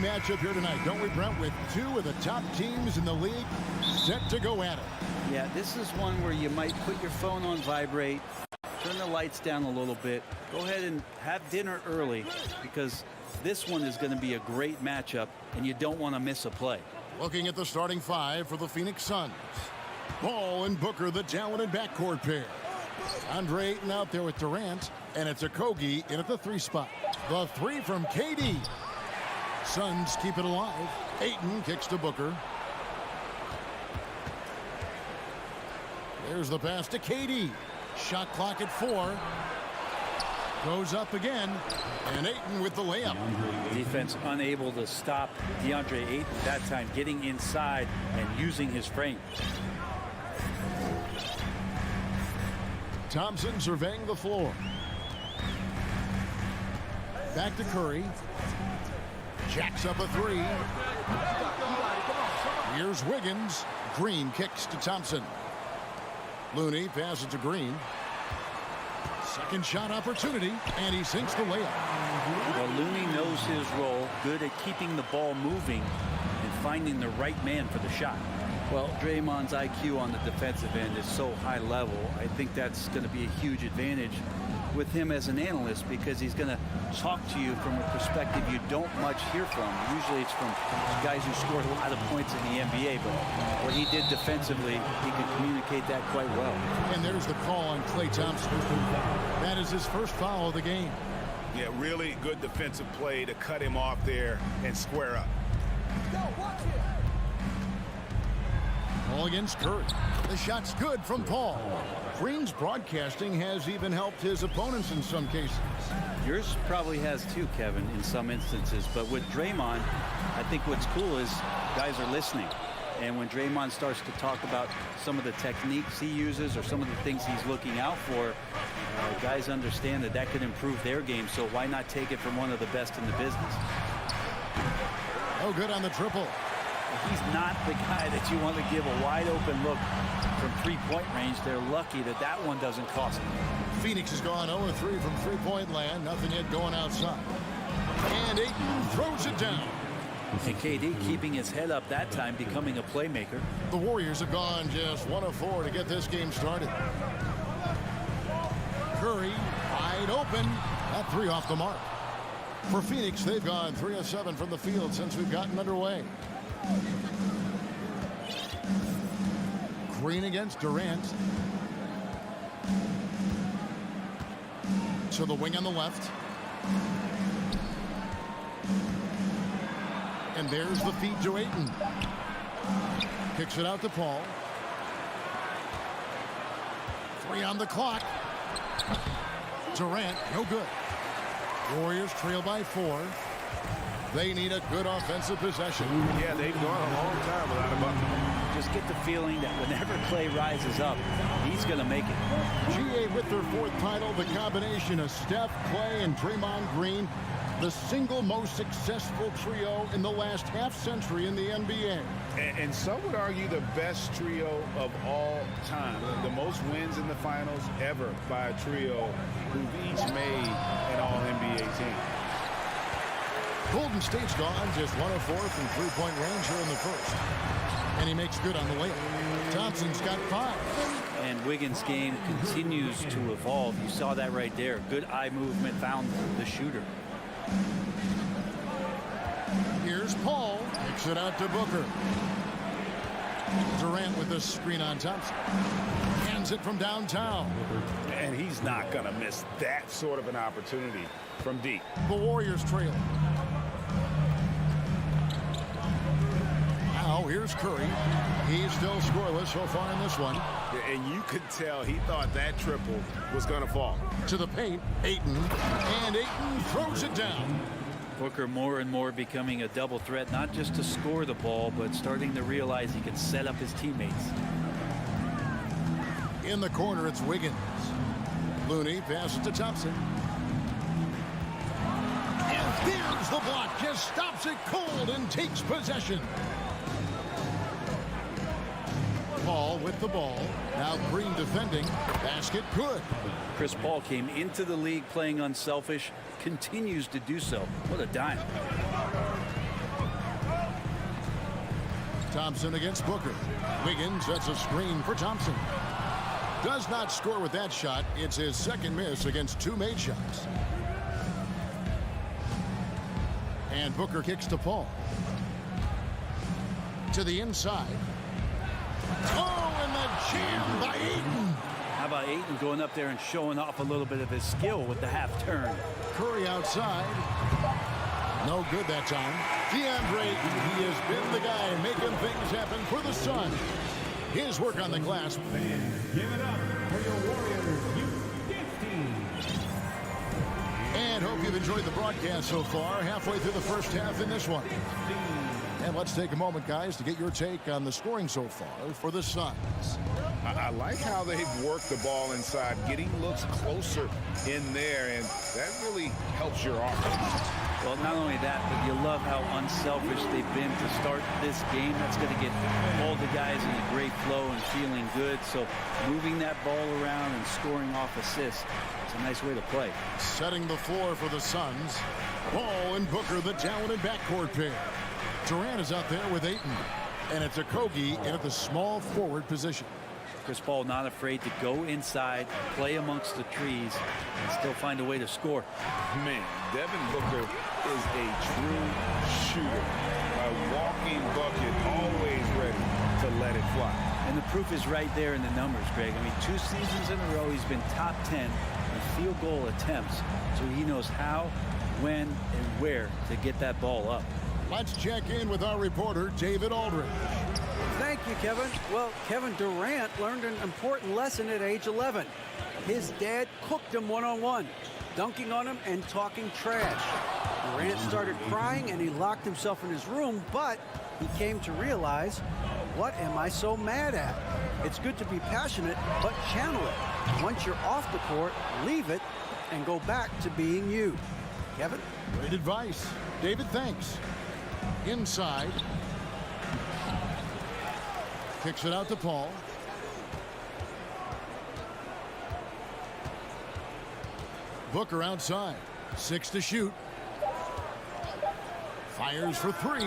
matchup here tonight, don't we, Brent, with two of the top teams in the league set to go at it. Yeah, this is one where you might put your phone on vibrate, turn the lights down a little bit, go ahead and have dinner early, because this one is going to be a great matchup, and you don't want to miss a play. Looking at the starting five for the Phoenix Suns. Ball and Booker, the talented backcourt pair. Andre Ayton out there with Durant, and it's Okogie in at the 3 spot. The 3 from KD. Suns keep it alive. Ayton kicks to Booker. There's the pass to KD. Shot clock at 4. Goes up again, and Ayton with the layup. Defense unable to stop DeAndre Ayton that time, getting inside and using his frame. Thompson surveying the floor. Back to Curry. Jacks up a 3. Here's Wiggins. Green kicks to Thompson. Looney passes to Green. Second shot opportunity, and he sinks the layup. Well, Looney knows his role, good at keeping the ball moving and finding the right man for the shot. Well, Draymond's IQ on the defensive end is so high level. I think that's going to be a huge advantage with him as an analyst, because he's going to talk to you from a perspective you don't much hear from. Usually it's from guys who scored a lot of points in the NBA, but what he did defensively, he could communicate that quite well. And there's the call on Klay Thompson. That is his first foul of the game. Yeah, really good defensive play to cut him off there and square up. Ball against Curry. The shot's good from Paul. Green's broadcasting has even helped his opponents in some cases. Yours probably has too, Kevin, in some instances. But with Draymond, I think what's cool is guys are listening. And when Draymond starts to talk about some of the techniques he uses or some of the things he's looking out for, guys understand that that could improve their game. So why not take it from one of the best in the business? Oh, good on the triple. He's not the guy that you want to give a wide open look from 3-point range. They're lucky that that one doesn't cost them. Phoenix has gone 0-3 from 3-point land. Nothing yet going outside. And Ayton throws it down. And KD keeping his head up that time, becoming a playmaker. The Warriors have gone just 1 of 4 to get this game started. Curry wide open. That 3 off the mark. For Phoenix, they've gone 3 of 7 from the field since we've gotten underway. Green against Durant. To the wing on the left. And there's the feed to Ayton. Kicks it out to Paul. 3 on the clock. Durant, no good. Warriors trail by 4. They need a good offensive possession. Yeah, they've gone a long time without a bucket. Just get the feeling that whenever Klay rises up, he's going to make it. GA with their 4th title, the combination of Steph, Klay, and Draymond Green, the single most successful trio in the last half-century in the NBA. And some would argue the best trio of all time. The most wins in the finals ever by a trio who've each made an all-NBA team. Golden State's gone just 1 of 4 from 3-point range here in the first. And he makes good on the layup. Thompson's got 5. And Wiggins' game continues to evolve. You saw that right there. Good eye movement, found the shooter. Here's Paul. Kicks it out to Booker. Durant with the screen on Thompson. Hands it from downtown. And he's not going to miss that sort of an opportunity from deep. The Warriors trail. Now here's Curry. He's still scoreless so far in this one. And you could tell he thought that triple was going to fall. To the paint, Ayton. And Ayton throws it down. Booker more and more becoming a double threat, not just to score the ball, but starting to realize he can set up his teammates. In the corner, it's Wiggins. Looney passes to Thompson. And there's the block. Just stops it cold and takes possession. Paul with the ball. Now Green defending. Basket good. Chris Paul came into the league playing unselfish, continues to do so. What a dime. Thompson against Booker. Wiggins sets a screen for Thompson. Does not score with that shot. It's his second miss against 2 made shots. And Booker kicks to Paul. To the inside. Oh, and the jam by Ayton. How about Ayton going up there and showing off a little bit of his skill with the half turn? Curry outside. No good that time. DeAndre Ayton, he has been the guy making things happen for the Suns. His work on the glass. Give it up for your Warriors youth team. And hope you've enjoyed the broadcast so far. Halfway through the first half in this one. And let's take a moment, guys, to get your take on the scoring so far for the Suns. I like how they've worked the ball inside, getting looks closer in there, and that really helps your offense. Well, not only that, but you love how unselfish they've been to start this game. That's going to get all the guys in a great flow and feeling good. So moving that ball around and scoring off assists is a nice way to play. Setting the floor for the Suns. Paul and Booker, the talented backcourt pair. Durant is out there with Ayton. And it's Okogie in at the small forward position. Chris Paul not afraid to go inside, play amongst the trees, and still find a way to score. Man, Devin Booker is a true shooter. A walking bucket, always ready to let it fly. And the proof is right there in the numbers, Greg. I mean, 2 seasons in a row, he's been top 10 in field goal attempts. So he knows how, when, and where to get that ball up. Let's check in with our reporter, David Aldridge. Thank you, Kevin. Well, Kevin Durant learned an important lesson at age 11. His dad cooked him one-on-one, dunking on him and talking trash. Durant started crying and he locked himself in his room, but he came to realize, what am I so mad at? It's good to be passionate, but channel it. Once you're off the court, leave it and go back to being you. Kevin? Great advice. David, thanks. Inside. Kicks it out to Paul. Booker outside. 6 to shoot. Fires for 3.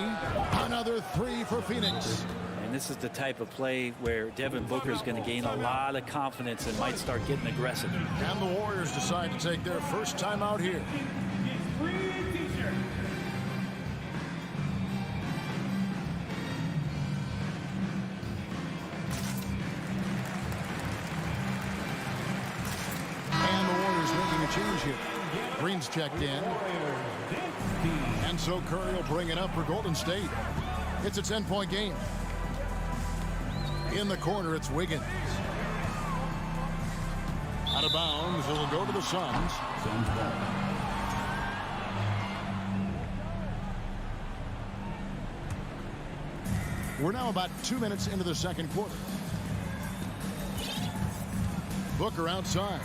Another 3 for Phoenix. And this is the type of play where Devin Booker is going to gain a lot of confidence and might start getting aggressive. And the Warriors decide to take their first time out here. Change here. Green's checked in. And so Curry will bring it up for Golden State. It's a 10-point game. In the corner, it's Wiggins. Out of bounds, it'll go to the Suns. We're now about 2 minutes into the second quarter. Booker outside.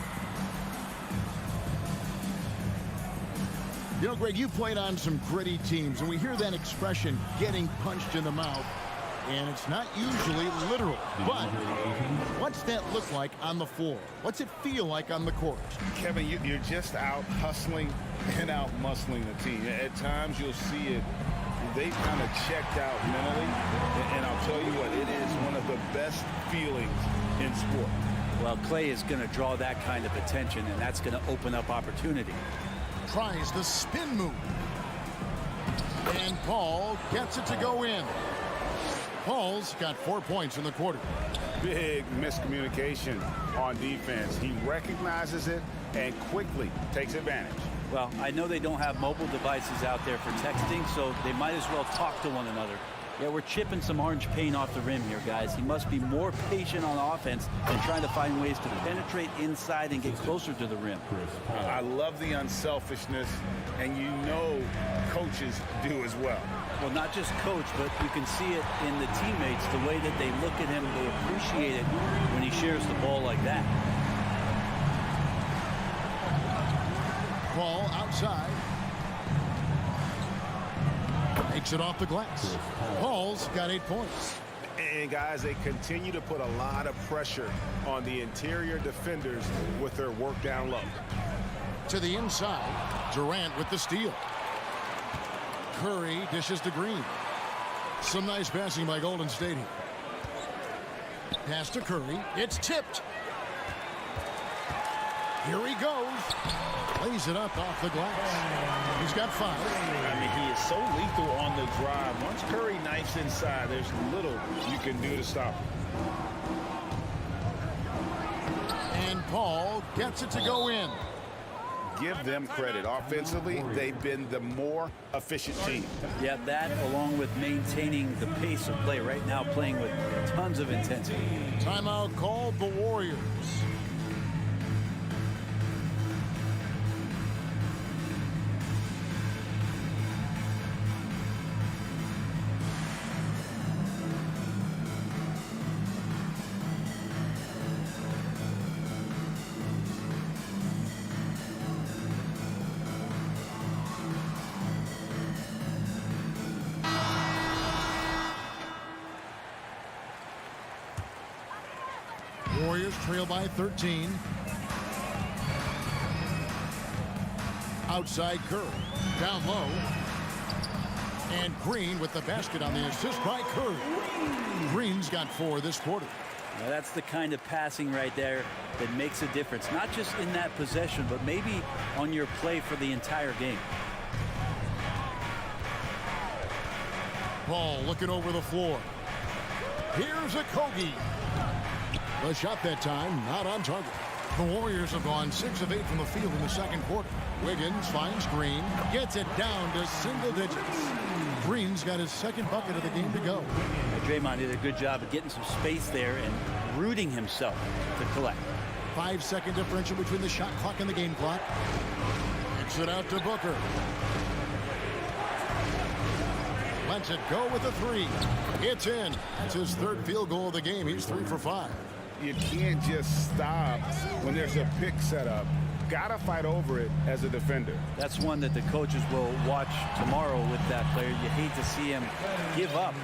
You know, Greg, you played on some gritty teams, and we hear that expression, getting punched in the mouth, and it's not usually literal. But what's that look like on the floor? What's it feel like on the court? Kevin, you're just out hustling and out muscling the team. At times, you'll see it. They've kind of checked out mentally, and I'll tell you what, it is one of the best feelings in sport. Well, Clay is going to draw that kind of attention, and that's going to open up opportunity. Tries the spin move. And Paul gets it to go in. Paul's got 4 points in the quarter. Big miscommunication on defense. He recognizes it and quickly takes advantage. Well, I know they don't have mobile devices out there for texting, so they might as well talk to one another. Yeah, we're chipping some orange paint off the rim here, guys. He must be more patient on offense than trying to find ways to penetrate inside and get closer to the rim. I love the unselfishness, and you know coaches do as well. Well, not just coach, but you can see it in the teammates, the way that they look at him, they appreciate it when he shares the ball like that. Ball outside. Takes it off the glass. Paul's got 8 points. And guys, they continue to put a lot of pressure on the interior defenders with their work down low. To the inside, Durant with the steal. Curry dishes to Green. Some nice passing by Golden State here. Pass to Curry. It's tipped. Here he goes. Lays it up off the glass. He's got 5. I mean, he is so lethal on the drive. Once Curry knifes inside, there's little you can do to stop him. And Paul gets it to go in. Give them credit. Offensively, they've been the more efficient team. Yeah, that along with maintaining the pace of play right now, playing with tons of intensity. Timeout called the Warriors. Warriors trail by 13. Outside Curry. Down low. And Green with the basket on the assist by Curry. Green's got 4 this quarter. Now that's the kind of passing right there that makes a difference. Not just in that possession, but maybe on your play for the entire game. Paul looking over the floor. Here's a Kogi. The shot that time, not on target. The Warriors have gone 6 of 8 from the field in the second quarter. Wiggins finds Green, gets it down to single digits. Green's got his second bucket of the game to go. Draymond did a good job of getting some space there and rooting himself to collect. 5-second differential between the shot clock and the game clock. Kicks it out to Booker. Lets it go with a 3. It's in. That's his 3rd field goal of the game. He's 3 for 5. You can't just stop when there's a pick set up. Gotta fight over it as a defender. That's one that the coaches will watch tomorrow with that player. You hate to see him give up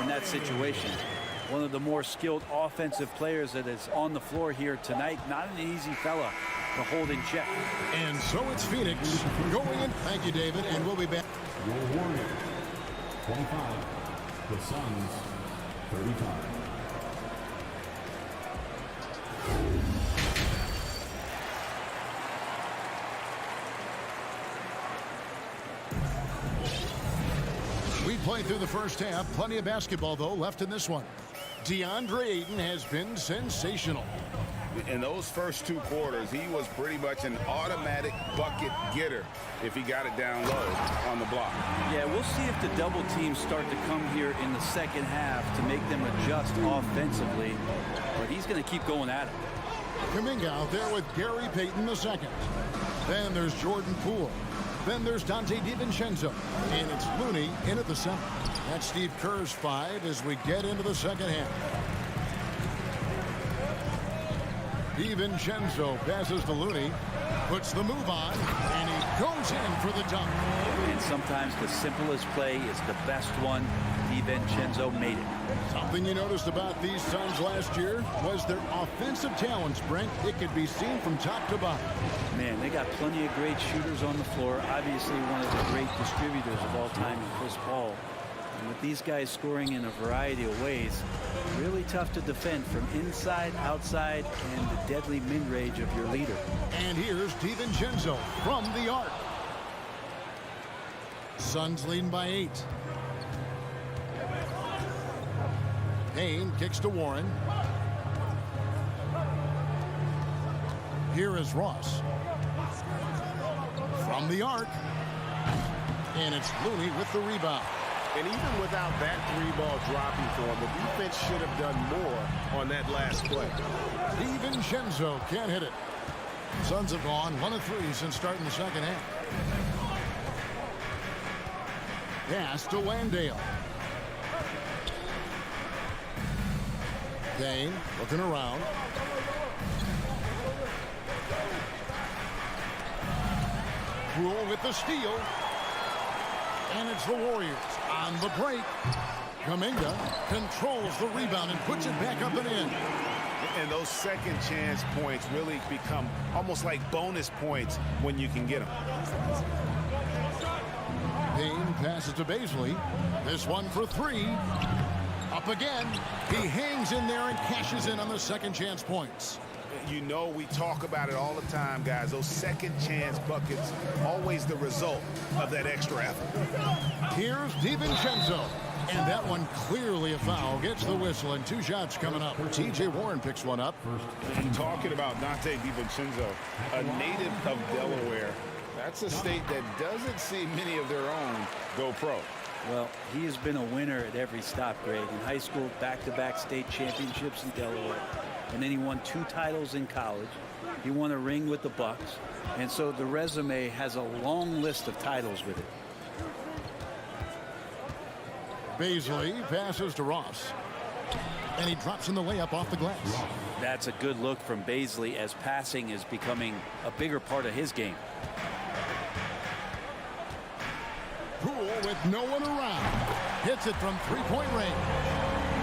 in that situation. One of the more skilled offensive players that is on the floor here tonight. Not an easy fella to hold in check. And so it's Phoenix going in. Thank you, David, and we'll be back. Your Warriors, 25. The Suns, 35. We played through the first half. Plenty of basketball, though, left in this one. DeAndre Ayton has been sensational. In those first 2 quarters, he was pretty much an automatic bucket getter if he got it down low on the block. Yeah, we'll see if the double teams start to come here in the second half to make them adjust offensively. But he's going to keep going at it. Kuminga out there with Gary Payton II. Then there's Jordan Poole. Then there's Dante DiVincenzo. And it's Looney in at the center. That's Steve Kerr's 5 as we get into the second half. DiVincenzo passes to Looney, puts the move on, and he goes in for the dunk. And sometimes the simplest play is the best one. DiVincenzo made it. Something you noticed about these Suns last year was their offensive talents, Brent. It could be seen from top to bottom. Man, they got plenty of great shooters on the floor. Obviously one of the great distributors of all time in Chris Paul. And with these guys scoring in a variety of ways, really tough to defend from inside, outside, and the deadly mid-range of your leader. And here's DiVincenzo from the arc. Suns leading by 8. Payne kicks to Warren. Here is Ross. From the arc. And it's Looney with the rebound. And even without that 3-ball dropping for him, the defense should have done more on that last play. DiVincenzo can't hit it. Suns have gone 1 of 3 since starting the second half. Pass to Landale. Payne looking around. Poole with the steal. And it's the Warriors on the break. Kuminga controls the rebound and puts it back up and in. And those second chance points really become almost like bonus points when you can get them. Payne passes passes to Baisley. This one for three. Up again. He hangs in there and cashes in on the second chance points. You know, we talk about it all the time, guys. Those second chance buckets, always the result of that extra effort. Here's DiVincenzo. And that one clearly a foul. Gets the whistle, and 2 shots coming up. T.J. Warren picks one up. And talking about Dante DiVincenzo, a native of Delaware, that's a state that doesn't see many of their own go pro. Well, he has been a winner at every stop, Greg. In high school, back-to-back state championships in Delaware. And then he won 2 titles in college. He won a ring with the Bucks. And so the resume has a long list of titles with it. Baisley passes to Ross. And he drops in the layup off the glass. That's a good look from Baisley as passing is becoming a bigger part of his game. Poole with no one around. Hits it from three-point range.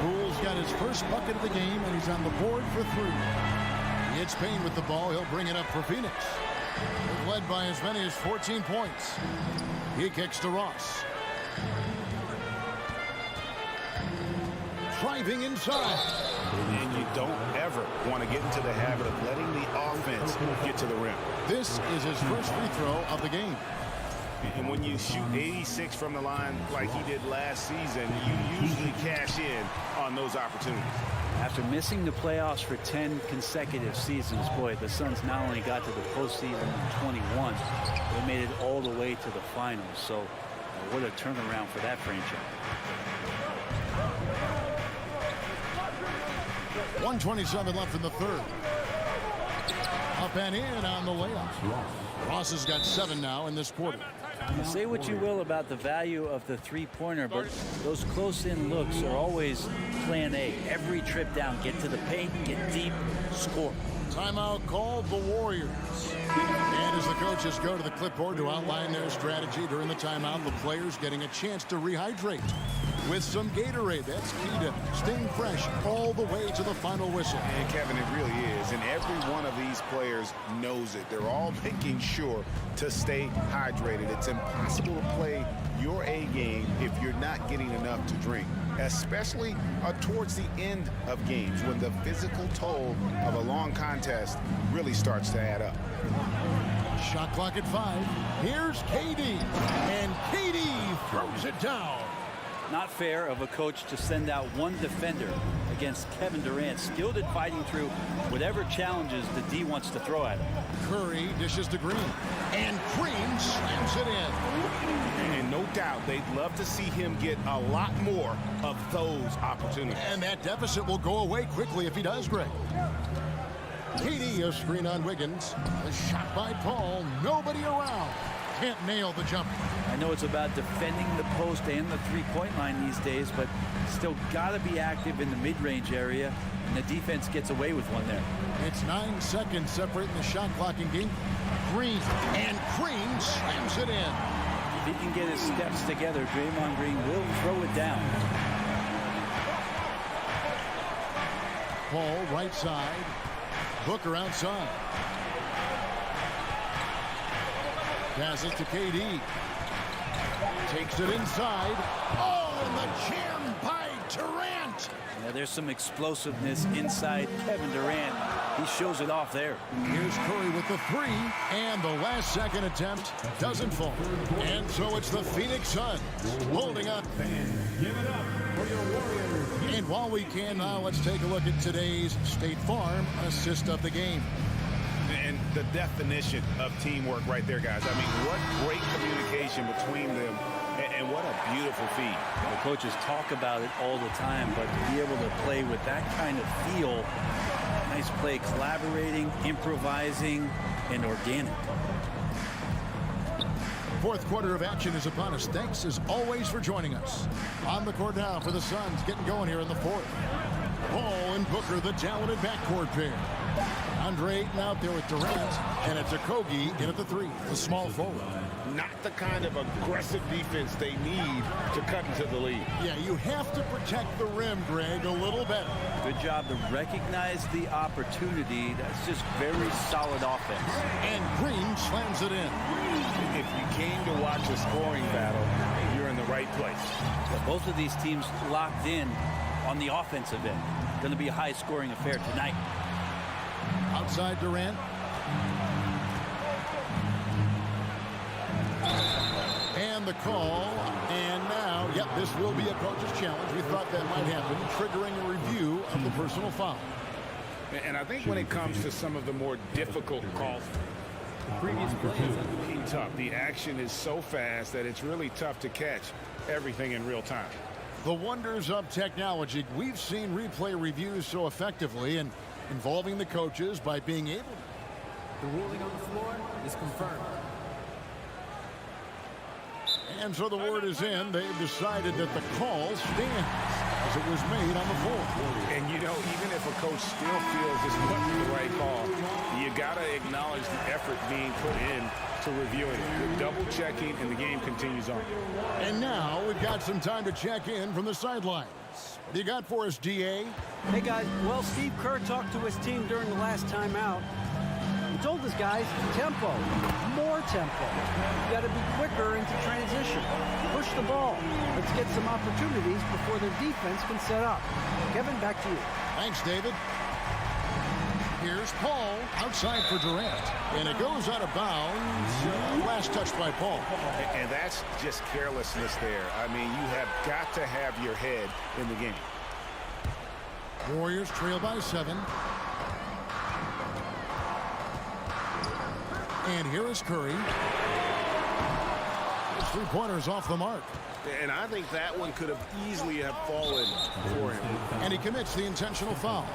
Poole's got his first bucket of the game, and he's on the board for 3. He hits Payne with the ball. He'll bring it up for Phoenix. They're led by as many as 14 points. He kicks to Ross. Driving inside. And you don't ever want to get into the habit of letting the offense get to the rim. This is his first free throw of the game. And when you shoot 86 from the line like he did last season, you usually cash in on those opportunities. After missing the playoffs for 10 consecutive seasons, boy, the Suns not only got to the postseason in 21, they made it all the way to the finals. So what a turnaround for that franchise. 1:27 left in the third. Up and in on the layup. Ross has got 7 now in this quarter. Say what you will about the value of the three-pointer, but those close-in looks are always plan A. Every trip down, get to the paint, get deep, score. Timeout called the Warriors. And as the coaches go to the clipboard to outline their strategy during the timeout, the players getting a chance to rehydrate with some Gatorade. That's key to staying fresh all the way to the final whistle. And Kevin, it really is. And every one of these players knows it. They're all making sure to stay hydrated. It's impossible to play your A game if you're not getting enough to drink, especially towards the end of games when the physical toll of a long contest really starts to add up. Shot clock at 5. Here's KD. And KD throws it down. Not fair of a coach to send out one defender against Kevin Durant, skilled at fighting through whatever challenges the D wants to throw at him. Curry dishes to Green. And Green slams it in. And no doubt they'd love to see him get a lot more of those opportunities. And that deficit will go away quickly if he does, Greg. KD, a screen on Wiggins. A shot by Paul. Nobody around. Can't nail the jumper. I know it's about defending the post and the three-point line these days, but still got to be active in the mid-range area, and the defense gets away with one there. It's 9 seconds separating the shot clock in game. Green, and Green slams it in. If he can get his steps together, Draymond Green will throw it down. Paul right side. Booker outside. Passes to KD. Takes it inside. Oh, and the jam by Durant. Yeah, there's some explosiveness inside Kevin Durant. He shows it off there. Here's Curry with the 3, and the last second attempt doesn't fall. And so it's the Phoenix Suns holding up. Give it up for your Warriors. And while we can now, let's take a look at today's State Farm assist of the game. And the definition of teamwork right there, guys. I mean, what great communication between them, and what a beautiful feed. The coaches talk about it all the time, but to be able to play with that kind of feel, nice play, collaborating, improvising, and organic. Fourth quarter of action is upon us. Thanks, as always, for joining us. On the court now for the Suns, getting going here in the fourth. Paul and Booker, the talented backcourt pair. Andre Ayton out there with Durant, and it's Okogie in at the 3, the small forward. Not the kind of aggressive defense they need to cut into the lead. Yeah, you have to protect the rim, Greg, a little better. Good job to recognize the opportunity. That's just very solid offense. And Green slams it in. If you came to watch a scoring battle, you're in the right right place. Yeah, both of these teams locked in on the offensive end. Going to be a high-scoring affair tonight. Outside Durant. And the call. And now, yep, this will be a coach's challenge. We thought that might happen, triggering a review of the personal foul. And I think when it comes to some of the more difficult calls, Previous play is tough. The action is so fast that it's really tough to catch everything in real time. The wonders of technology. We've seen replay reviews so effectively and involving the coaches by being able to. the ruling on the floor is confirmed. And so the word is in. They've decided that the call stands as it was made on the floor. And, you know, even if a coach still feels this wasn't the right call, you got to acknowledge the effort being put in to reviewing it. The double checking, and the game continues on. And now we've got some time to check in from the sidelines. What do you got for us, DA? Hey, guys. Well, Steve Kerr talked to his team during the last timeout. He told his guys, tempo, more tempo. You got to be quicker into transition. Push the ball. Let's get some opportunities before their defense can set up. Kevin, back to you. Thanks, David. Here's Paul outside for Durant. And it goes out of bounds. Last touch by Paul. And that's just carelessness there. I mean, you have got to have your head in the game. Warriors trail by 7. And here is Curry. His three-pointers off the mark. And I think that one could have easily have fallen for him. And he commits the intentional foul.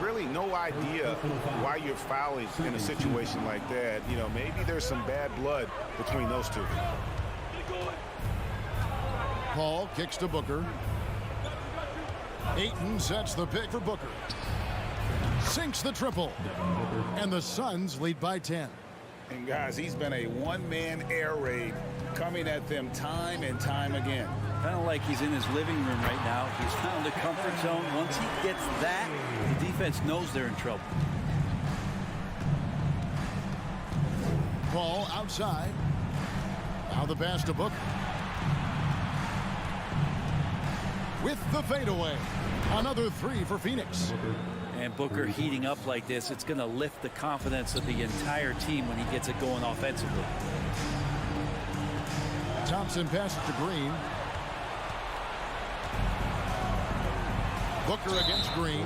Really no idea why you're fouling in a situation like that. You know, maybe there's some bad blood between those two. Paul kicks to Booker. Ayton sets the pick for Booker. Sinks the triple. And the Suns lead by 10. And guys, he's been a one-man air raid coming at them time and time again. Kind of like he's in his living room right now. He's found a comfort zone. Once he gets that, the defense knows they're in trouble. Paul outside. Now the pass to Booker. With the fadeaway. Another 3 for Phoenix. And Booker heating up like this, it's going to lift the confidence of the entire team when he gets it going offensively. Thompson passes to Green. Booker against Green.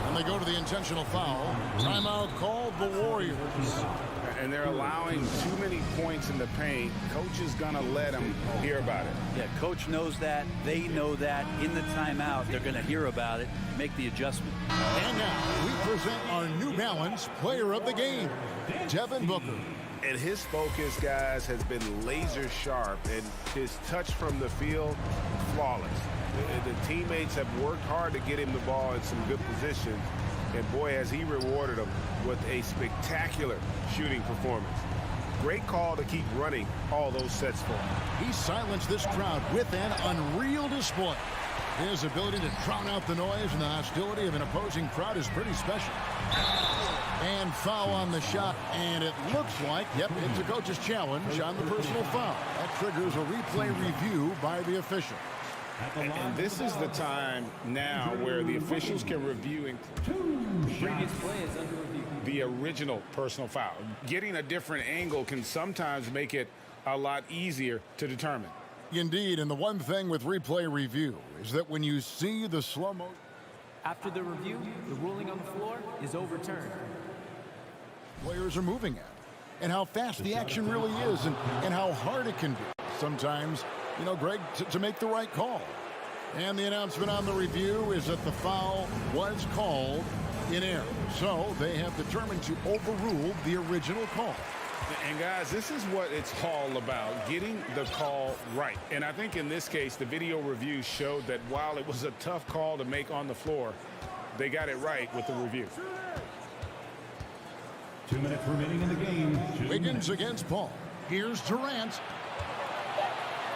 And they go to the intentional foul. Timeout called the Warriors. And they're allowing too many points in the paint. Coach is going to let them hear about it. Yeah, coach knows that. They know that. In the timeout, they're going to hear about it, make the adjustment. And now we present our New Balance player of the game, Devin Booker. And his focus, guys, has been laser sharp, and his touch from the field, flawless. The teammates have worked hard to get him the ball in some good positions, and boy, has he rewarded them with a spectacular shooting performance. Great call to keep running all those sets for him. He silenced this crowd with an unreal display. His ability to drown out the noise and the hostility of an opposing crowd is pretty special. And foul on the shot, and it looks like, yep, it's a coach's challenge on the personal foul. That triggers a replay review by the official. And this is the time now where the officials can review Previous play is under review. the original personal foul. Getting a different angle can sometimes make it a lot easier to determine. Indeed, and the one thing with replay review is that when you see the slow-mo, After the review, the ruling on the floor is overturned. players are moving at, and how fast the action really is, and how hard it can be. Sometimes, you know, Greg, to make the right call. And the announcement on the review is that the foul was called in error. So they have determined to overrule the original call. And guys, this is what it's all about, getting the call right. And I think in this case, the video review showed that while it was a tough call to make on the floor, they got it right with the review. 2 minutes remaining in the game. Wiggins against Paul. Here's Durant.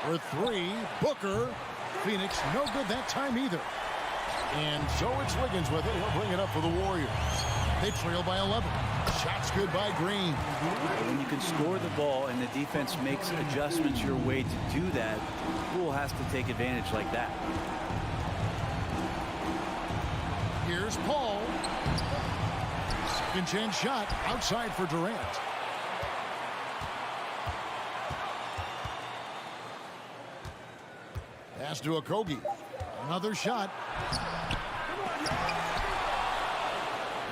For 3, Booker. Phoenix, no good that time either. And so it's Wiggins with it. He'll bring it up for the Warriors. They trail by 11. Shots good by Green. When you can score the ball and the defense makes adjustments your way to do that, Poole has to take advantage like that. Here's Paul. Second chance shot outside for Durant. Pass to Okogie. Another shot.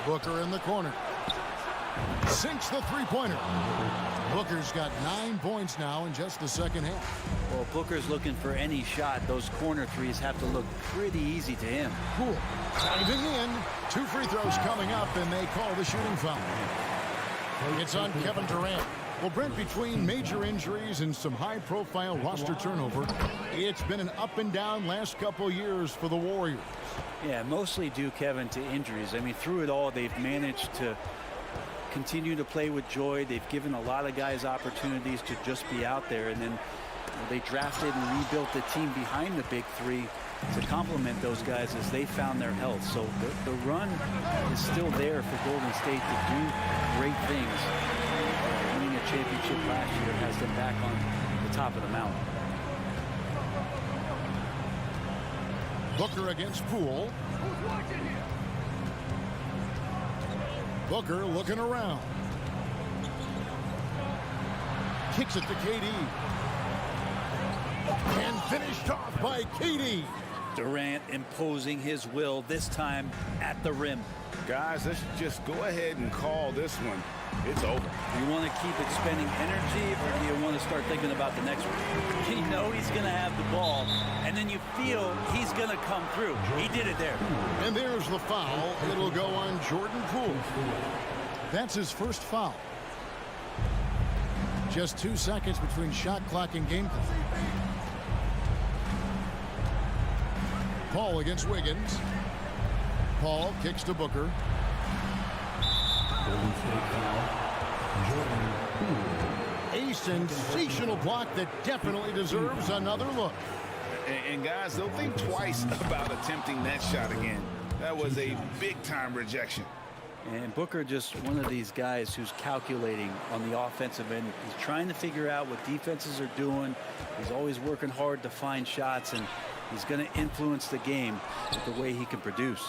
Booker in the corner. Sinks the three-pointer. Booker's got 9 points now in just the second half. Well, Booker's looking for any shot. Those corner threes have to look pretty easy to him. Poole diving in. 2 free throws coming up, and they call the shooting foul. It's on Kevin Durant. Well, Brent, between major injuries and some high-profile roster turnover, it's been an up-and-down last couple years for the Warriors. Yeah, mostly due, Kevin, to injuries. I mean, through it all, they've managed to continue to play with joy. They've given a lot of guys opportunities to just be out there, and then they drafted and rebuilt the team behind the big three to complement those guys as they found their health. So the run is still there for Golden State to do great things. Winning a championship last year has them back on the top of the mountain. Booker against Poole. Booker looking around. Kicks it to KD. And finished off by KD. Durant imposing his will, this time at the rim. Guys, let's just go ahead and call this one. It's over. You want to keep expending energy, or do you want to start thinking about the next one? You know he's going to have the ball, and then you feel he's going to come through. He did it there. And there's the foul. It'll go on Jordan Poole. That's his first foul. Just 2 seconds between shot clock and game clock. Paul against Wiggins. Paul kicks to Booker. A sensational block that definitely deserves another look. And guys, they'll think twice about attempting that shot again. That was a big-time rejection. And Booker just one of these guys who's calculating on the offensive end. He's trying to figure out what defenses are doing. He's always working hard to find shots, and he's going to influence the game with the way he can produce.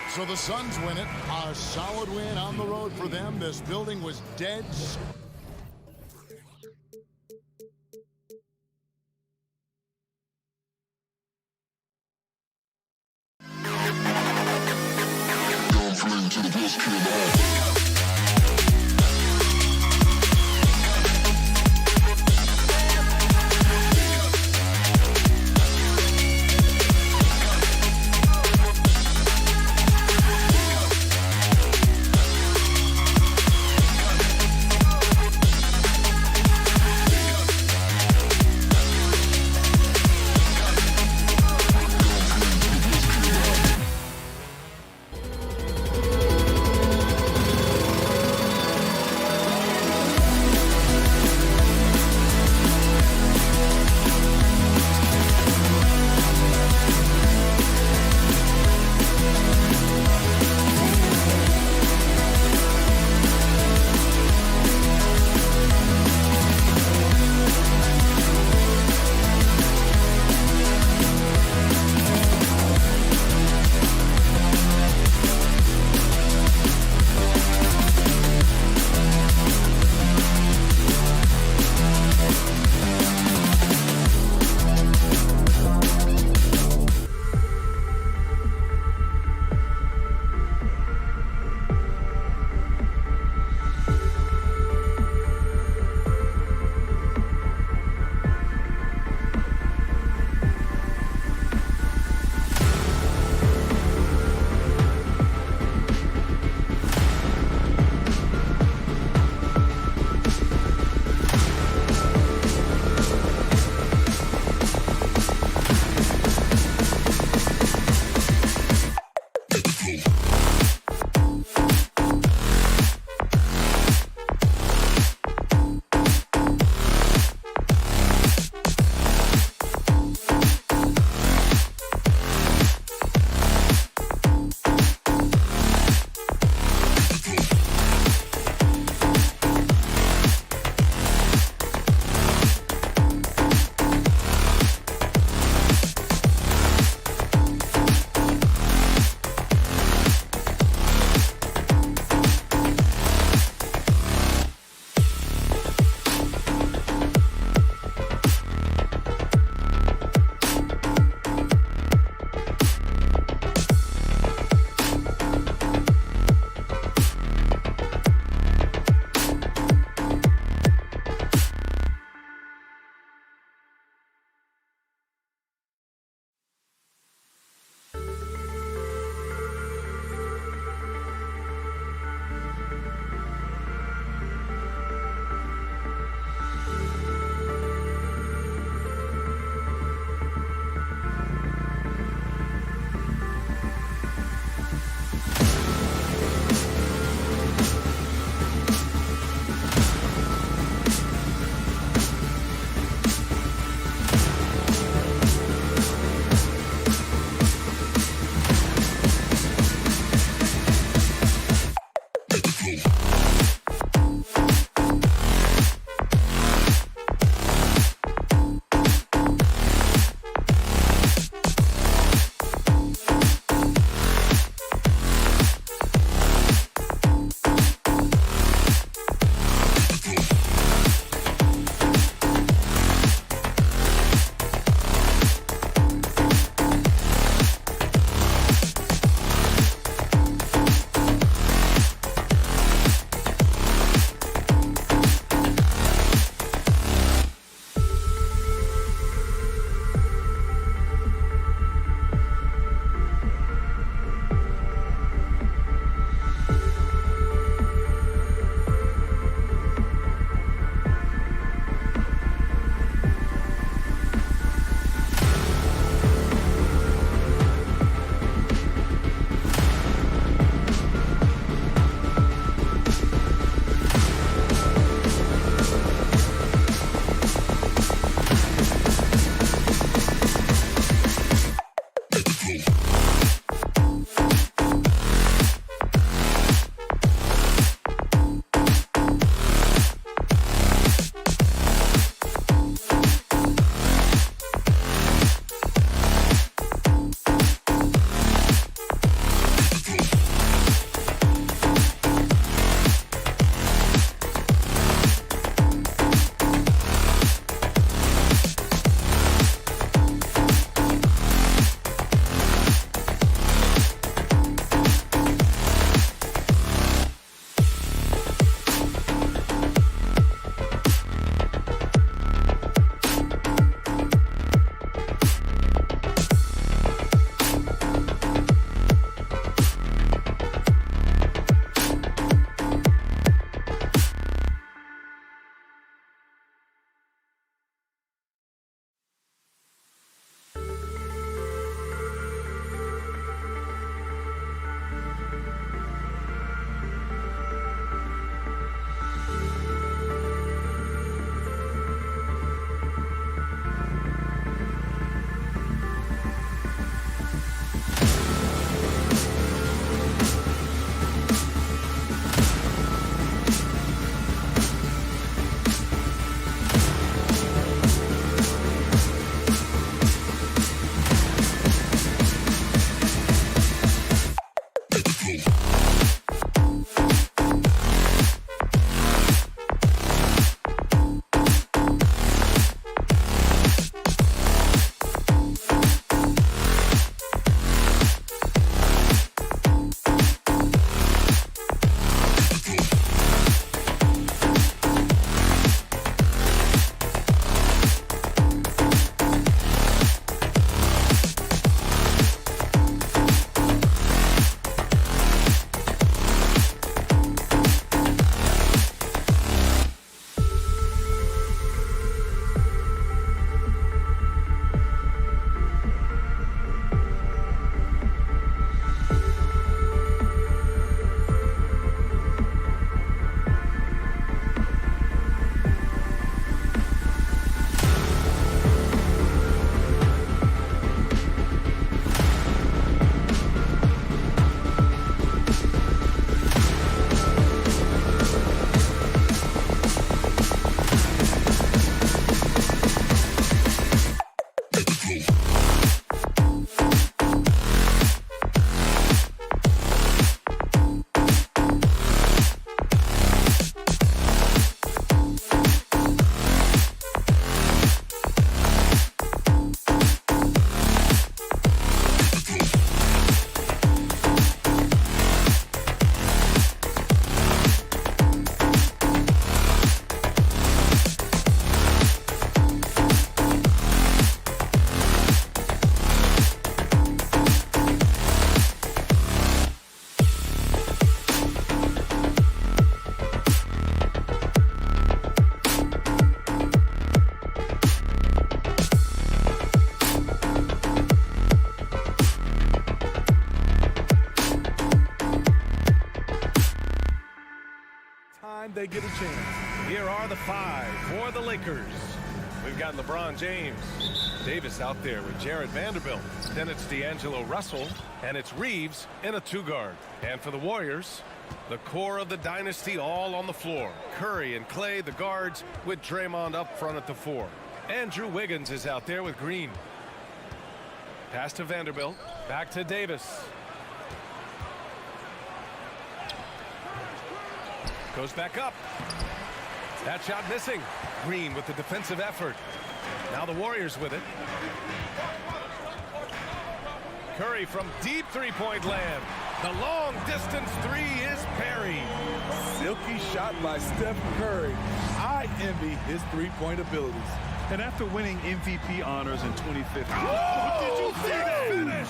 So the Suns win it. A solid win on the road for them. This building was dead. anytime they get a chance. Here are the 5 for the Lakers. We've got LeBron James. Davis out there with Jared Vanderbilt. Then it's D'Angelo Russell, and it's Reeves in a 2-guard. And for the Warriors, the core of the dynasty all on the floor. Curry and Clay, the guards, with Draymond up front at the 4. Andrew Wiggins is out there with Green. Pass to Vanderbilt. Back to Davis. Goes back up. That shot missing. Green with the defensive effort. Now the Warriors with it. Curry from deep three-point land. The long distance 3 is buried. Silky shot by Steph Curry. I envy his three-point abilities. And after winning MVP honors in 2015, did you see that finish?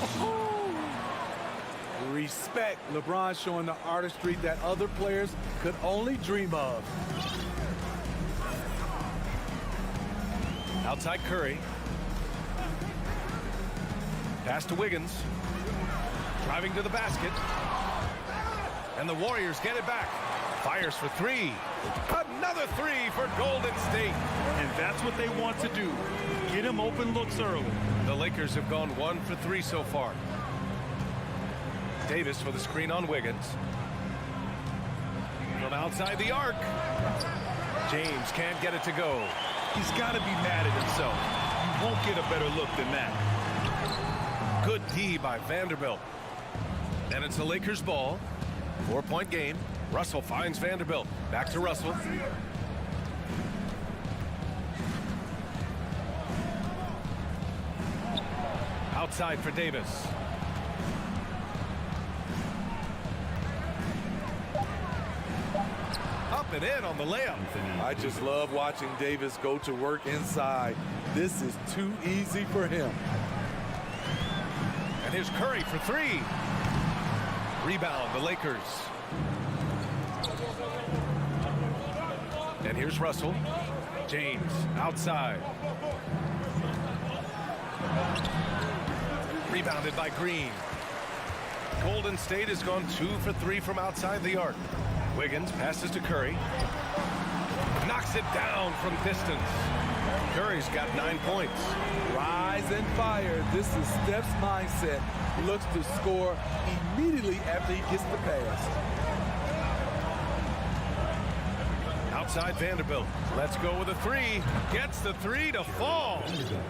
Respect. LeBron showing the artistry that other players could only dream of. Outside Curry. Pass to Wiggins. Driving to the basket. And the Warriors get it back. Fires for 3. Another 3 for Golden State. and that's what they want to do. Get him open looks early. The Lakers have gone 1 for 3 so far. Davis for the screen on Wiggins. From outside the arc. James can't get it to go. He's got to be mad at himself. You won't get a better look than that. Good D by Vanderbilt. And it's the Lakers ball. 4-point game. Russell finds Vanderbilt. Back to Russell. Outside for Davis. Up and in on the layup. I just love watching Davis go to work inside. This is too easy for him. And here's Curry for 3. Rebound, the Lakers. And here's Russell. James outside. Rebounded by Green. Golden State has gone 2 for 3 from outside the arc. Wiggins passes to Curry. Knocks it down from distance. Curry's got 9 points. Rise and fire. This is Steph's mindset. He looks to score immediately after he gets the pass. Outside Vanderbilt. Let's go with a 3. Gets the 3 to fall.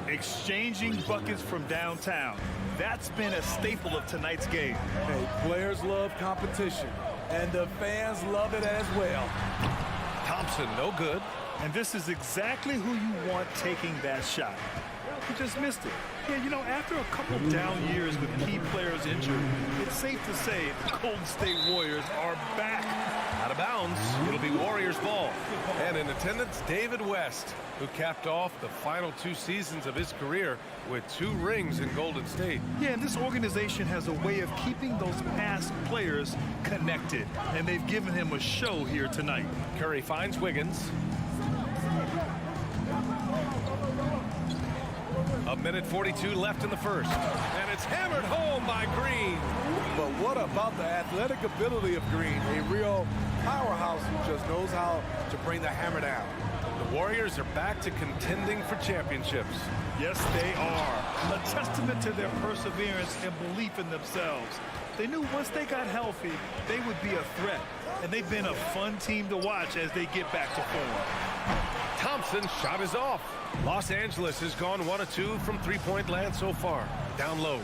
Exchanging buckets from downtown. That's been a staple of tonight's game. Hey, players love competition, and the fans love it as well. Thompson, no good. And this is exactly who you want taking that shot. He just missed it. Yeah, you know, after a couple down years with key players injured, it's safe to say the Golden State Warriors are back. Out of bounds. It'll be Warriors ball. And in attendance, David West, who capped off the final 2 seasons of his career with 2 rings in Golden State. Yeah, and this organization has a way of keeping those past players connected, and they've given him a show here tonight. Curry finds Wiggins. A minute 42 left in the first. And it's hammered home by Green. But what about the athletic ability of Green? A real powerhouse who just knows how to bring the hammer down. The Warriors are back to contending for championships. Yes, they are. A testament to their perseverance and belief in themselves. They knew once they got healthy, they would be a threat. And they've been a fun team to watch as they get back to form. Thompson's shot is off. Los Angeles has gone 1 of 2 from 3-point land so far. Down low.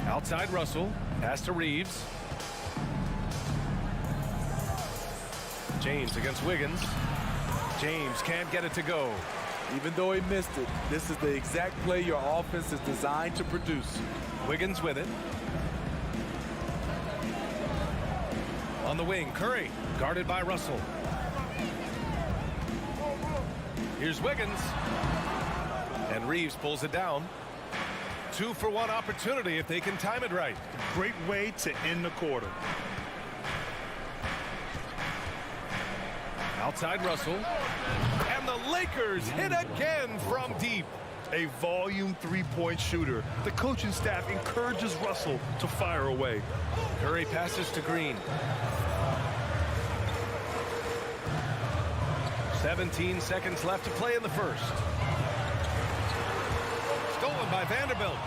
Outside Russell. Pass to Reeves. James against Wiggins. James can't get it to go. Even though he missed it, this is the exact play your offense is designed to produce. Wiggins with it. On the wing, Curry, guarded by Russell. Here's Wiggins. And Reeves pulls it down. 2-for-1 opportunity if they can time it right. Great way to end the quarter. Outside Russell. And the Lakers hit again from deep. a volume three-point shooter. The coaching staff encourages Russell to fire away. Curry passes to Green. 17 seconds left to play in the first. Stolen by Vanderbilt.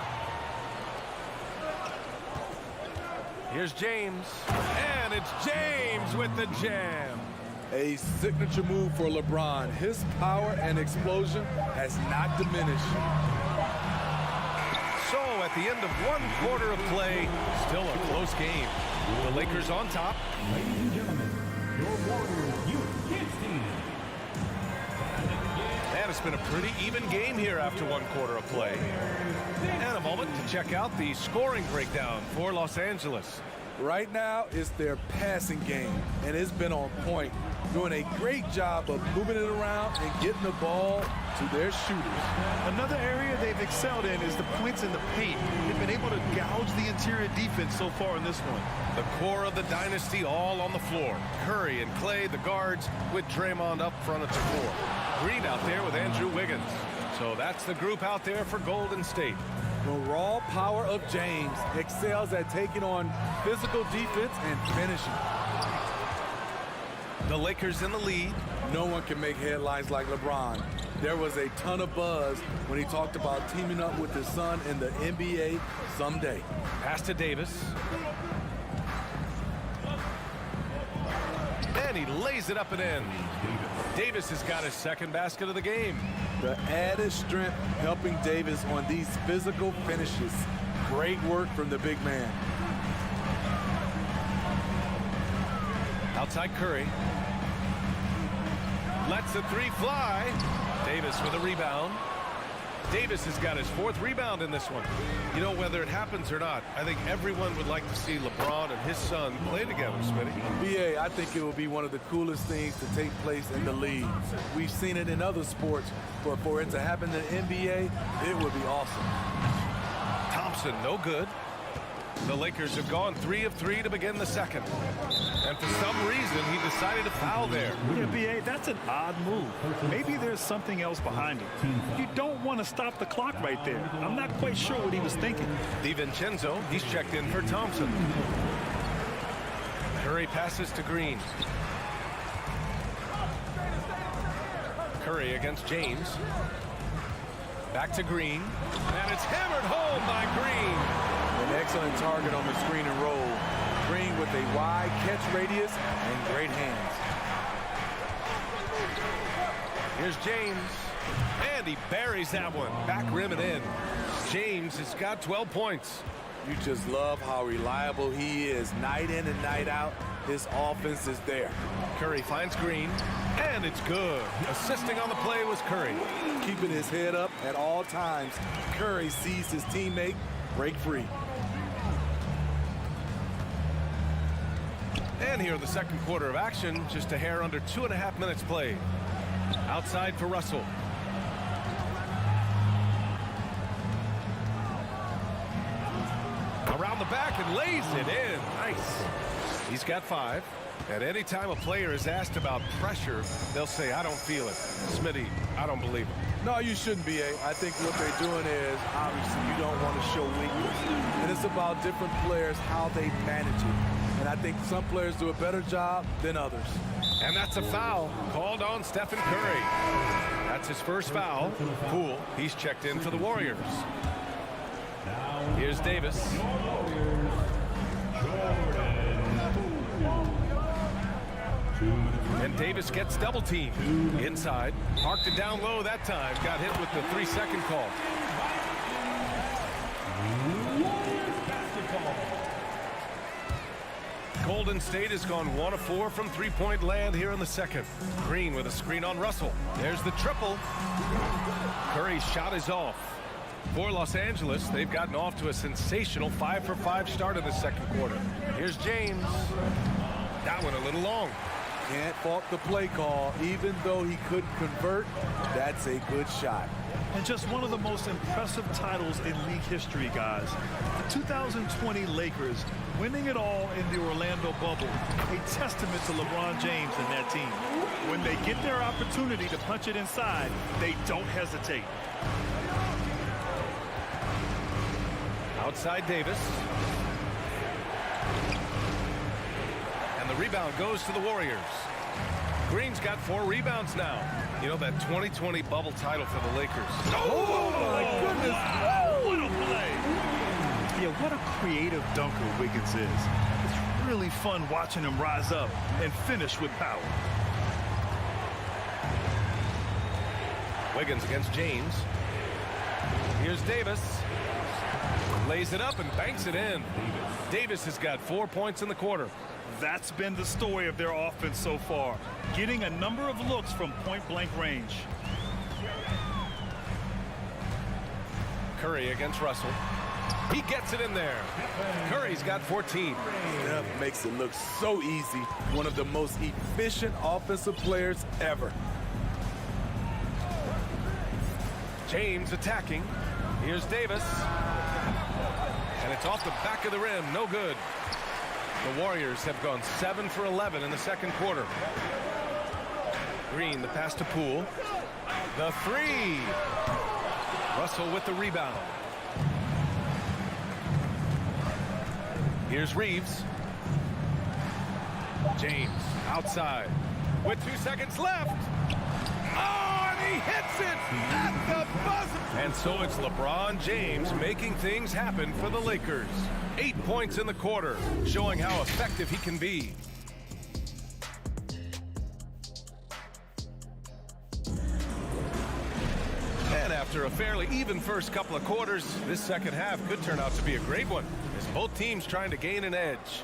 Here's James. And it's James with the jam. A signature move for LeBron. His power and explosion has not diminished. So at the end of one quarter of play, still a close game. The Lakers on top. Ladies and gentlemen, your Warriors youth kids team. And it's been a pretty even game here after one quarter of play. And a moment to check out the scoring breakdown for Los Angeles. Right now, it's their passing game, and it's been on point, doing a great job of moving it around and getting the ball to their shooters. Another area they've excelled in is the points in the paint. They've been able to gouge the interior defense so far in this one. The core of the dynasty all on the floor. Curry and Clay, the guards, with Draymond up front at the four. Green out there with Andrew Wiggins. So that's the group out there for Golden State. The raw power of James excels at taking on physical defense and finishing. The Lakers in the lead. No one can make headlines like LeBron. There was a ton of buzz when he talked about teaming up with his son in the NBA someday. Pass to Davis. And he lays it up and in. Davis has got his second basket of the game. The added strength helping Davis on these physical finishes. Great work from the big man. Outside Curry. Lets the three fly. Davis with a rebound. Davis has got his fourth rebound in this one. You know, whether it happens or not, I think everyone would like to see LeBron and his son play together, Smitty. BA, I think it will be one of the coolest things to take place in the league. We've seen it in other sports, but for it to happen in the NBA, it would be awesome. Thompson, no good. The Lakers have gone 3 of 3 to begin the second. And for some reason, he decided to foul there. Yeah, B.A., that's an odd move. Maybe there's something else behind it. You don't want to stop the clock right there. I'm not quite sure what he was thinking. DiVincenzo, he's checked in for Thompson. Curry passes to Green. Curry against James. Back to Green. And it's hammered home by Green. An excellent target on the screen and roll. Green with a wide catch radius and great hands. Here's James. And he buries that one. Back rim and in. James has got 12 points. You just love how reliable he is. Night in and night out, his offense is there. Curry finds Green. And it's good. Assisting on the play was Curry. Keeping his head up at all times, Curry sees his teammate break free. And here in the second quarter of action, just a hair under 2.5 minutes played. Outside for Russell. Around the back and lays it in. Nice. He's got 5. And anytime a player is asked about pressure, they'll say, I don't feel it. Smitty, I don't believe it. No, you shouldn't be. I think what they're doing is, obviously, you don't want to show weakness. And it's about different players, how they manage it. And I think some players do a better job than others. And that's a foul called on Stephen Curry. That's his first foul. Poole, he's checked in for the Warriors. Here's Davis. And Davis gets double teamed. Inside. Parked it down low that time. Got hit with the 3-second call. Golden State has gone 1 of 4 from three-point land here in the second. Green with a screen on Russell. There's the triple. Curry's shot is off. For Los Angeles, they've gotten off to a sensational 5-for-5 start in the second quarter. Here's James. That one a little long. Can't fault the play call. Even though he couldn't convert, that's a good shot. And just one of the most impressive titles in league history, guys. The 2020 Lakers winning it all in the Orlando bubble. A testament to LeBron James and that team. When they get their opportunity to punch it inside, they don't hesitate. Outside Davis. And the rebound goes to the Warriors. Green's got 4 rebounds now. You know, that 2020 bubble title for the Lakers. Oh my goodness. Wow, what a play. Yeah, what a creative dunker Wiggins is. It's really fun watching him rise up and finish with power. Wiggins against James. Here's Davis. Lays it up and banks it in. Davis has got 4 points in the quarter. That's been the story of their offense so far, getting a number of looks from point-blank range. Curry against Russell. He gets it in there. Curry's got 14. That makes it look so easy. One of the most efficient offensive players ever. James attacking. Here's Davis. And it's off the back of the rim. No good. The Warriors have gone 7 for 11 in the second quarter. Green, the pass to Poole. The 3. Russell with the rebound. Here's Reeves. James outside with 2 seconds left. Oh, and he hits it at the buzzer. And so it's LeBron James making things happen for the Lakers. 8 points in the quarter, showing how effective he can be. And after a fairly even first couple of quarters, this second half could turn out to be a great one, as both teams trying to gain an edge.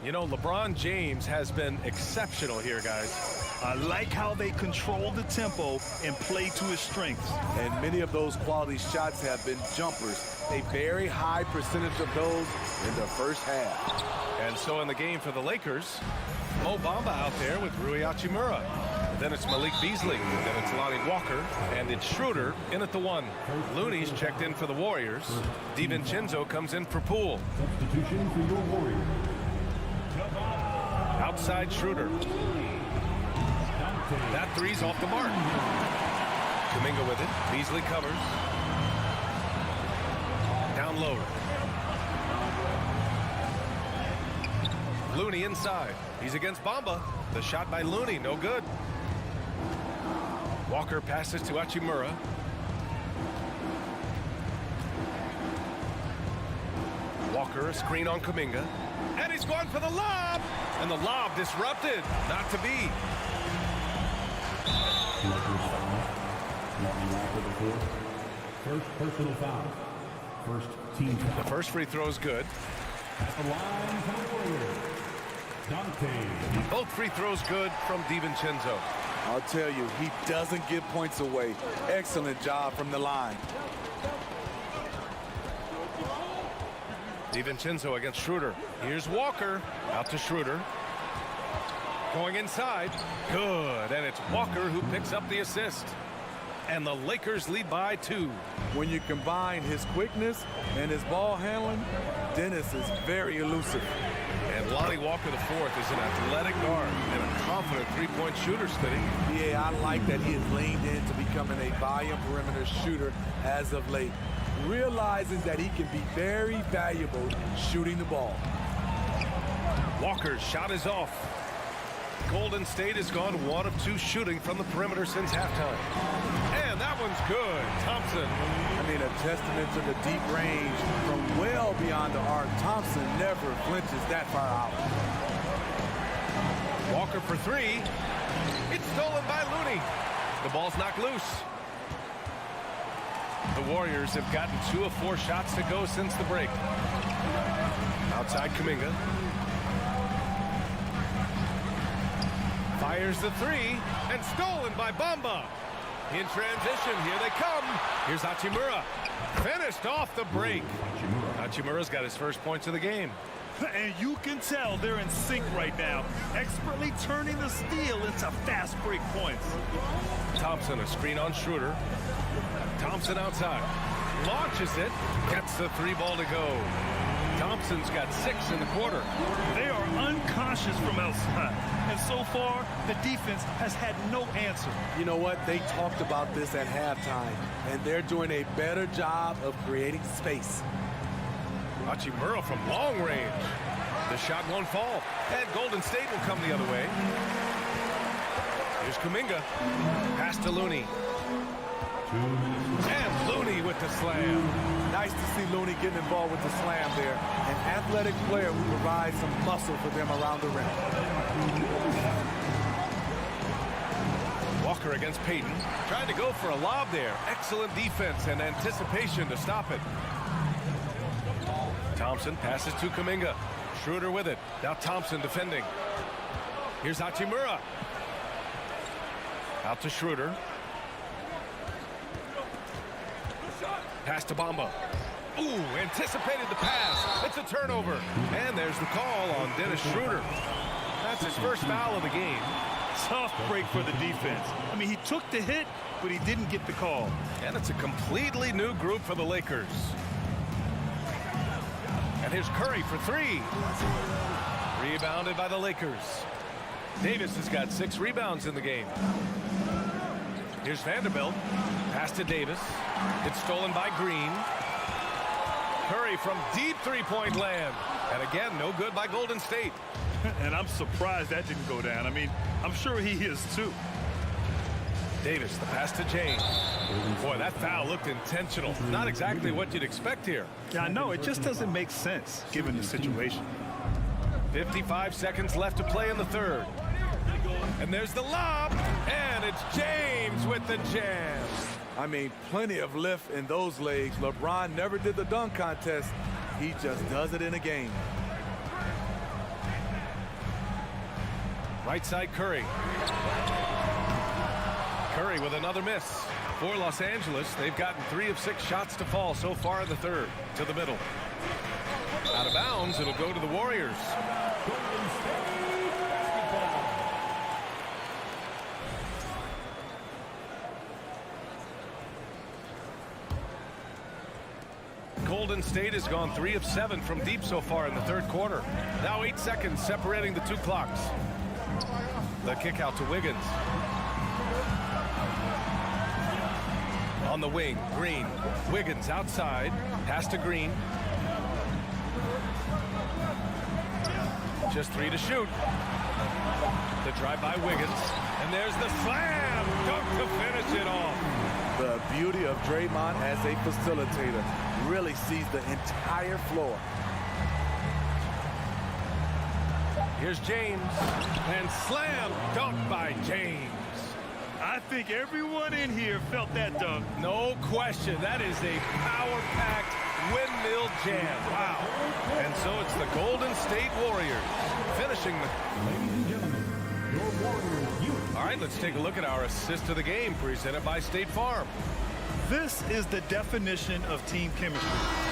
You know, LeBron James has been exceptional here, guys. I like how they control the tempo and play to his strengths. And many of those quality shots have been jumpers. A very high percentage of those in the first half. And so in the game for the Lakers, Mo Bamba out there with Rui Hachimura. Then it's Malik Beasley. Then it's Lonnie Walker. And it's Schroeder in at the 1. Looney's checked in for the Warriors. DiVincenzo comes in for Poole. Substitution for your Warriors. Outside Schroeder. That 3's off the mark. Kuminga with it. Beasley covers. Down low. Looney inside. He's against Bamba. The shot by Looney, no good. Walker passes to Hachimura. Walker, a screen on Kuminga. And he's going for the lob. And the lob disrupted. Not to be. First personal foul. First team foul. The first free throw is good. At the line for the Warriors, Dante. Both free throws good from DiVincenzo. I'll tell you, he doesn't give points away. Excellent job from the line. DiVincenzo against Schroeder. Here's Walker. Out to Schroeder. Going inside. Good. And it's Walker who picks up the assist. And the Lakers lead by 2. When you combine his quickness and his ball handling, Dennis is very elusive. And Lonnie Walker IV is an athletic guard and a confident three-point shooter, Smitty. Yeah, I like that he has leaned into becoming a volume perimeter shooter as of late, realizing that he can be very valuable shooting the ball. Walker's shot is off. Golden State has gone 1 of 2 shooting from the perimeter since halftime. And that one's good. Thompson. I mean, a testament to the deep range from well beyond the arc. Thompson never flinches that far out. Walker for 3. It's stolen by Looney. The ball's knocked loose. The Warriors have gotten 2 of 4 shots to go since the break. Outside Kuminga. Fires the 3 and stolen by Bamba. In transition, here they come. Here's Hachimura. Finished off the break. Hachimura's got his first points of the game. And you can tell they're in sync right now, expertly turning the steal into fast break points. Thompson, a screen on Schroeder. Thompson outside. Launches it. Gets the 3 ball to go. Thompson's got 6 in the quarter. They are unconscious from outside. And so far, the defense has had no answer. You know what? They talked about this at halftime, and they're doing a better job of creating space. Hachimura from long range. The shot won't fall. And Golden State will come the other way. Here's Kuminga. Pass to Looney. And Looney with the slam. Nice to see Looney getting involved with the slam there. An athletic player who provides some muscle for them around the rim. Walker against Payton. Trying to go for a lob there. Excellent defense and anticipation to stop it. Thompson passes to Kuminga. Schroeder with it. Now Thompson defending. Here's Hachimura. Out to Schroeder. Pass to Bamba. Ooh, anticipated the pass. It's a turnover. And there's the call on Dennis Schroeder. That's his first foul of the game. Tough break for the defense. I mean, he took the hit, but he didn't get the call. And it's a completely new group for the Lakers. And here's Curry for three. Rebounded by the Lakers. Davis has got 6 rebounds in the game. Here's Vanderbilt. Pass to Davis. It's stolen by Green. Curry from deep three-point land. And again, no good by Golden State. And I'm surprised that didn't go down. I mean, I'm sure he is too. Davis, the pass to James. Boy, that foul looked intentional. Not exactly what you'd expect here. Yeah, I know. It just doesn't make sense given the situation. 55 seconds left to play in the third. And there's the lob. And it's James with the jam. I mean, plenty of lift in those legs. LeBron never did the dunk contest. He just does it in a game. Right side Curry. Curry with another miss. For Los Angeles, they've gotten 3 of 6 shots to fall so far in the third. To the middle. Out of bounds, it'll go to the Warriors. Golden State has gone 3 of 7 from deep so far in the third quarter. Now 8 seconds separating the 2 clocks. The kick out to Wiggins. On the wing, Green. Wiggins outside. Pass to Green. Just 3 to shoot. The drive by Wiggins. And there's the slam. Dunk to finish it off. The beauty of Draymond as a facilitator. Really sees the entire floor. Here's James. And slam dunk by James. I think everyone in here felt that dunk. No question. That is a power-packed windmill jam. Wow. And so it's the Golden State Warriors finishing the... Ladies and gentlemen, your Warriors. All right, let's take a look at our assist of the game presented by State Farm. This is the definition of team chemistry.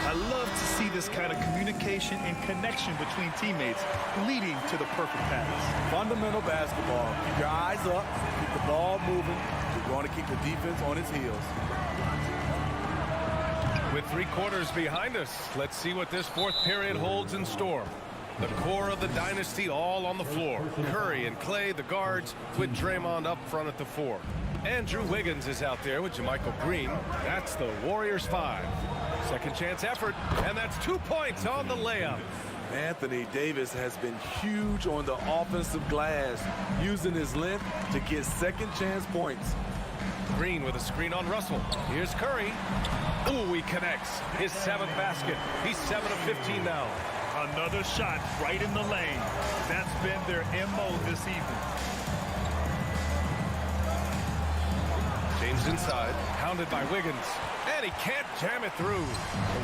I love to see this kind of communication and connection between teammates leading to the perfect pass. Fundamental basketball. Keep your eyes up, keep the ball moving. You're going to keep the defense on its heels. With 3 quarters behind us, let's see what this fourth period holds in store. The core of the dynasty all on the floor. Curry and Clay, the guards, with Draymond up front at the 4. Andrew Wiggins is out there with JaMychal Green. That's the Warriors 5. Second chance effort, and that's 2 points on the layup. Anthony Davis has been huge on the offensive glass, using his length to get second chance points. Green with a screen on Russell. Here's Curry. Ooh, he connects. His 7th basket. He's 7 of 15 now. Another shot right in the lane. That's been their MO this evening. James inside, pounded by Wiggins, and he can't jam it through.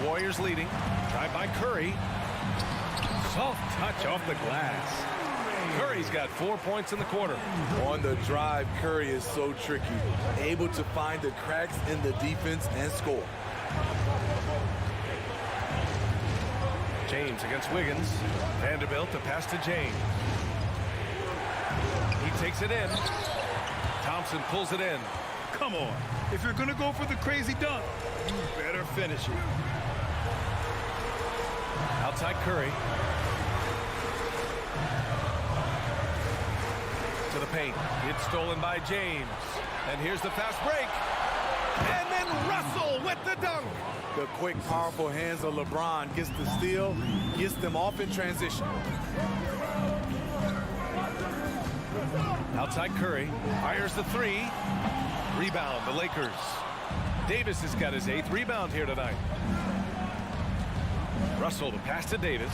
The Warriors leading, drive by Curry. Soft touch off the glass. Curry's got 4 points in the quarter. On the drive, Curry is so tricky, able to find the cracks in the defense and score. James against Wiggins. Vanderbilt to pass to James. He takes it in. Thompson pulls it in. Come on. If you're going to go for the crazy dunk, you better finish it. Outside Curry. To the paint. It's stolen by James. And here's the fast break. And then and Russell with the dunk. The quick, powerful hands of LeBron gets the steal, gets them off in transition. Outside Curry, fires the three. Rebound, the Lakers. Davis has got his 8th rebound here tonight. Russell, the pass to Davis.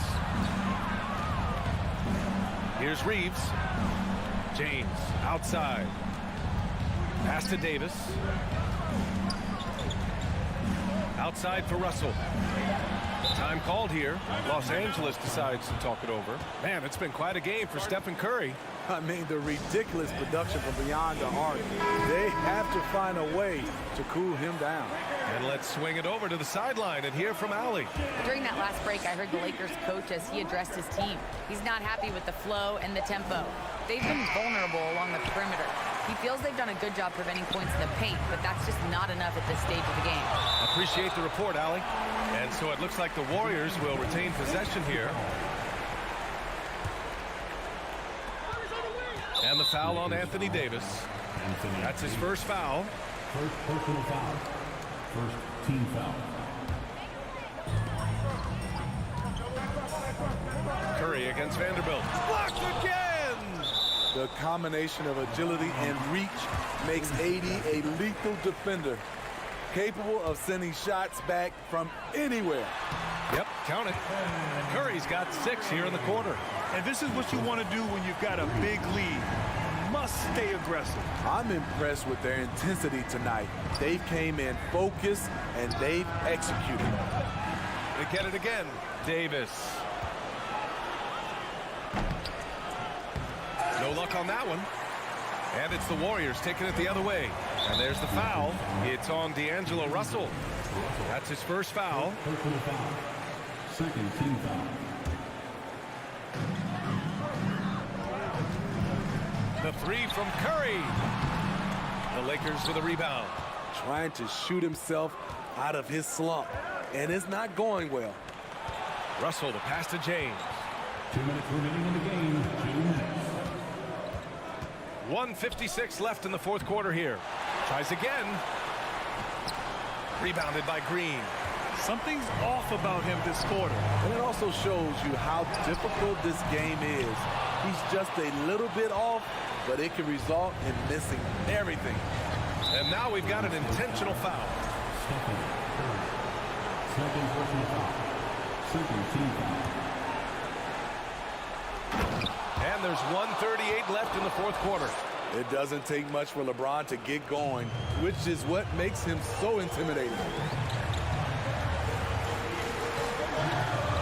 Here's Reeves. James, outside. Pass to Davis. Outside for Russell. Time called here. Los Angeles decides to talk it over. Man, it's been quite a game for Stephen Curry. I mean, the ridiculous production from beyond the arc. They have to find a way to cool him down. And let's swing it over to the sideline and hear from Allie. During that last break, I heard the Lakers coach as he addressed his team. He's not happy with the flow and the tempo. They've been vulnerable along the perimeter. He feels they've done a good job preventing points in the paint, but that's just not enough at this stage of the game. Appreciate the report, Allie. And so it looks like the Warriors will retain possession here. And the foul on Anthony Davis. That's his first foul. First personal foul. First team foul. Curry against Vanderbilt. Blocked again! The combination of agility and reach makes AD a lethal defender, capable of sending shots back from anywhere. Yep, count it. Curry's got 6 here in the quarter. And this is what you want to do when you've got a big lead. You must stay aggressive. I'm impressed with their intensity tonight. They came in focused and they've executed. They get it again. Davis. No luck on that one. And it's the Warriors taking it the other way. And there's the foul. It's on D'Angelo Russell. That's his first foul. Personal foul. Second team foul. The three from Curry. The Lakers with a rebound. Trying to shoot himself out of his slump. And it's not going well. Russell, the pass to James. 2 minutes remaining in the game. 2 minutes. 1:56 left in the fourth quarter here. Tries again. Rebounded by Green. Something's off about him this quarter. And it also shows you how difficult this game is. He's just a little bit off, but it can result in missing everything. And now we've got an intentional foul. Second personal foul. Second team foul. And there's 1:38 left in the fourth quarter. It doesn't take much for LeBron to get going, which is what makes him so intimidating.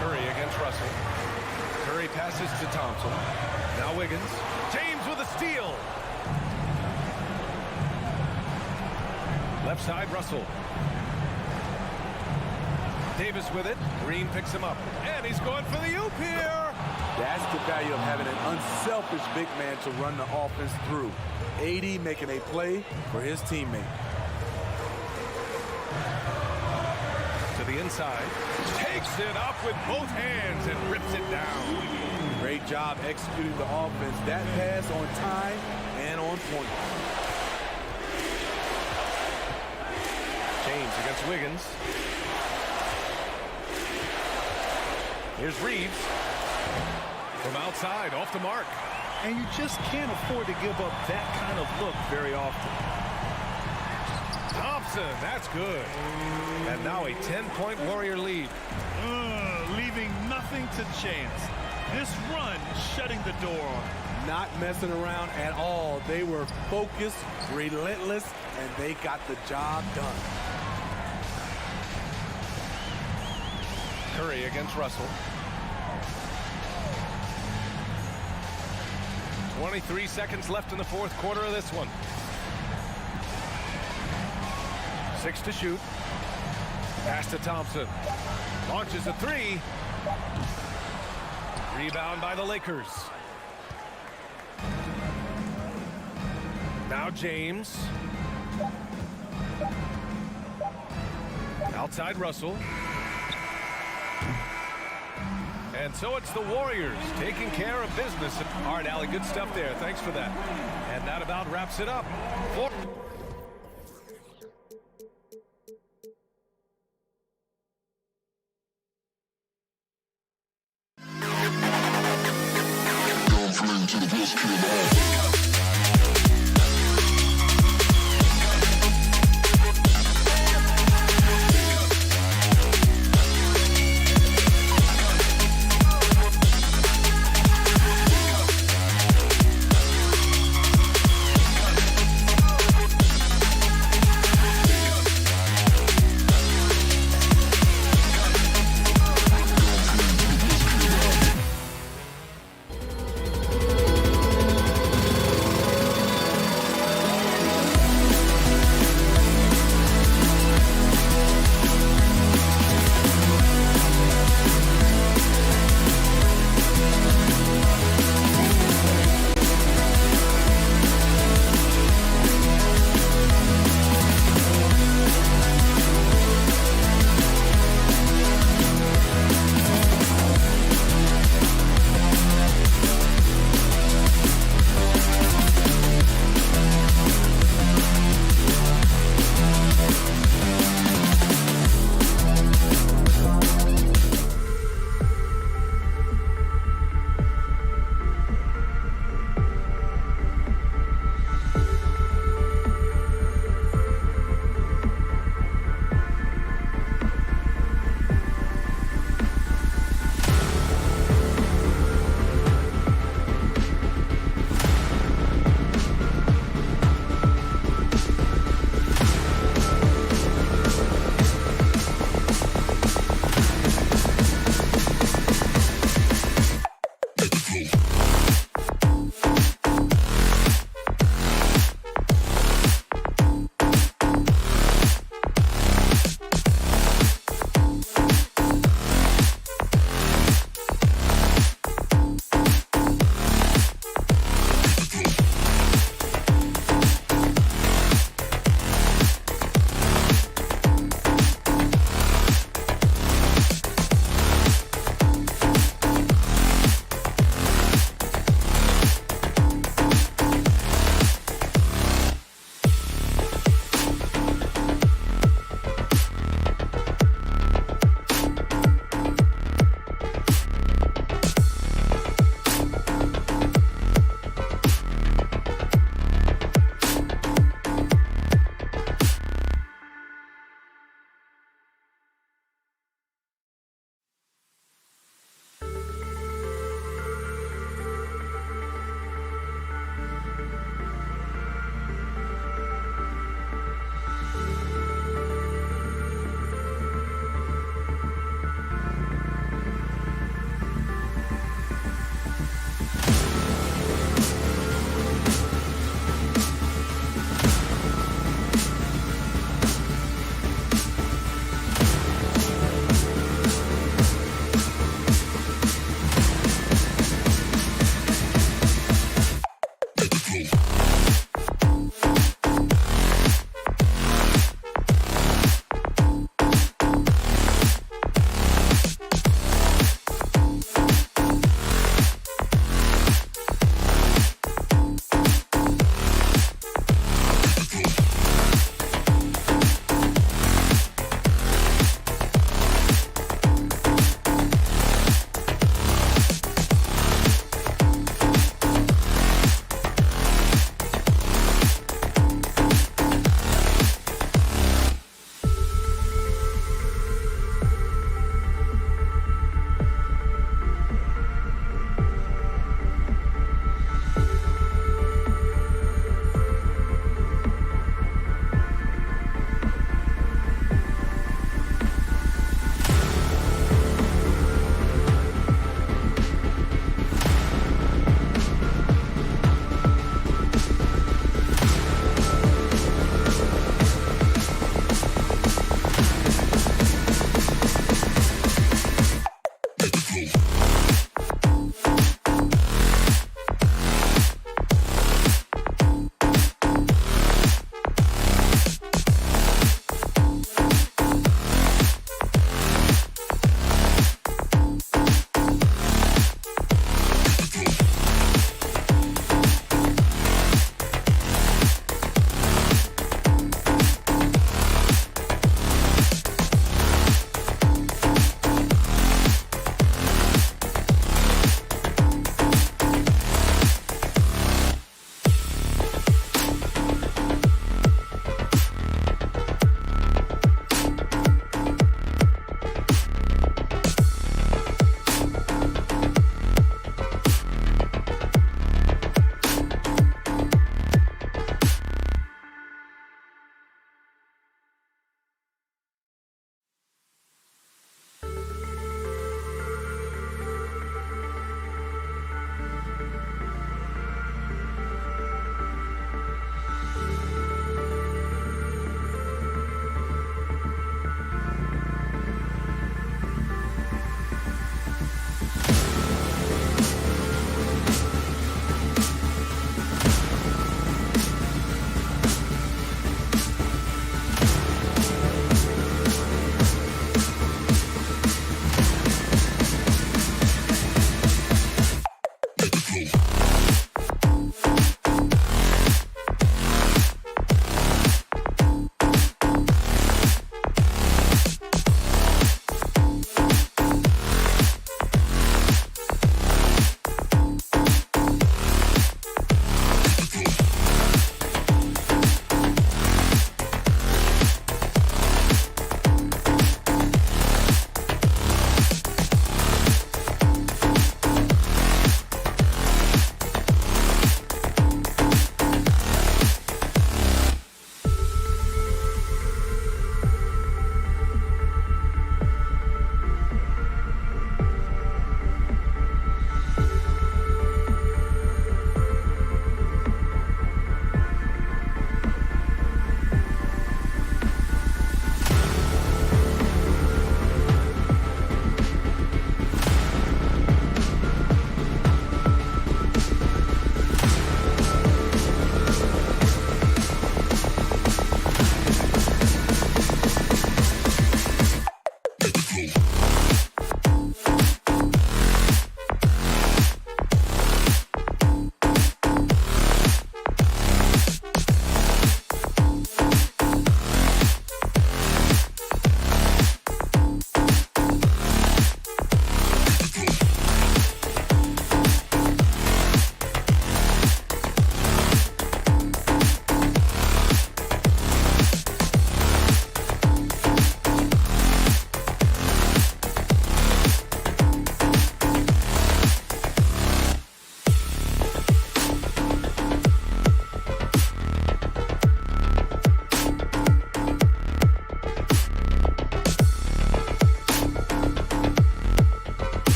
Curry against Russell. Curry passes to Thompson. Now Wiggins. James with a steal. Left side, Russell. Davis with it. Green picks him up. And he's going for the oop here. That's the value of having an unselfish big man to run the offense through. AD making a play for his teammate. To the inside. Takes it up with both hands and rips it down. Great job executing the offense. That pass on time and on point. James against Wiggins. Here's Reeves. From outside, off the mark. And you just can't afford to give up that kind of look very often. Thompson, that's good. And now a 10-point Warrior lead. Leaving nothing to chance. This run shutting the door on him. Not messing around at all. They were focused, relentless, and they got the job done. Curry against Russell. 23 seconds left in the fourth quarter of this one. 6 to shoot. Pass to Thompson. Launches a three. Rebound by the Lakers. Now James. Outside Russell. And so it's the Warriors taking care of business. All right, Allie, good stuff there. Thanks for that. And that about wraps it up.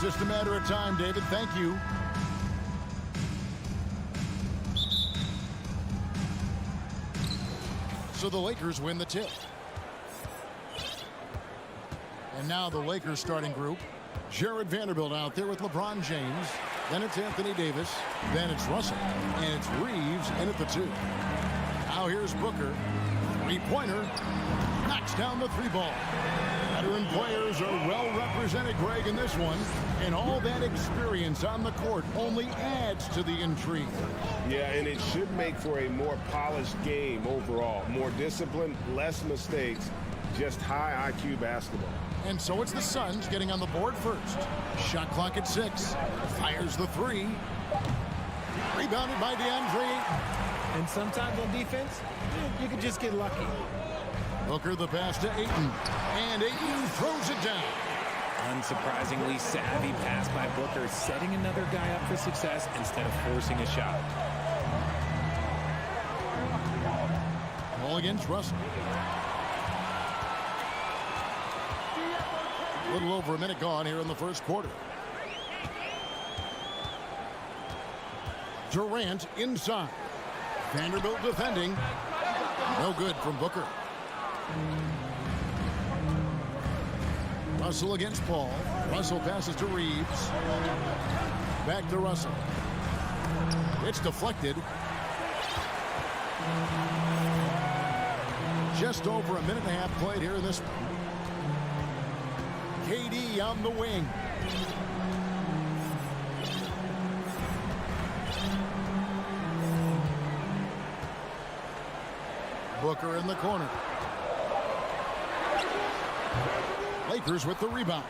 It's just a matter of time, David. Thank you. So the Lakers win the tip. And now the Lakers starting group. Jared Vanderbilt out there with LeBron James. Then it's Anthony Davis. Then it's Russell. And it's Reeves in at the 2. Now here's Booker. Three-pointer. Knocks down the 3-ball. Veteran players are well represented, Greg, in this one. And all that experience on the court only adds to the intrigue. Yeah, and it should make for a more polished game overall. More discipline, less mistakes, just high IQ basketball. And so it's the Suns getting on the board first. Shot clock at 6. Fires the 3. Rebounded by DeAndre. And sometimes on defense, you can just get lucky. Booker the pass to Ayton. And Ayton throws it down. Unsurprisingly savvy pass by Booker, setting another guy up for success instead of forcing a shot. Ball against Russell. A little over a minute gone here in the first quarter. Durant inside. Vanderbilt defending. No good from Booker. Russell against Paul. Russell passes to Reeves. Back to Russell. It's deflected. Just over a minute and a half played here in this one. KD on the wing. Booker in the corner. Lakers with the rebound.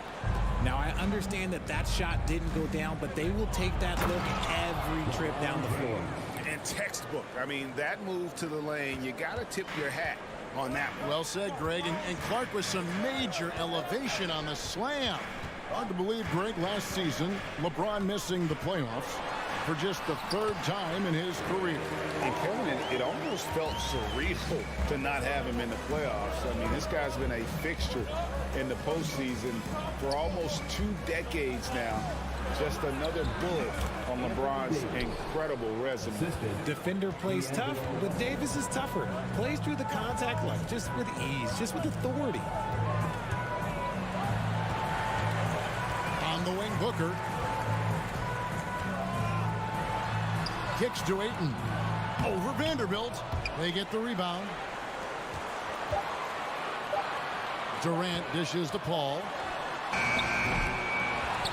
Now, I understand that shot didn't go down, but they will take that look every trip down the floor. And textbook. I mean, that move to the lane, you got to tip your hat on that one. Well said, Greg. And Clark with some major elevation on the slam. Hard to believe, Greg, last season, LeBron missing the playoffs for just the 3rd time in his career. And Kevin, it almost felt surreal to not have him in the playoffs. I mean, this guy's been a fixture in the postseason for almost 2 decades now. Just another bullet on LeBron's incredible resume. Defender plays tough, but Davis is tougher. Plays through the contact line just with ease, just with authority. On the wing, Booker. Kicks to Ayton. Over Vanderbilt. They get the rebound. Durant dishes to Paul.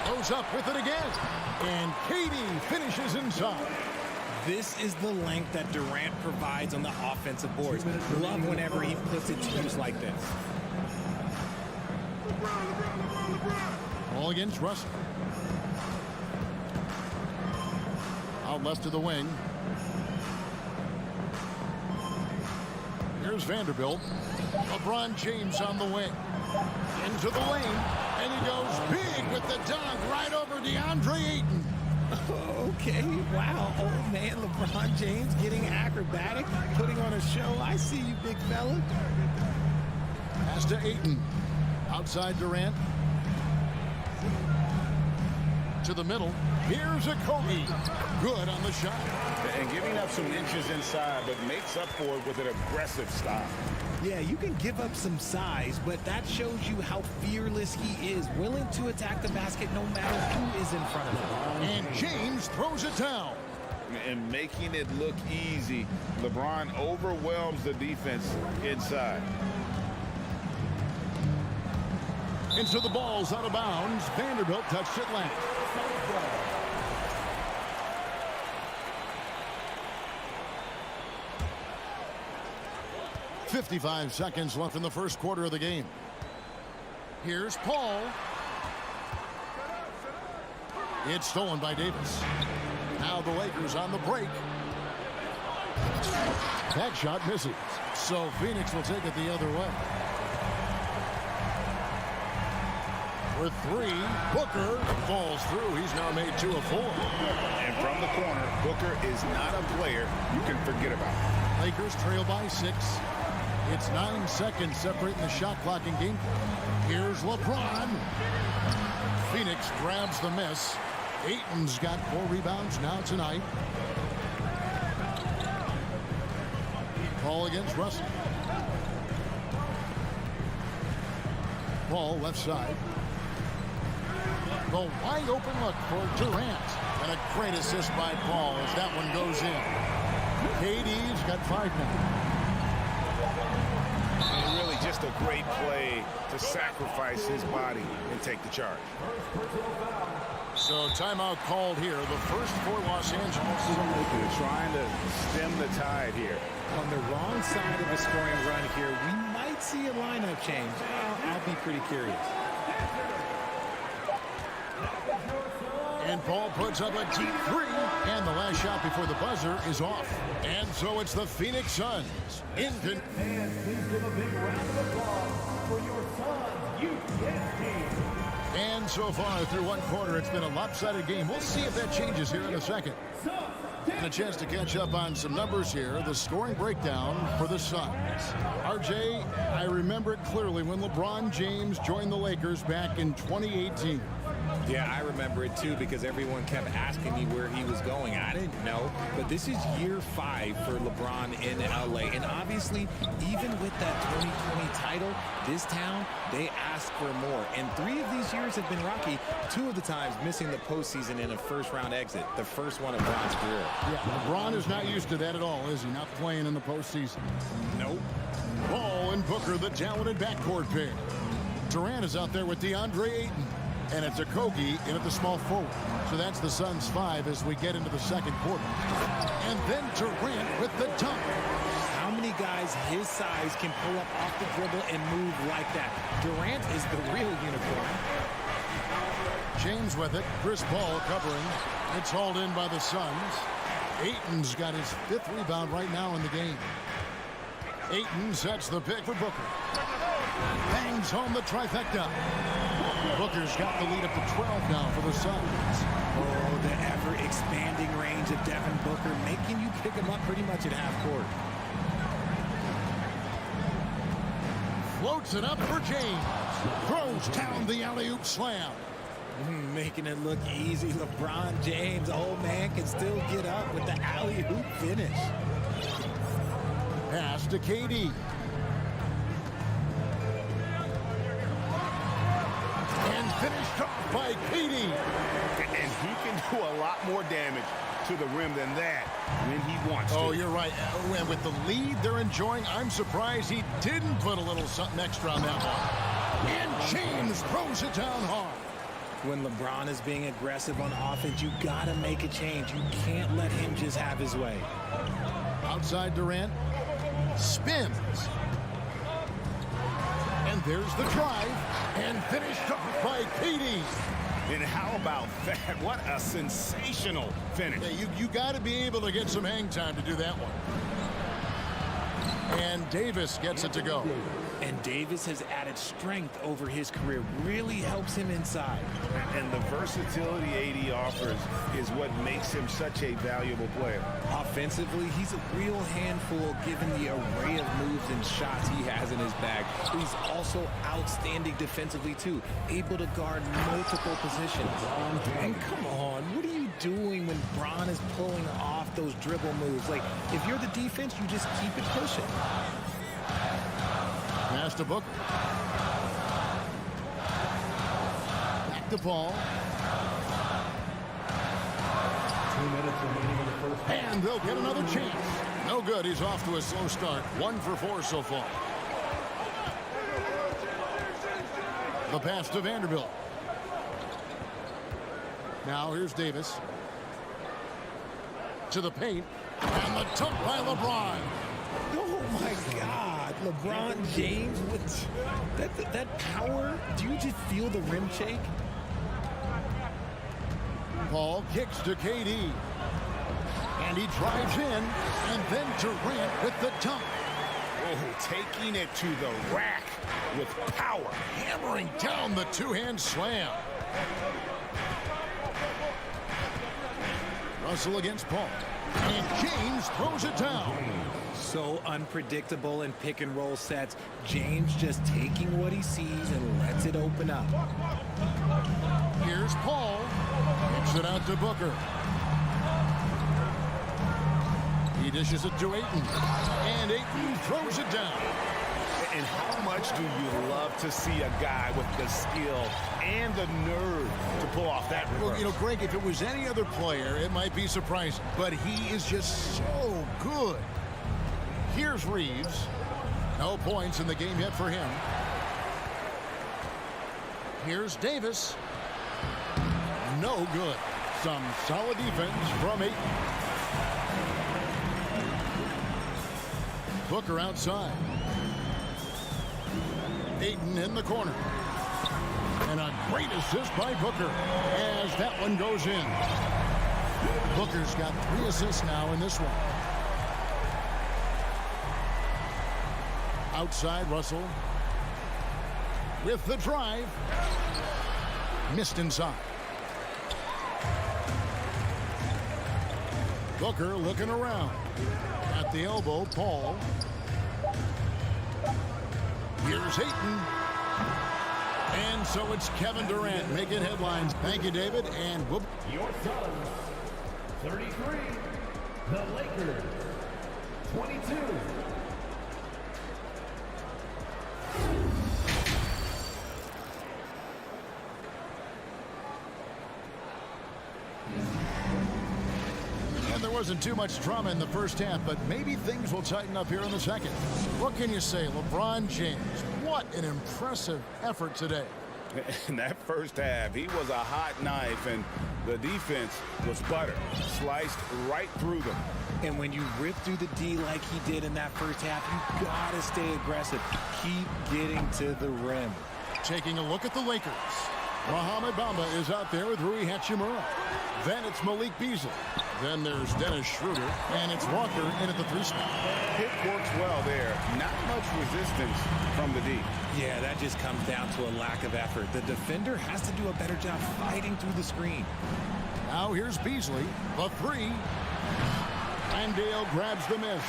Goes up with it again. And KD finishes inside. This is the length that Durant provides on the offensive boards. Love whenever he puts it to use like this. Ball against Russell. Out left to the wing. Here's Vanderbilt. LeBron James on the wing. Into the lane. And he goes big with the dunk right over DeAndre Ayton. Okay, wow. Old man LeBron James getting acrobatic, putting on a show. I see you, big fella. Pass to Ayton. Outside Durant. To the middle. Here's a Kobe. Good on the shot. And giving up some inches inside, but makes up for it with an aggressive style. Yeah, you can give up some size, but that shows you how fearless he is, willing to attack the basket no matter who is in front of him. And James throws it down. And making it look easy, LeBron overwhelms the defense inside. And so the ball's out of bounds. Vanderbilt touched it last. 55 seconds left in the first quarter of the game. Here's Paul. It's stolen by Davis. Now the Lakers on the break. That shot misses. So Phoenix will take it the other way. For 3, Booker falls through. He's now made 2 of 4. And from the corner, Booker is not a player you can forget about. Lakers trail by 6. It's 9 seconds separating the shot clock and game clock. Here's LeBron. Phoenix grabs the miss. Ayton's got 4 rebounds now tonight. Paul against Russell. Paul left side. The wide open look for Durant. And a great assist by Paul as that one goes in. KD's got 5 now. And really just a great play to sacrifice his body and take the charge. So timeout called here. The first for Los Angeles. They're trying to stem the tide here. On the wrong side of a scoring run here, we might see a lineup change. I'll be pretty curious. And Paul puts up a deep 3. And the last shot before the buzzer is off. And so it's the Phoenix Suns. And please give a big round of applause for your Suns UPS team. And so far through one quarter, it's been a lopsided game. We'll see if that changes here in a second. And a chance to catch up on some numbers here. The scoring breakdown for the Suns. RJ, I remember it clearly when LeBron James joined the Lakers back in 2018. Yeah, I remember it too because everyone kept asking me where he was going. I didn't know, but this is year 5 for LeBron in LA. And obviously, even with that 2020 title, this town, they asked for more. And 3 of these years have been rocky. 2 of the times missing the postseason in a first-round exit, the first one of Bron's career. Yeah, LeBron is not used to that at all, is he? Not playing in the postseason. Nope. Ball and Booker, the talented backcourt pair. Durant is out there with DeAndre Ayton. And it's Okogie in at the small forward. So that's the Suns 5 as we get into the second quarter. And then Durant with the dunk. How many guys his size can pull up off the dribble and move like that? Durant is the real unicorn. James with it. Chris Paul covering. It's hauled in by the Suns. Ayton's got his 5th rebound right now in the game. Ayton sets the pick for Booker. Bangs home the trifecta. Booker's got the lead up to 12 now for the Suns. Oh, the ever-expanding range of Devin Booker, making you pick him up pretty much at half court. Floats it up for James. Throws down the alley-oop slam. Making it look easy. LeBron James, old man, can still get up with the alley-oop finish. Pass to KD. And finished off by KD. And he can do a lot more damage to the rim than that when he wants to. Oh, you're right. And with the lead they're enjoying, I'm surprised he didn't put a little something extra on that one. And James throws it down hard. When LeBron is being aggressive on offense, you gotta make a change. You can't let him just have his way. Outside Durant. Spins. And there's the drive. And finished off by KD. And how about that? What a sensational finish. Yeah, you got to be able to get some hang time to do that one. And Davis gets it to go. And Davis has added strength over his career. Really helps him inside. And the versatility AD offers is what makes him such a valuable player. Offensively, he's a real handful given the array of moves and shots he has in his bag. But he's also outstanding defensively, too. Able to guard multiple positions. And come on, what are you doing when Bron is pulling off those dribble moves? Like, if you're the defense, you just keep it pushing. Pass to Booker. Back to Paul. 2 minutes remaining in the first. And they'll get another chance. No good. He's off to a slow start. 1 for 4 so far. The pass to Vanderbilt. Now here's Davis. To the paint. And the dunk by LeBron. Oh, my God. LeBron James with that power. Do you just feel the rim shake? Paul kicks to KD. And he drives in. And then Durant with the dunk. Oh, taking it to the rack with power. Hammering down the two-hand slam. Russell against Paul. And James throws it down. So unpredictable in pick and roll sets. James just taking what he sees and lets it open up. Here's Paul. Kicks it out to Booker. He dishes it to Ayton. And Ayton throws it down. And how much do you love to see a guy with the skill and the nerve to pull off that reverse? Well, you know, Greg, if it was any other player, it might be surprising. But he is just so good. Here's Reeves. No points in the game yet for him. Here's Davis. No good. Some solid defense from Ayton. Booker outside. Ayton in the corner. And a great assist by Booker as that one goes in. Booker's got 3 assists now in this one. Outside Russell with the drive. Missed inside. Booker looking around. At the elbow, Paul. Here's Ayton. And so it's Kevin Durant making headlines. Thank you, David. And whoop. Your Suns, 33. The Lakers, 22. And there wasn't too much drama in the first half, but maybe things will tighten up here in the second. What can you say? LeBron James, what an impressive effort today. In that first half, he was a hot knife, and the defense was butter. Sliced right through them. And when you rip through the D like he did in that first half, you gotta stay aggressive. Keep getting to the rim. Taking a look at the Lakers. Mohamed Bamba is out there with Rui Hachimura. Then it's Malik Beasley. Then there's Dennis Schroeder, and it's Walker in at the 3 spot. It works well there. Not much resistance from the D. Yeah, that just comes down to a lack of effort. The defender has to do a better job fighting through the screen. Now here's Beasley, the 3. Landale grabs the miss.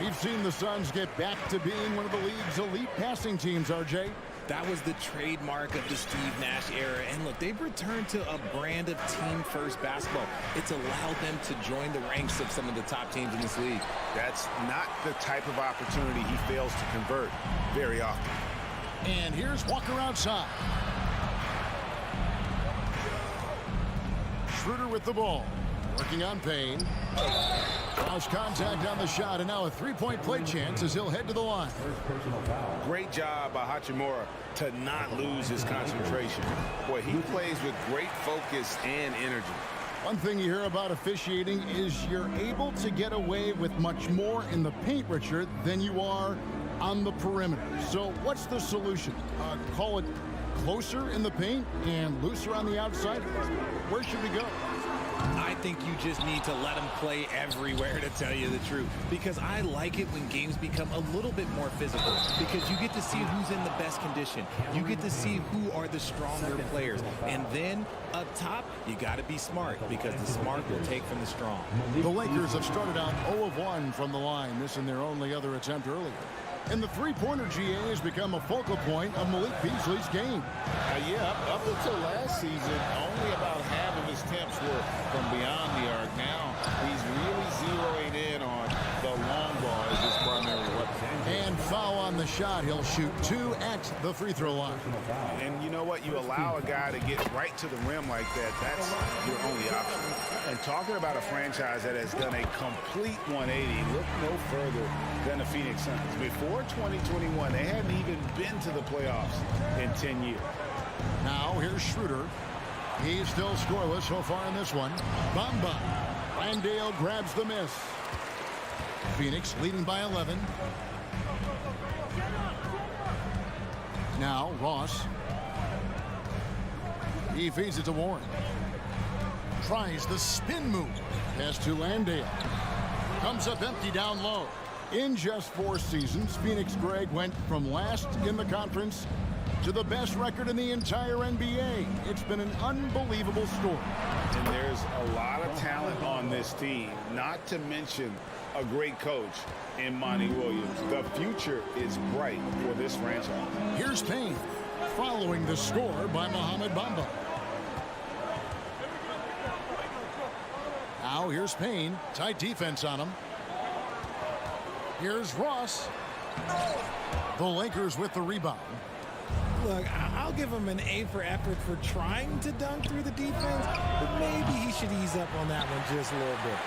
We've seen the Suns get back to being one of the league's elite passing teams, RJ. That was the trademark of the Steve Nash era. And look, they've returned to a brand of team-first basketball. It's allowed them to join the ranks of some of the top teams in this league. That's not the type of opportunity he fails to convert very often. And here's Walker outside. Schroeder with the ball. Working on Payne. Lost contact on the shot, and now a 3-point play chance as he'll head to the line. Great job by Hachimura to not lose his concentration. Boy, he plays with great focus and energy. One thing you hear about officiating is you're able to get away with much more in the paint, Richard, than you are on the perimeter. So what's the solution? Call it closer in the paint and looser on the outside? Where should we go? I think you just need to let them play everywhere, to tell you the truth. Because I like it when games become a little bit more physical. Because you get to see who's in the best condition. You get to see who are the stronger players. And then, up top, you got to be smart. Because the smart will take from the strong. The Lakers have started out 0 of 1 from the line, missing their only other attempt earlier. And the three-pointer GA has become a focal point of Malik Beasley's game. Yeah, up until last season, only about half of his attempts were from beyond the arc. Now, he's really zeroing in on the long ball as his primary weapon. And foul on the shot. He'll shoot 2 at the free throw line. And you know what? You allow a guy to get right to the rim like that, that's your only option. And talking about a franchise that has done a complete 180, look no further than the Phoenix Suns. Before 2021, they hadn't even been to the playoffs in 10 years. Now here's Schroeder. He's still scoreless so far in this one. Bamba. Landale grabs the miss. Phoenix leading by 11. Now Ross. He feeds it to Warren. Tries the spin move. Pass to Landale. Comes up empty down low. In just 4 seasons, Phoenix, Greg, went from last in the conference to the best record in the entire NBA. It's been an unbelievable story. And there's a lot of talent on this team, not to mention a great coach in Monty Williams. The future is bright for this franchise. Here's Payne, following the score by Mohamed Bamba. Now here's Payne, tight defense on him. Here's Ross. The Lakers with the rebound. Look, I'll give him an A for effort for trying to dunk through the defense, but maybe he should ease up on that one just a little bit.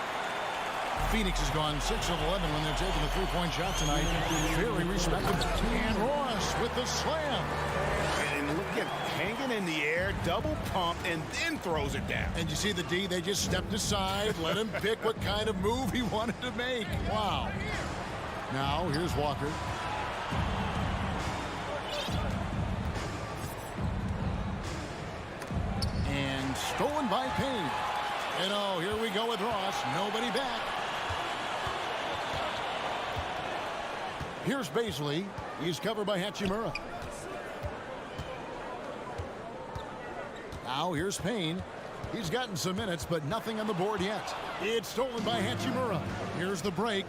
Phoenix has gone 6 of 11 when they're taking the three-point shot tonight. Very respectable. And Ross with the slam. And look at hanging in the air, double pump, and then throws it down. And you see the D, they just stepped aside, let him pick what kind of move he wanted to make. Wow. Now, here's Walker. And stolen by Payne. And oh, here we go with Ross. Nobody back. Here's Baisley. He's covered by Hachimura. Now here's Payne. He's gotten some minutes, but nothing on the board yet. It's stolen by Hachimura. Here's the break.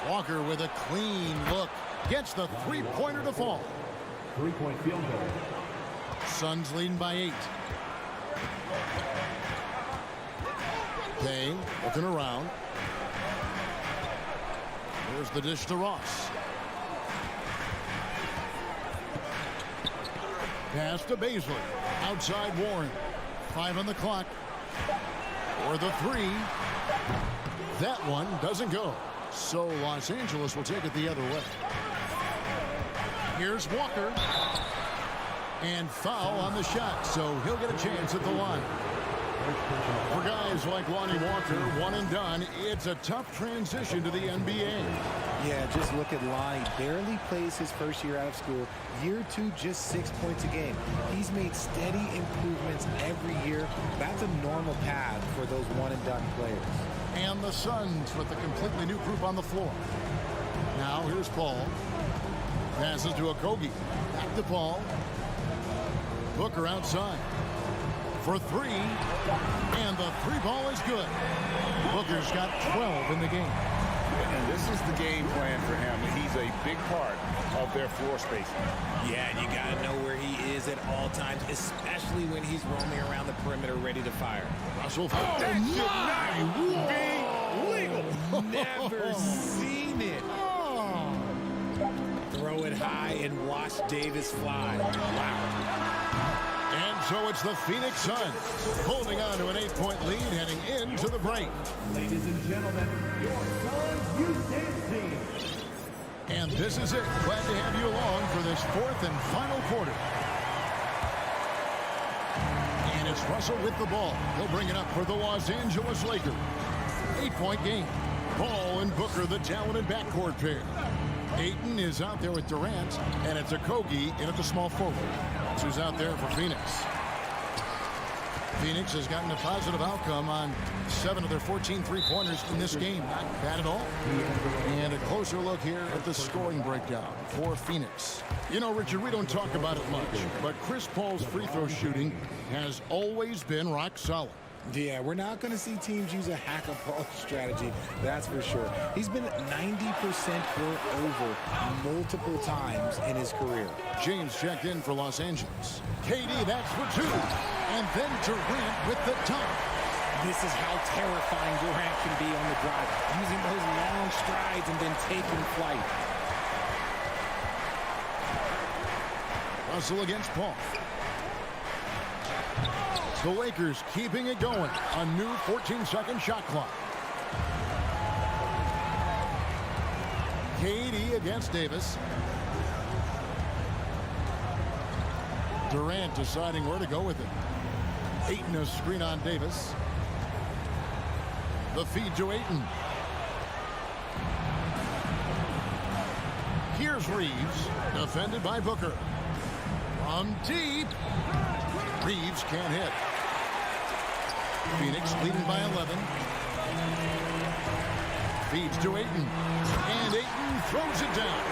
Walker with a clean look. Gets the three-pointer to fall. Three-point field goal. Suns leading by 8. Payne looking around. Here's the dish to Ross. Pass to Baisley. Outside Warren. 5 on the clock. For the 3. That one doesn't go. So Los Angeles will take it the other way. Here's Walker. And foul on the shot, so he'll get a chance at the line. For guys like Lonnie Walker, one and done, it's a tough transition to the NBA. Yeah, just look at Lonnie. Barely plays his first year out of school. Year 2, just 6 points a game. He's made steady improvements every year. That's a normal path for those one-and-done players. And the Suns with a completely new group on the floor. Now here's Paul. Passes to Okogie. Back to Paul. Booker outside. For 3. And the 3 ball is good. Booker's got 12 in the game. And this is the game plan for him. He's a big part of their floor spacing. Yeah, and you got to know where he is at all times, especially when he's roaming around the perimeter ready to fire. Russell. That should not be legal. Never seen it. Throw it high and watch Davis fly. Wow. And so it's the Phoenix Suns holding on to an 8-point lead heading into the break. Ladies and gentlemen, your Suns youth team. And this is it. Glad to have you along for this 4th and final quarter. And it's Russell with the ball. He'll bring it up for the Los Angeles Lakers. 8-point game. Ball and Booker, the talented backcourt pair. Ayton is out there with Durant, and it's Okogie in at the small forward. That's who's out there for Phoenix. Phoenix has gotten a positive outcome on 7 of their 14 three-pointers in this game. Not bad at all. And a closer look here at the scoring breakdown for Phoenix. You know, Richard, we don't talk about it much, but Chris Paul's free throw shooting has always been rock solid. Yeah, we're not going to see teams use a hack-a-ball strategy, that's for sure. He's been 90% or over multiple times in his career. James checked in for Los Angeles. KD, that's for 2. And then Durant with the dunk. This is how terrifying Durant can be on the drive, using those long strides and then taking flight. Russell against Paul. The Lakers keeping it going. A new 14-second shot clock. KD against Davis. Durant deciding where to go with it. Ayton a screen on Davis. The feed to Ayton. Here's Reeves, defended by Booker. From deep. Reeves can't hit. Phoenix leading by 11. Feeds to Ayton. And Ayton throws it down.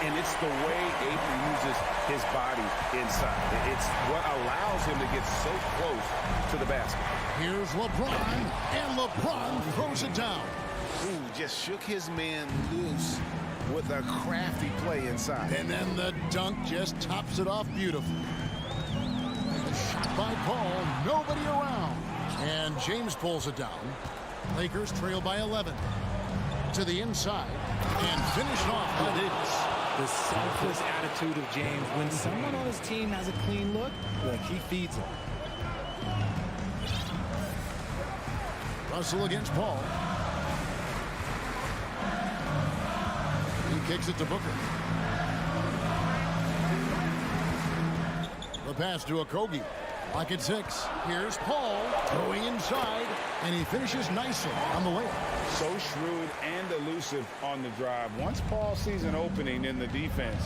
and it's the way Aiton uses his body inside. It's what allows him to get so close to the basket. Here's LeBron, and LeBron throws it down. Ooh, just shook his man loose with a crafty play inside. And then the dunk just tops it off beautifully. The shot by Paul, nobody around. And James pulls it down. Lakers trail by 11. To the inside, and finished off by Davis. The selfless attitude of James. When someone on his team has a clean look, like he feeds him. Russell against Paul. He kicks it to Booker. The pass to Okogie. Lock at 6. Here's Paul going inside, and he finishes nicely on the layup. So shrewd and elusive on the drive. Once Paul sees an opening in the defense,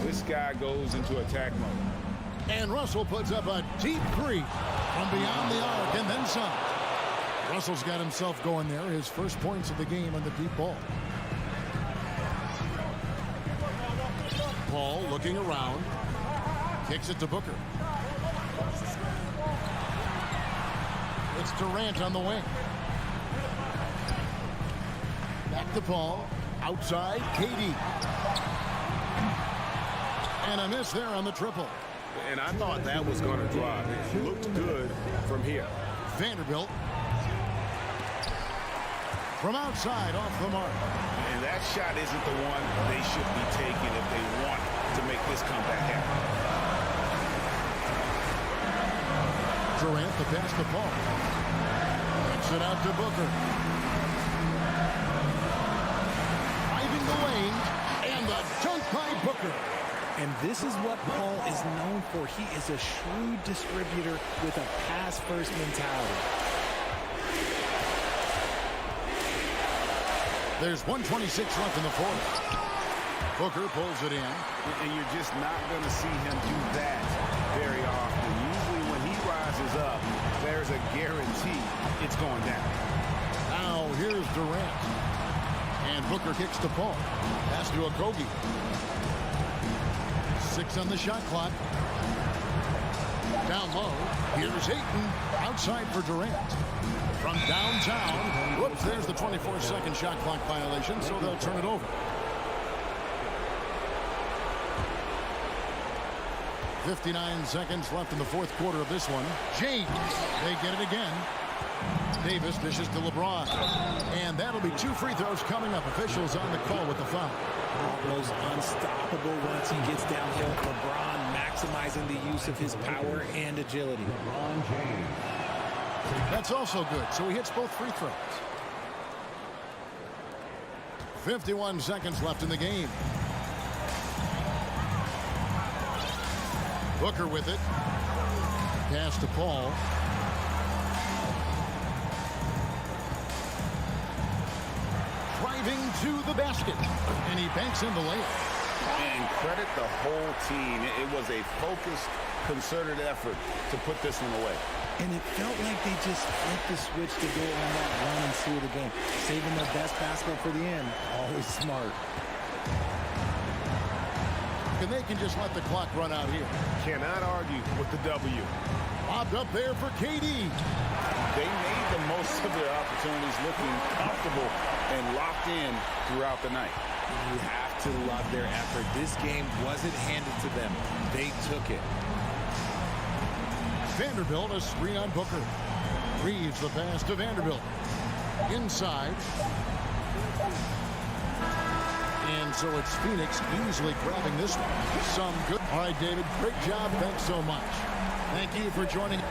this guy goes into attack mode. And Russell puts up a deep 3 from beyond the arc and then some. Russell's got himself going there. His first points of the game on the deep ball. Paul looking around. Kicks it to Booker. It's Durant on the wing. Back to Paul. Outside, KD. And a miss there on the triple. And I thought that was going to drive. It looked good from here. Vanderbilt. From outside, off the mark. And that shot isn't the one they should be taking if they want to make this comeback happen. Durant, the pass to Paul. Kicks it out to Booker. Driving the lane, and the dunk by Booker. And this is what Paul is known for. He is a shrewd distributor with a pass-first mentality. There's 1:26 left in the fourth. Booker pulls it in. And you're just not going to see him do that very often. Usually when he rises up, there's a guarantee it's going down. Now here's Durant. And Booker kicks to Paul. Pass to Okogie. 6 on the shot clock. Down low. Here's Ayton. Outside for Durant. From downtown. Whoops, there's the 24-second shot clock violation, so they'll turn it over. .59 seconds left in the fourth quarter of this one. James, they get it again. Davis dishes to LeBron. And that'll be 2 free throws coming up. Officials on the call with the foul. Almost unstoppable once he gets downhill. LeBron maximizing the use of his power and agility. LeBron James. That's also good, so he hits both free throws. 51 seconds left in the game. Booker with it. Pass to Paul. Driving to the basket. And he banks in the layup. And credit the whole team. It was a focused, concerted effort to put this one away. And it felt like they just flipped the switch to go on that run and seal the game. Saving their best basketball for the end. Always smart. And they can just let the clock run out here. Cannot argue with the W. Lobbed up there for KD. They made the most of their opportunities, looking comfortable and locked in throughout the night. You have to love their effort. This game wasn't handed to them. They took it. Vanderbilt, a screen on Booker. Reeves the pass to Vanderbilt. Inside. And so it's Phoenix easily grabbing this one. Some good. All right, David, great job. Thanks so much. Thank you for joining.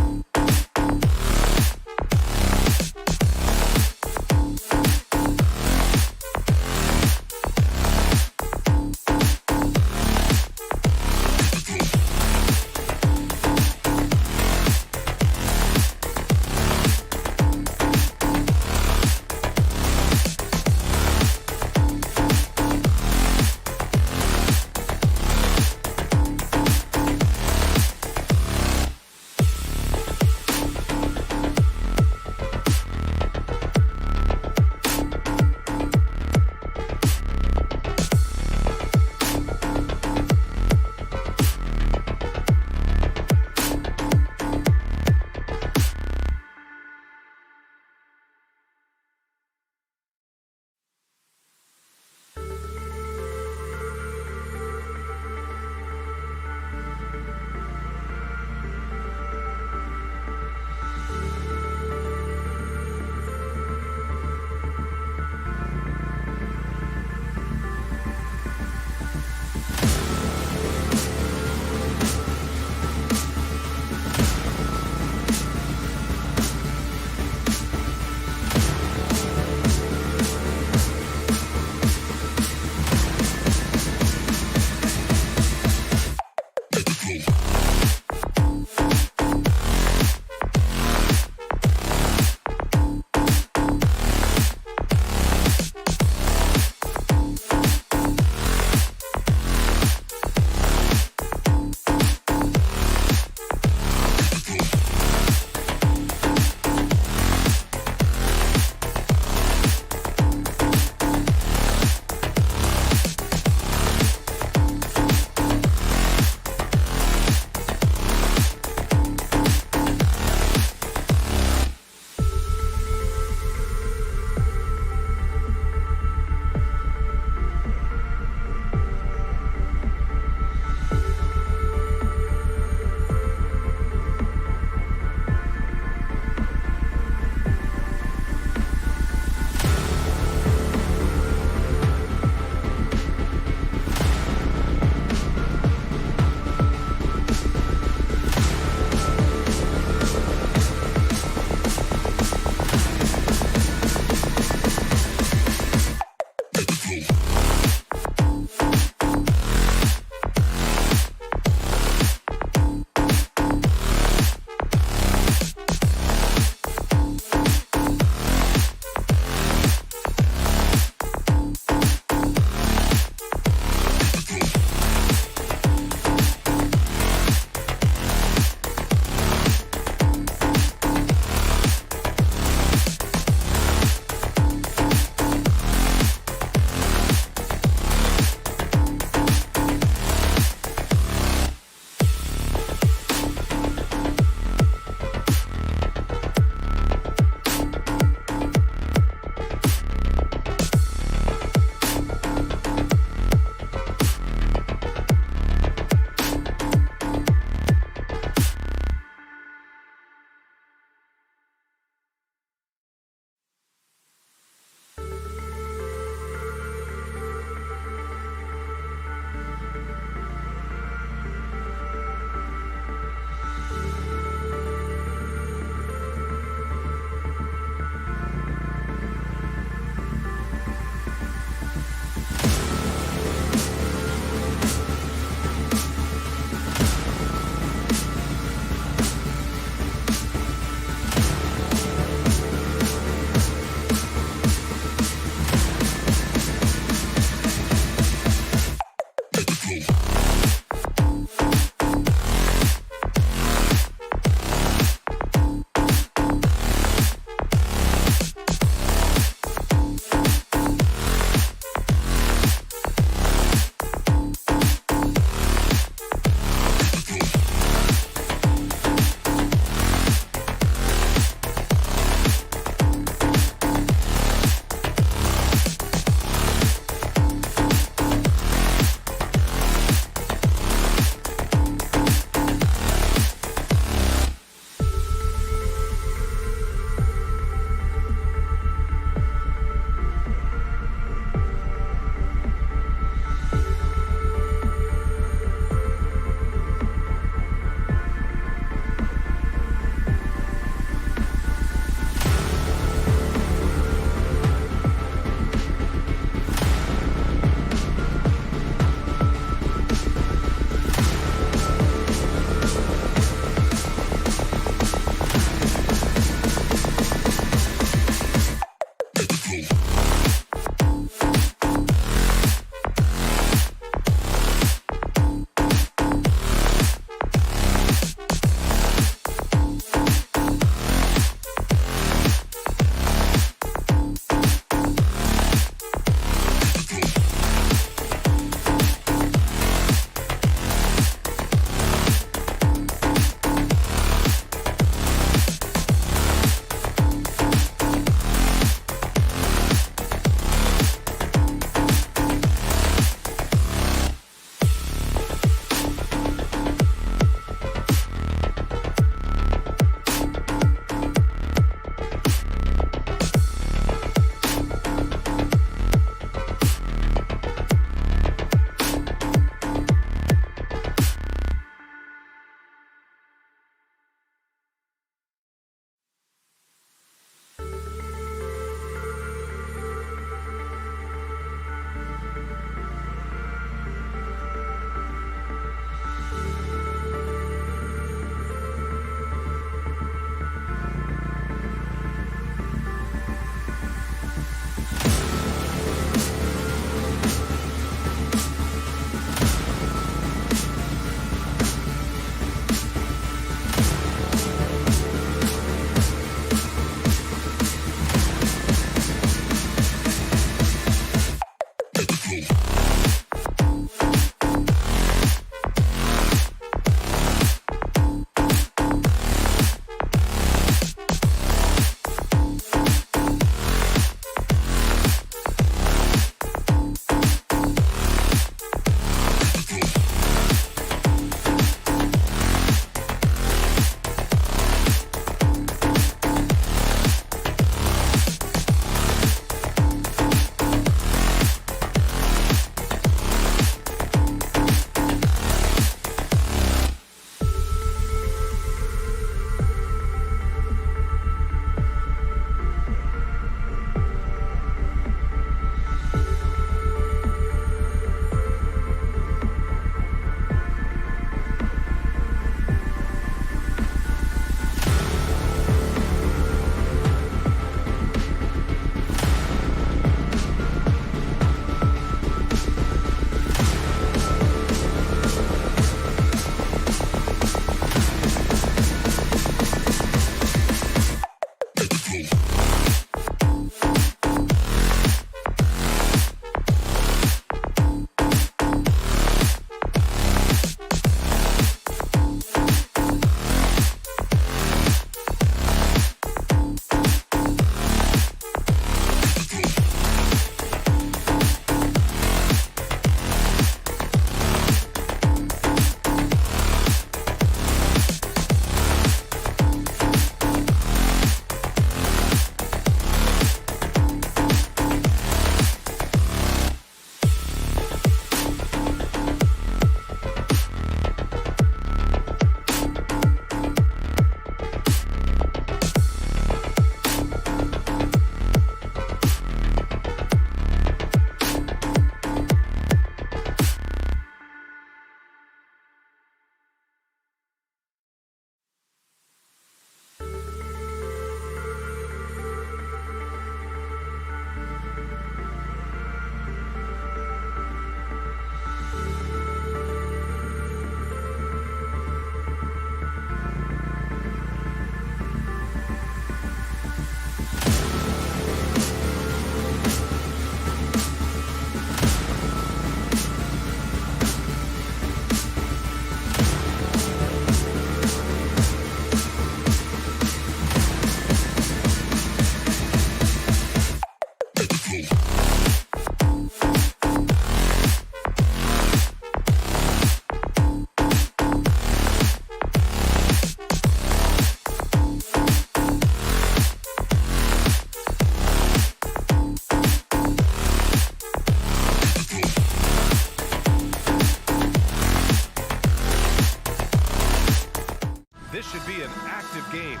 This should be an active game.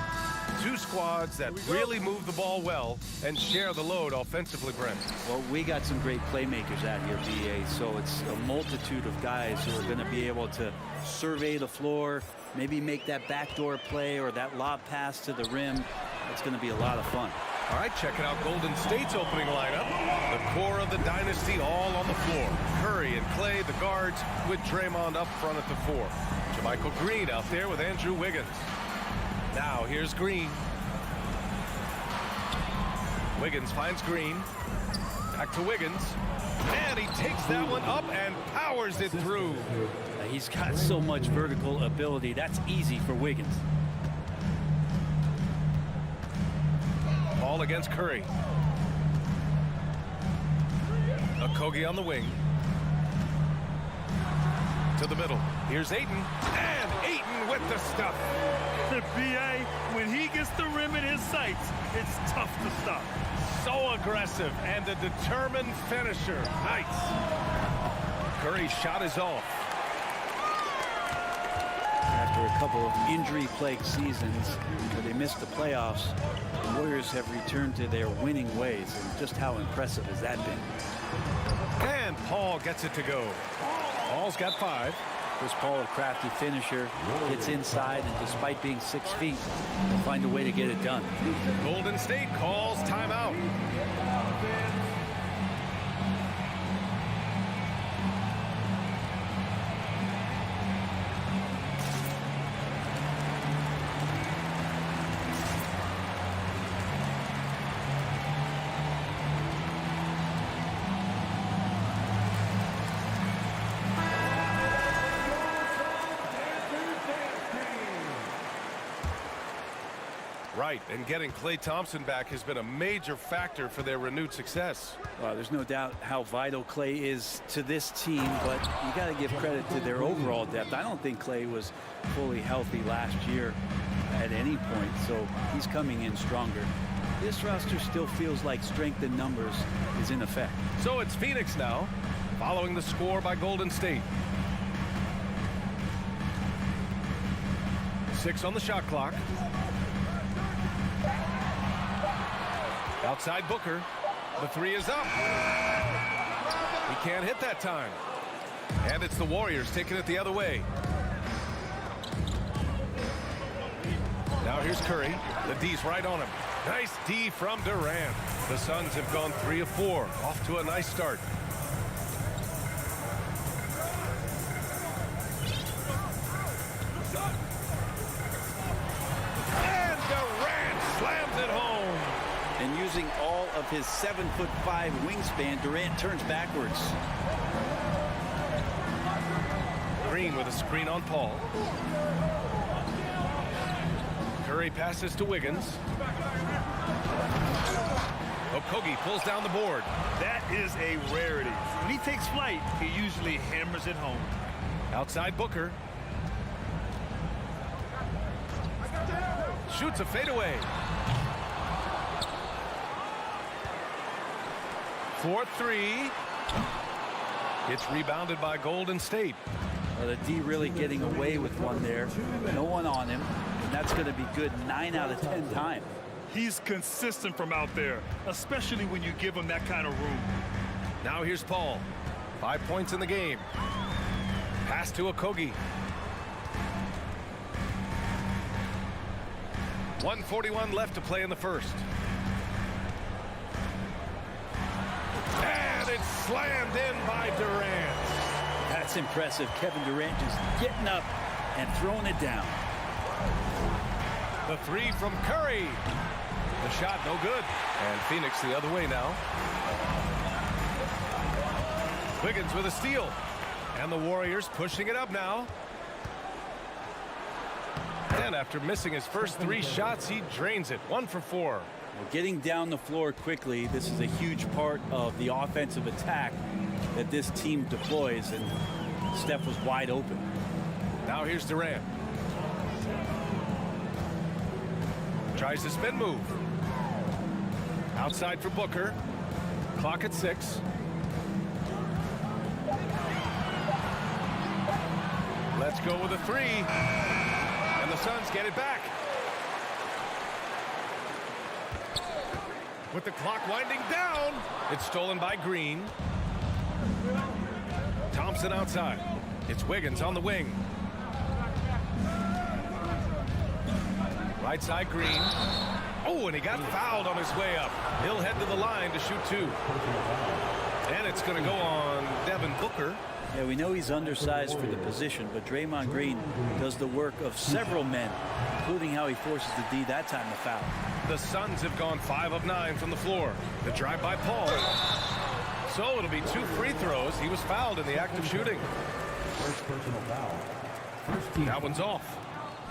Two squads that really move the ball well and share the load offensively, Brent. Well, we got some great playmakers out here, BA, so it's a multitude of guys who are going to be able to survey the floor, maybe make that backdoor play or that lob pass to the rim. It's going to be a lot of fun. All right, checking out Golden State's opening lineup. The core of the dynasty all on the floor. Curry and Clay, the guards, with Draymond up front at the 4. JaMychal Green out there with Andrew Wiggins. Now here's Green. Wiggins finds Green. Back to Wiggins. And he takes that one up and powers it through. He's got so much vertical ability. That's easy for Wiggins. Ball against Curry. Okogie on the wing. To the middle. Here's Ayton. And Ayton with the stuff. The BA, when he gets the rim in his sights, it's tough to stop. So aggressive and a determined finisher. Nice. Curry's shot is off. After a couple of injury-plagued seasons where they missed the playoffs, the Warriors have returned to their winning ways, and just how impressive has that been? And Paul gets it to go. Paul's got 5. Chris Paul, a crafty finisher, gets inside, and despite being 6 feet, will find a way to get it done. Golden State calls timeout. Right, and getting Klay Thompson back has been a major factor for their renewed success. There's no doubt how vital Klay is to this team, but you got to give credit to their overall depth. I don't think Klay was fully healthy last year at any point, so he's coming in stronger. This roster still feels like strength in numbers is in effect. So it's Phoenix now, following the score by Golden State. 6 on the shot clock. Outside Booker. The 3 is up. He can't hit that time. And it's the Warriors taking it the other way. Now here's Curry. The D's right on him. Nice D from Durant. The Suns have gone 3 of 4. Off to a nice start. And Durant slams it home. And using all of his 7'5" wingspan, Durant turns backwards. Green with a screen on Paul. Curry passes to Wiggins. Okogie pulls down the board. That is a rarity. When he takes flight, he usually hammers it home. Outside Booker. Shoots a fadeaway. 4-3. It's rebounded by Golden State. The D really getting away with one there. No one on him. And that's going to be good 9 out of 10 times. He's consistent from out there, especially when you give him that kind of room. Now here's Paul. 5 points in the game. Pass to Okogie. 1:41 left to play in the first. And it's slammed in by Durant. That's impressive. Kevin Durant just getting up and throwing it down. The 3 from Curry. The shot no good. And Phoenix the other way now. Wiggins with a steal. And the Warriors pushing it up now. And after missing his first 3 shots, he drains it. 1 for 4. Well, getting down the floor quickly, this is a huge part of the offensive attack that this team deploys, and Steph was wide open. Now here's Durant. Tries the spin move. Outside for Booker. Clock at 6. Let's go with a 3. And the Suns get it back. With the clock winding down, it's stolen by Green. Thompson outside. It's Wiggins on the wing. Right side, Green. Oh, and he got fouled on his way up. He'll head to the line to shoot 2. And it's going to go on Devin Booker. Yeah, we know he's undersized for the position, but Draymond Green does the work of several men, including how he forces the D that time to foul. The Suns have gone 5 of 9 from the floor. The drive by Paul. So it'll be 2 free throws. He was fouled in the act of shooting. First personal foul. That one's off.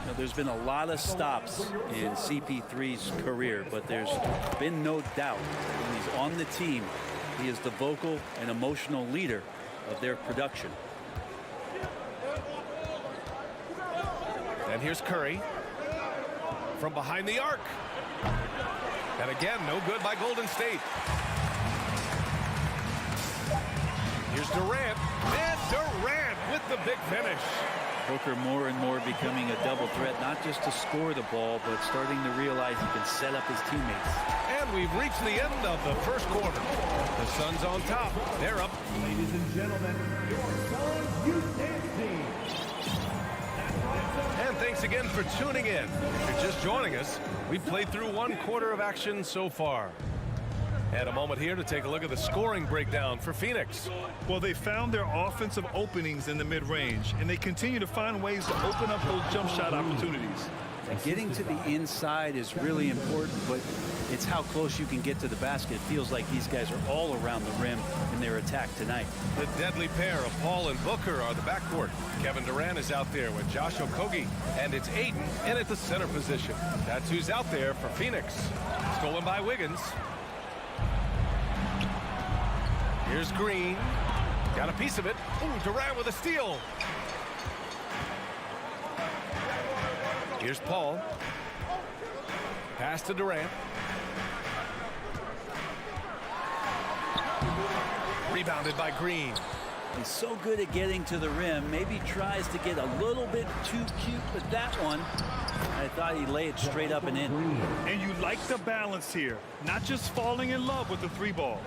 You know, there's been a lot of stops in CP3's career, but there's been no doubt when he's on the team, he is the vocal and emotional leader of their production. And here's Curry from behind the arc. And again, no good by Golden State. Here's Durant. And Durant with the big finish. Booker more and more becoming a double threat, not just to score the ball, but starting to realize he can set up his teammates. And we've reached the end of the first quarter. The Suns on top. They're up. Ladies and gentlemen, your Suns Youth Dance Team. And thanks again for tuning in. If you're just joining us, we've played through 1 quarter of action so far. And a moment here to take a look at the scoring breakdown for Phoenix. Well, they found their offensive openings in the mid-range, and they continue to find ways to open up those jump shot opportunities. And getting to the inside is really important, but it's how close you can get to the basket. It feels like these guys are all around the rim in their attack tonight. The deadly pair of Paul and Booker are the backcourt. Kevin Durant is out there with Josh Okogie, and it's Ayton in at the center position. That's who's out there for Phoenix. Stolen by Wiggins. Here's Green. Got a piece of it. Ooh, Durant with a steal. Here's Paul. Pass to Durant. Rebounded by Green. He's so good at getting to the rim. Maybe tries to get a little bit too cute with that one. I thought he'd lay it straight up and in. And you like the balance here, not just falling in love with the 3 ball.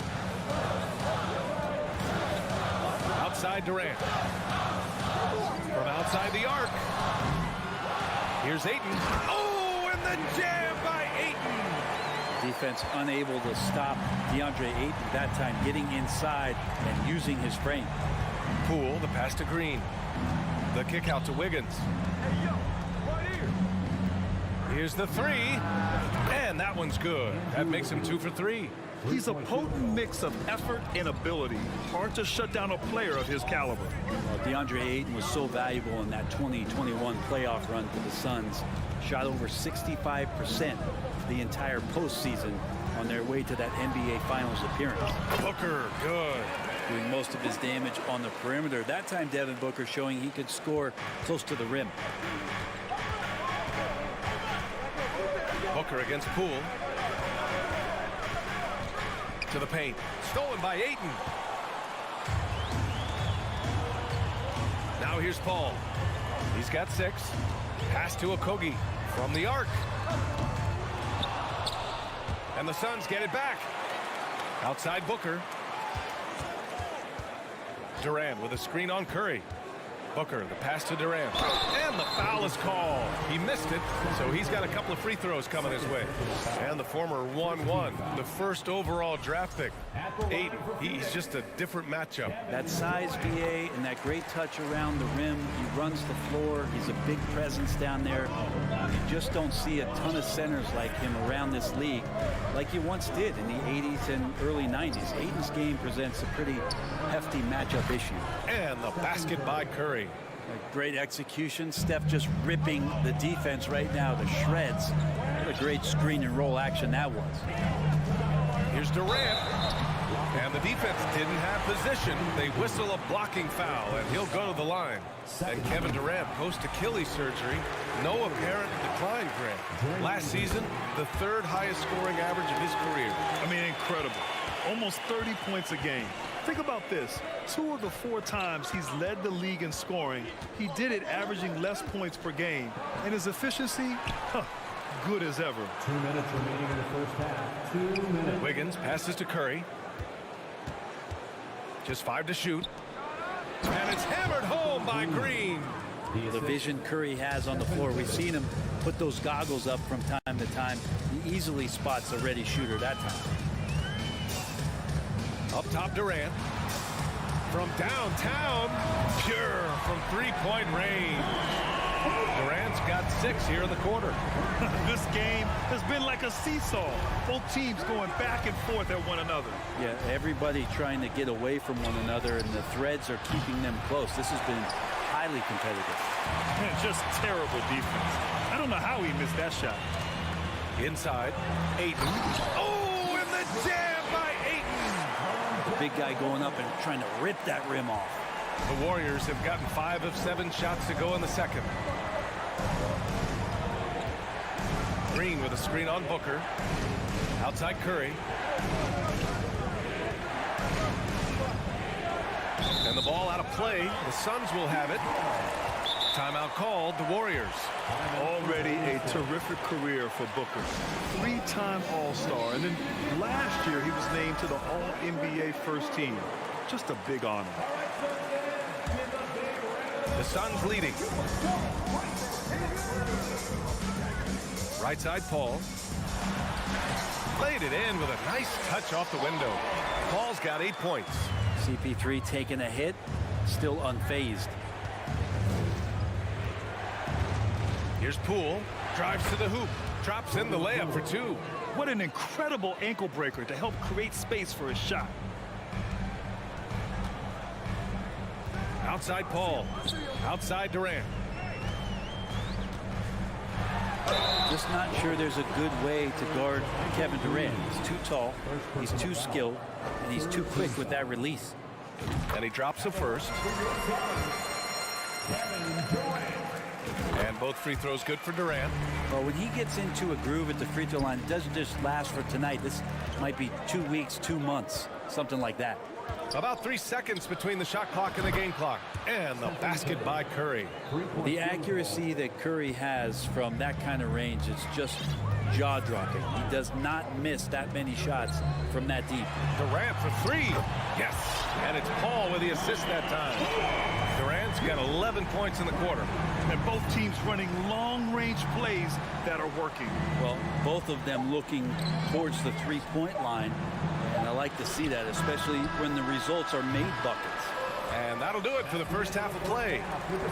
Outside Durant. From outside the arc. Here's Ayton. Oh, and the jam by Ayton. Defense unable to stop DeAndre Ayton that time, getting inside and using his frame. Poole, the pass to Green. The kick out to Wiggins. Hey, yo, right here. Here's the 3. And that one's good. That makes him 2 for 3. He's a potent mix of effort and ability. Hard to shut down a player of his caliber. Well, DeAndre Ayton was so valuable in that 2021 playoff run for the Suns. Shot over 65% the entire postseason on their way to that NBA Finals appearance. Booker, good. Doing most of his damage on the perimeter. That time, Devin Booker showing he could score close to the rim. Booker against Poole. To the paint. Stolen by Ayton. Now here's Paul. He's got 6. Pass to Okogie from the arc. And the Suns get it back. Outside Booker. Durant with a screen on Curry. Booker, the pass to Durant. And the foul is called. He missed it, so he's got a couple of free throws coming his way. And the former 1-1, the first overall draft pick. Ayton, he's just a different matchup. That size VA and that great touch around the rim. He runs the floor. He's a big presence down there. You just don't see a ton of centers like him around this league like you once did in the 80s and early 90s. Ayton's game presents a pretty hefty matchup issue. And the basket by Curry. A great execution. Steph just ripping the defense right now to shreds. What a great screen and roll action that was. Here's Durant. And the defense didn't have position. They whistle a blocking foul, and he'll go to the line. And Kevin Durant post-Achilles surgery. No apparent decline, Grant. Last season, the 3rd highest scoring average of his career. I mean, incredible. Almost 30 points a game. Think about this. 2 of the 4 times he's led the league in scoring, he did it averaging less points per game. And his efficiency, good as ever. 2 minutes remaining in the first half. 2 minutes. Wiggins passes to Curry. Just 5 to shoot. And it's hammered home by Green. The vision Curry has on the floor, we've seen him put those goggles up from time to time. He easily spots a ready shooter that time. Up top, Durant. From downtown, pure from three-point range. Durant's got 6 here in the quarter. This game has been like a seesaw. Both teams going back and forth at one another. Yeah, everybody trying to get away from one another, and the threads are keeping them close. This has been highly competitive. Man, just terrible defense. I don't know how he missed that shot. Inside, Ayton. Oh, and the jam by Ayton. The big guy going up and trying to rip that rim off. The Warriors have gotten 5 of 7 shots to go in the second. Green with a screen on Booker. Outside Curry. And the ball out of play. The Suns will have it. Timeout called, the Warriors. Already a terrific career for Booker. 3-time All-Star. And then last year he was named to the All-NBA first team. Just a big honor. The Suns leading. Right side, Paul. Played it in with a nice touch off the window. Paul's got 8 points. CP3 taking a hit, still unfazed. Here's Poole. Drives to the hoop. Drops in the layup for 2. What an incredible ankle breaker to help create space for his shot. Outside Paul. Outside Durant. Just not sure there's a good way to guard Kevin Durant. He's too tall, he's too skilled, and he's too quick with that release. And he drops the first. And both free throws good for Durant. Well, when he gets into a groove at the free throw line, it doesn't just last for tonight. This might be 2 weeks, 2 months, something like that. About 3 seconds between the shot clock and the game clock. And the basket by Curry. The accuracy that Curry has from that kind of range is just jaw-dropping. He does not miss that many shots from that deep. Durant for 3. Yes. And it's Paul with the assist that time. Durant's got 11 points in the quarter. And both teams running long-range plays that are working. Well, both of them looking towards the three-point line. And I like to see that, especially when the results are made buckets. And that'll do it for the first half of play.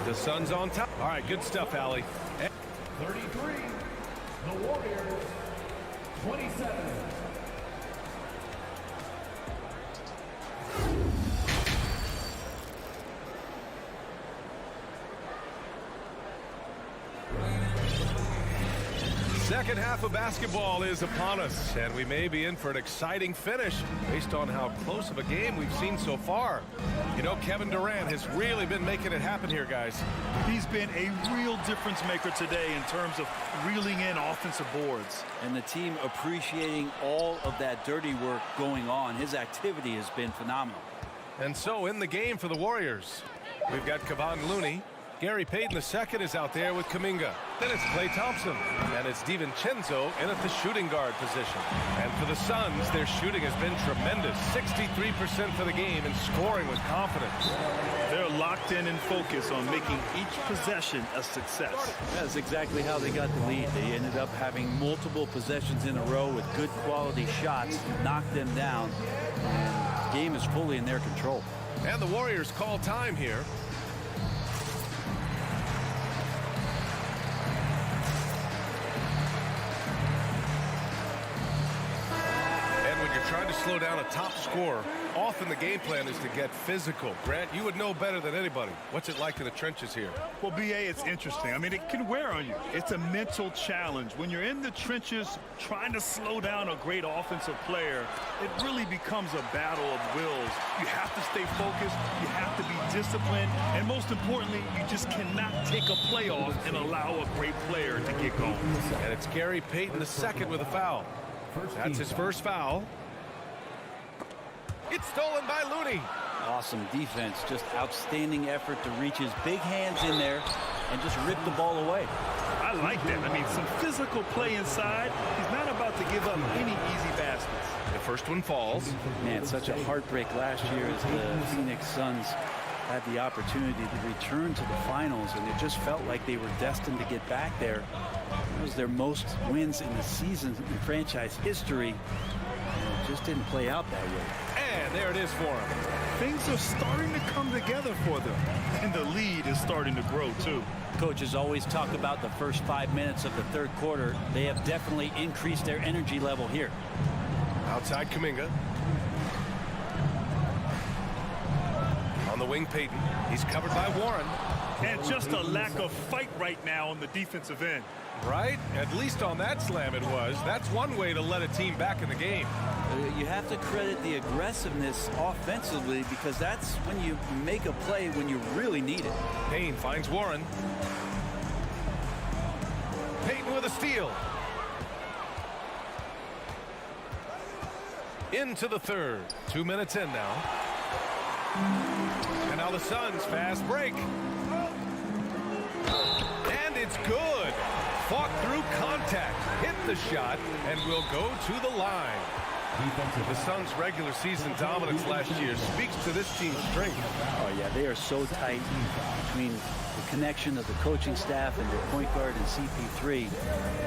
The Suns on top. All right, good stuff, Allie. 33. The Warriors. 27. Second half of basketball is upon us, and we may be in for an exciting finish based on how close of a game we've seen so far. You know, Kevin Durant has really been making it happen here, guys. He's been a real difference maker today in terms of reeling in offensive boards. And the team appreciating all of that dirty work going on. His activity has been phenomenal. And so in the game for the Warriors, we've got Kevon Looney. Gary Payton II is out there with Kuminga. Then it's Klay Thompson. And it's DiVincenzo in at the shooting guard position. And for the Suns, their shooting has been tremendous. 63% for the game and scoring with confidence. They're locked in and focused on making each possession a success. That's exactly how they got the lead. They ended up having multiple possessions in a row with good quality shots, knocked them down, and the game is fully in their control. And the Warriors call time here. Trying to slow down a top scorer. Often the game plan is to get physical. Grant, you would know better than anybody. What's it like in the trenches here? Well, BA, it's interesting. I mean, it can wear on you. It's a mental challenge. When you're in the trenches trying to slow down a great offensive player, it really becomes a battle of wills. You have to stay focused. You have to be disciplined. And most importantly, you just cannot take a play off and allow a great player to get going. And it's Gary Payton II with a foul. That's his first foul. It's stolen by Looney. Awesome defense, just outstanding effort to reach his big hands in there and just rip the ball away. I like that. I mean, some physical play inside. He's not about to give up any easy baskets. The first one falls. Man, such a heartbreak last year as the Phoenix Suns had the opportunity to return to the finals, and it just felt like they were destined to get back there. It was their most wins in the season in franchise history, and it just didn't play out that way. And there it is for him. Things are starting to come together for them, and the lead is starting to grow too. Coaches always talk about the first 5 minutes of the third quarter. They have definitely increased their energy level here. Outside Kuminga. On the wing, Payton. He's covered by Warren. And just a lack of fight right now on the defensive end. Right? At least on that slam it was. That's one way to let a team back in the game. You have to credit the aggressiveness offensively, because that's when you make a play when you really need it. Payne finds Warren. Payton with a steal. Into the third. 2 minutes in now. And now the Suns fast break. And it's good. Fought through contact, hit the shot, and will go to the line. The Suns' regular season dominance last year speaks to this team's strength. Oh, yeah, they are so tight between the connection of the coaching staff and their point guard and CP3.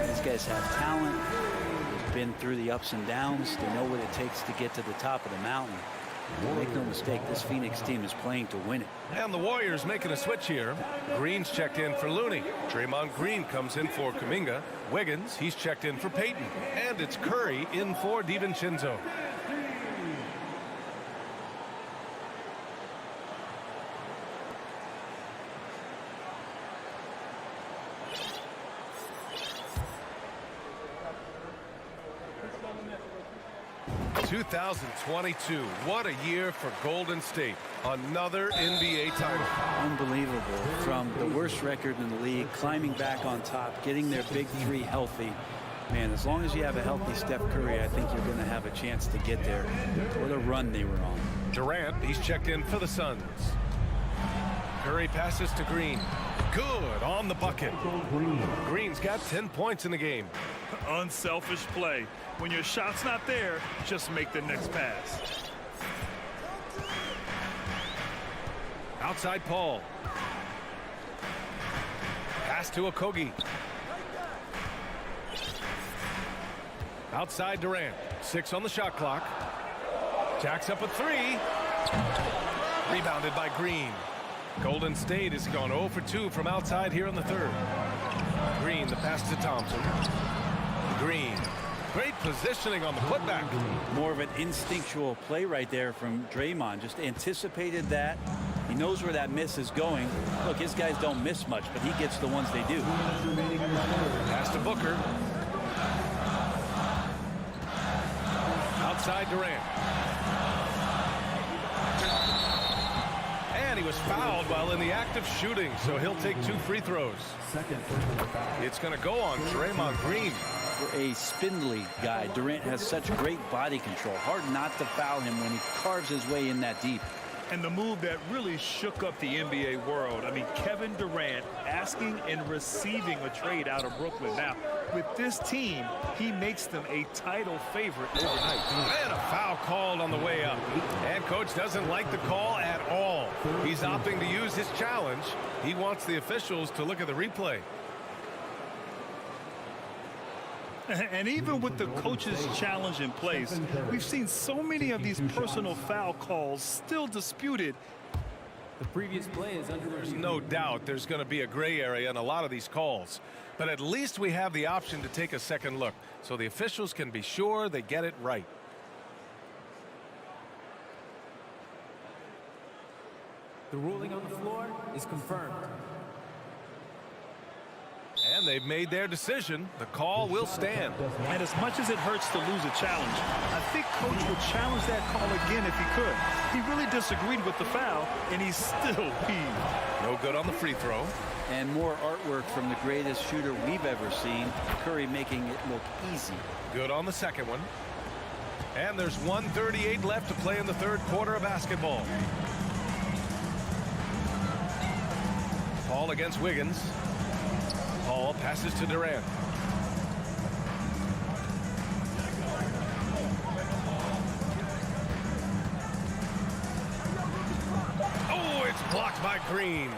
These guys have talent. They've been through the ups and downs. They know what it takes to get to the top of the mountain. Make no mistake, this Phoenix team is playing to win it. And the Warriors making a switch here. Green's checked in for Looney. Draymond Green comes in for Kuminga. Wiggins, he's checked in for Payton. And it's Curry in for DiVincenzo. (2022) What a year for Golden State. Another NBA title. Unbelievable. From the worst record in the league, climbing back on top, getting their big three healthy. Man, as long as you have a healthy Steph Curry, I think you're going to have a chance to get there. What a run they were on. Durant, he's checked in for the Suns. Curry passes to Green. Good on the bucket. Green's got 10 points in the game. Unselfish play. When your shot's not there, just make the next pass. Outside Paul. Pass to Okogie. Outside Durant. 6 on the shot clock. Jacks up a 3. Rebounded by Green. Golden State has gone 0 for 2 from outside here in the third. Green, the pass to Thompson. Green. Great positioning on the putback. More of an instinctual play right there from Draymond. Just anticipated that. He knows where that miss is going. Look, his guys don't miss much, but he gets the ones they do. Pass to Booker. Outside Durant. And he was fouled while in the act of shooting, so he'll take 2 free throws. It's going to go on Draymond Green. For a spindly guy, Durant has such great body control. Hard not to foul him when he carves his way in that deep. And the move that really shook up the NBA world. I mean, Kevin Durant asking and receiving a trade out of Brooklyn. Now, with this team, he makes them a title favorite overnight. And a foul called on the way up. And coach doesn't like the call at all. He's opting to use his challenge. He wants the officials to look at the replay. And even with the coach's challenge in place, we've seen so many of these personal foul calls still disputed. The previous play is under There's no doubt there's going to be a gray area in a lot of these calls. But at least we have the option to take a second look, so the officials can be sure they get it right. The ruling on the floor is confirmed. And they've made their decision. The call will stand. And as much as it hurts to lose a challenge, I think coach would challenge that call again if he could. He really disagreed with the foul, and he's still peeved. No good on the free throw. And more artwork from the greatest shooter we've ever seen. Curry making it look easy. Good on the second one. And there's 1:38 left to play in the third quarter of basketball. Paul against Wiggins. Paul passes to Durant. Oh, it's blocked by Green.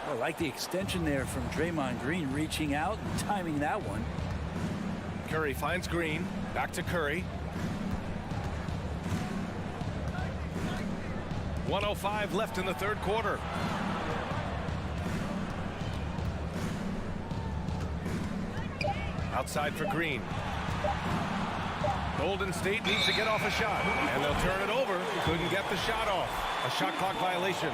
I like the extension there from Draymond Green, reaching out and timing that one. Curry finds Green. Back to Curry. 1:05 left in the third quarter. Outside for Green. Golden State needs to get off a shot, and they'll turn it over. Couldn't get the shot off. A shot clock violation.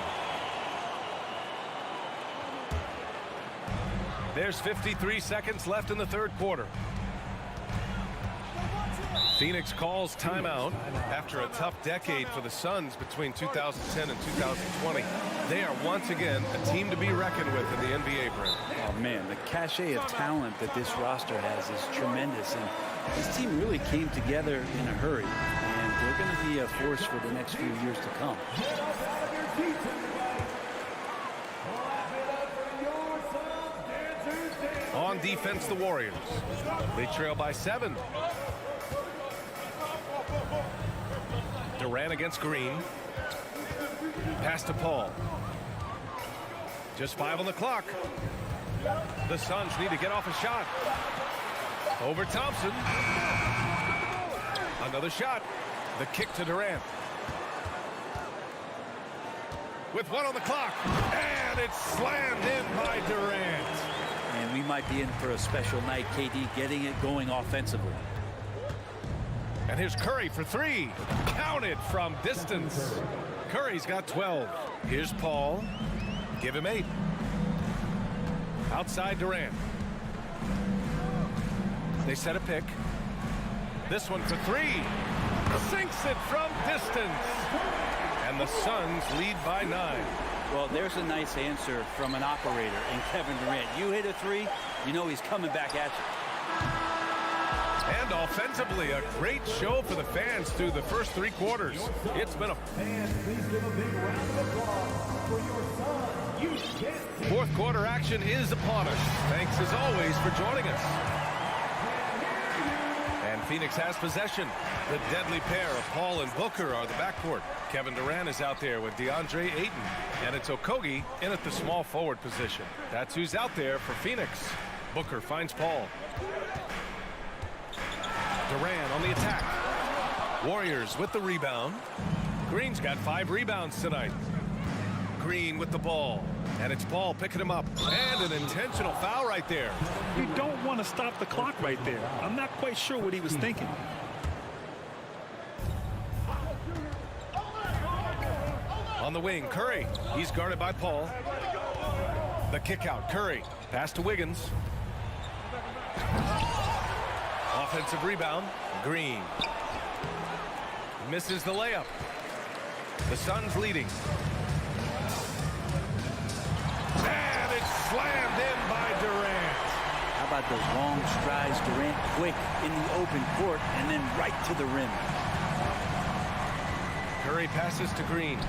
There's 53 seconds left in the third quarter. Phoenix calls timeout after a tough decade for the Suns between 2010 and 2020. They are once again a team to be reckoned with in the NBA, Brent. Oh, man, the cachet of talent that this roster has is tremendous. And this team really came together in a hurry. And they're going to be a force for the next few years to come. On defense, the Warriors. They trail by 7. Durant against Green. Pass to Paul. Just 5 on the clock. The Suns need to get off a shot. Over Thompson. Another shot. The kick to Durant. With 1 on the clock. And it's slammed in by Durant. And we might be in for a special night, KD, getting it going offensively. And here's Curry for 3. Counted from distance. Curry's got 12. Here's Paul. Give him 8. Outside Durant. They set a pick. This one for 3. Sinks it from distance. And the Suns lead by 9. Well, there's a nice answer from an operator in Kevin Durant. You hit a 3, you know he's coming back at you. And offensively, a great show for the fans through the first 3 quarters. It's been a fourth quarter action is upon us. Thanks as always for joining us. And Phoenix has possession. The deadly pair of Paul and Booker are the backcourt. Kevin Durant is out there with DeAndre Ayton. And it's Okogie in at the small forward position. That's who's out there for Phoenix. Booker finds Paul. Durant on the attack. Warriors with the rebound. Green's got 5 rebounds tonight. Green with the ball. And it's Paul picking him up. And an intentional foul right there. You don't want to stop the clock right there. I'm not quite sure what he was thinking. On the wing, Curry. He's guarded by Paul. The kick out, Curry. Pass to Wiggins. Offensive rebound, Green. Misses the layup. The Suns leading. And it's slammed in by Durant. How about those long strides, Durant quick in the open court and then right to the rim. Curry passes to Green.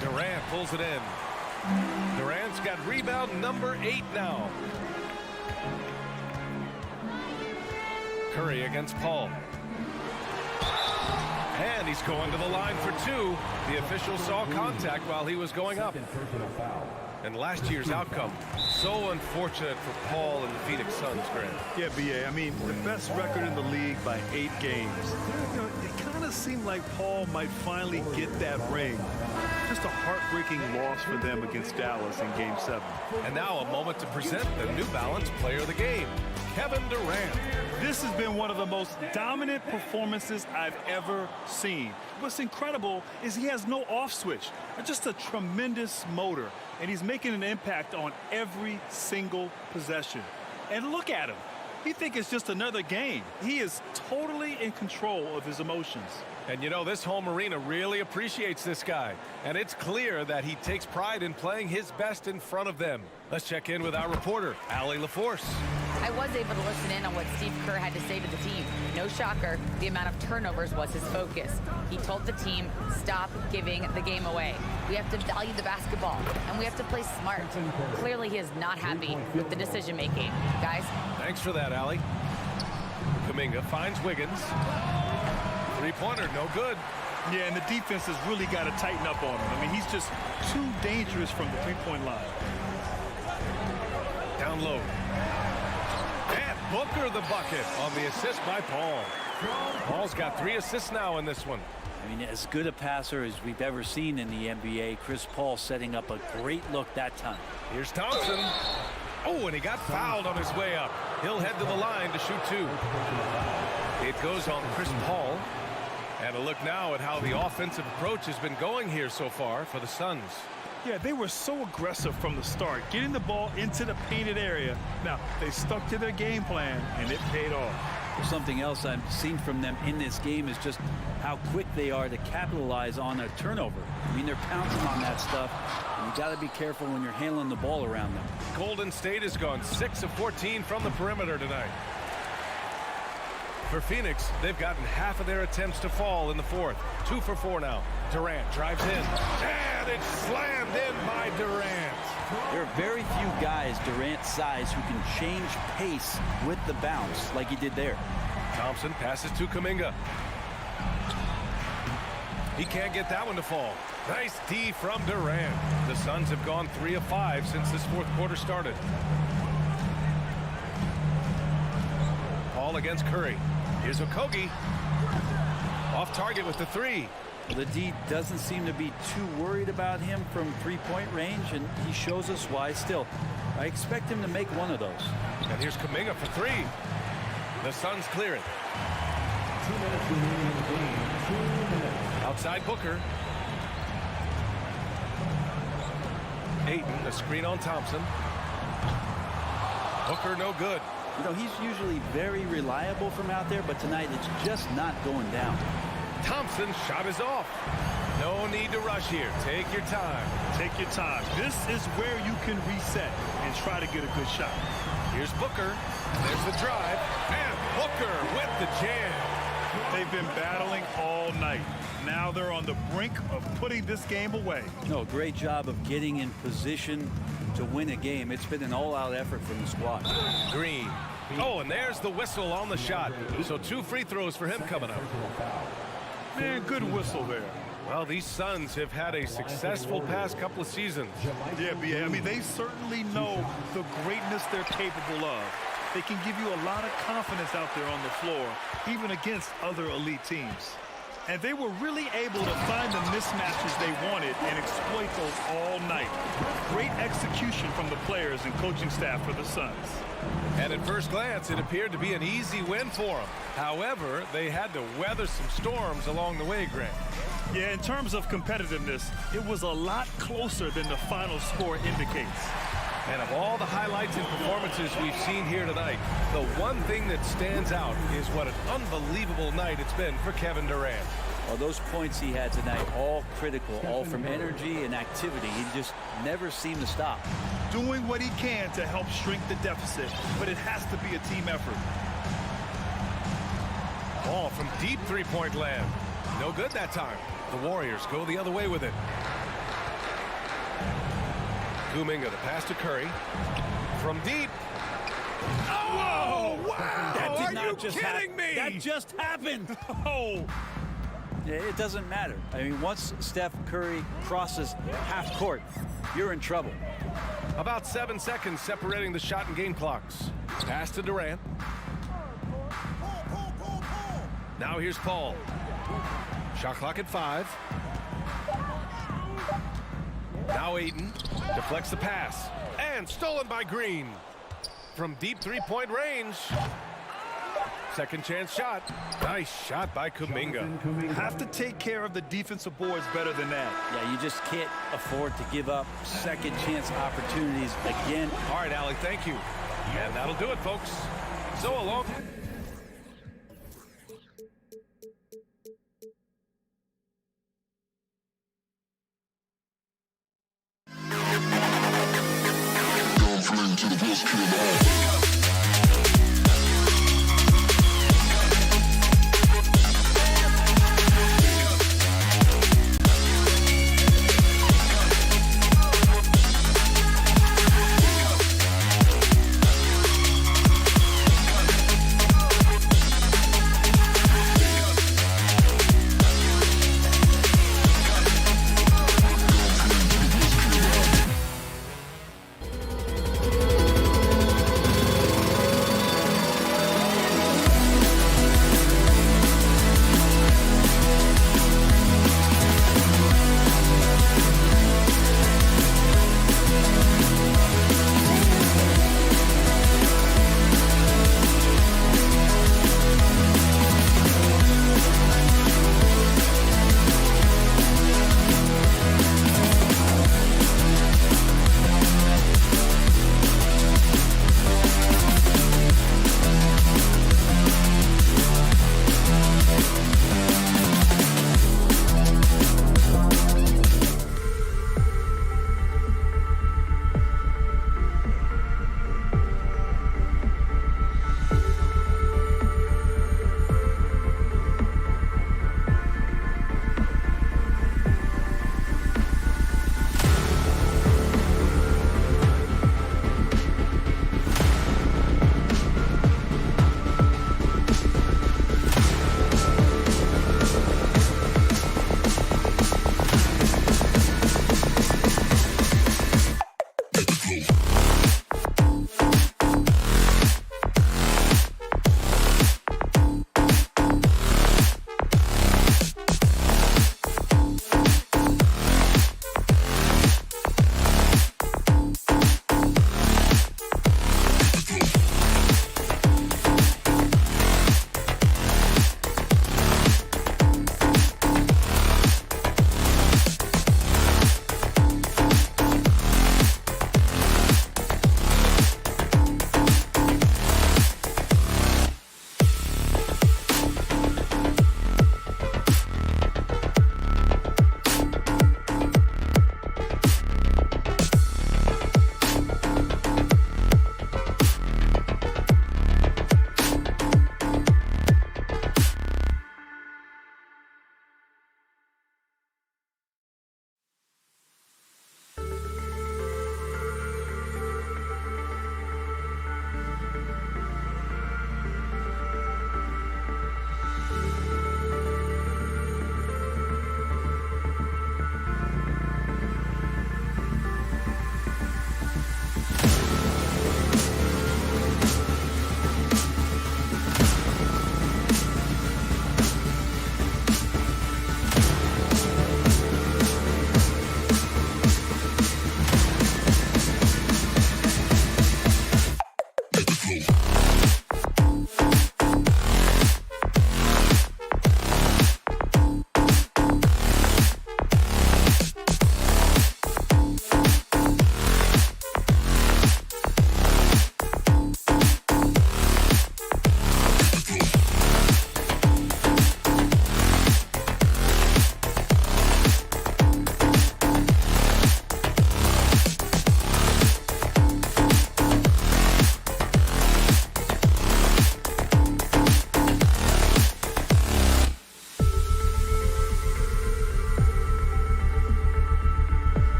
Durant pulls it in. Durant's got rebound number 8 now. Curry against Paul. And he's going to the line for 2. The official saw contact while he was going up. And last year's outcome, so unfortunate for Paul and the Phoenix Suns, Grant. Yeah, B.A., I mean, the best record in the league by 8 games. You know, it kind of seemed like Paul might finally get that ring. Just a heartbreaking loss for them against Dallas in Game 7. And now a moment to present the New Balance Player of the Game, Kevin Durant. This has been one of the most dominant performances I've ever seen. What's incredible is he has no off switch, just a tremendous motor, and he's making an impact on every single possession. And look at him. You think it's just another game. He is totally in control of his emotions. And you know, this home arena really appreciates this guy. And it's clear that he takes pride in playing his best in front of them. Let's check in with our reporter, Allie LaForce. I was able to listen in on what Steve Kerr had to say to the team. No shocker, the amount of turnovers was his focus. He told the team, stop giving the game away. We have to value the basketball, and we have to play smart. Clearly, he is not happy with the decision-making. Guys? Thanks for that, Allie. Kuminga finds Wiggins. Three-pointer, no good. Yeah, and the defense has really got to tighten up on him. I mean, he's just too dangerous from the three-point line. Down low. And Booker the bucket on the assist by Paul. Paul's got 3 assists now in this one. I mean, as good a passer as we've ever seen in the NBA. Chris Paul setting up a great look that time. Here's Thompson. Oh, and he got fouled on his way up. He'll head to the line to shoot 2. It goes on Chris Paul. And a look now at how the offensive approach has been going here so far for the Suns. Yeah, they were so aggressive from the start, getting the ball into the painted area. Now, they stuck to their game plan, and it paid off. Something else I've seen from them in this game is just how quick they are to capitalize on a turnover. I mean, they're pouncing on that stuff, and you got to be careful when you're handling the ball around them. Golden State has gone 6 of 14 from the perimeter tonight. For Phoenix, they've gotten half of their attempts to fall in the fourth. 2 for 4 now. Durant drives in, and it's slammed in by Durant. There are very few guys Durant's size who can change pace with the bounce like he did there. Thompson passes to Kuminga. He can't get that one to fall. Nice D from Durant. The Suns have gone 3 of 5 since this fourth quarter started. Paul against Curry. Here's Okogie. Off target with the 3. The D doesn't seem to be too worried about him from three-point range, and he shows us why still. I expect him to make one of those. And here's Kuminga for 3. The Suns clear it. 2 minutes remaining in the game. 2 minutes. Outside Booker. Ayton, the screen on Thompson. Booker no good. You know, he's usually very reliable from out there, but tonight it's just not going down. Thompson's shot is off. No need to rush here. Take your time. Take your time. This is where you can reset and try to get a good shot. Here's Booker. There's the drive. And Booker with the jam. They've been battling all night. Now they're on the brink of putting this game away. No, great job of getting in position to win a game. It's been an all-out effort from the squad. Green. Oh, and there's the whistle on the shot. So 2 free throws for him coming up. Man, good whistle there. Well, these Suns have had a successful past couple of seasons. Yeah, I mean, they certainly know the greatness they're capable of. They can give you a lot of confidence out there on the floor, even against other elite teams. And they were really able to find the mismatches they wanted and exploit those all night. Great execution from the players and coaching staff for the Suns. And at first glance, it appeared to be an easy win for them. However, they had to weather some storms along the way, Grant. Yeah, in terms of competitiveness, it was a lot closer than the final score indicates. And of all the highlights and performances we've seen here tonight, the one thing that stands out is what an unbelievable night it's been for Kevin Durant. Well, those points he had tonight, all critical, all from energy and activity. He just never seemed to stop. Doing what he can to help shrink the deficit, but it has to be a team effort. Ball from deep three-point land. No good that time. The Warriors go the other way with it. Kuminga, the pass to Curry. From deep. Oh, wow! That did Are not you just kidding me? That just happened. Oh. It doesn't matter. I mean, once Steph Curry crosses half court, you're in trouble. About 7 seconds separating the shot and game clocks. Pass to Durant. Now here's Paul. Shot clock at 5. Now Ayton deflects the pass. And stolen by Green. From deep three-point range. Second chance shot. Nice shot by Kuminga. Have to take care of the defensive boards better than that. Yeah, you just can't afford to give up second chance opportunities again. All right, Allie, thank you. And that'll do it, folks. So along.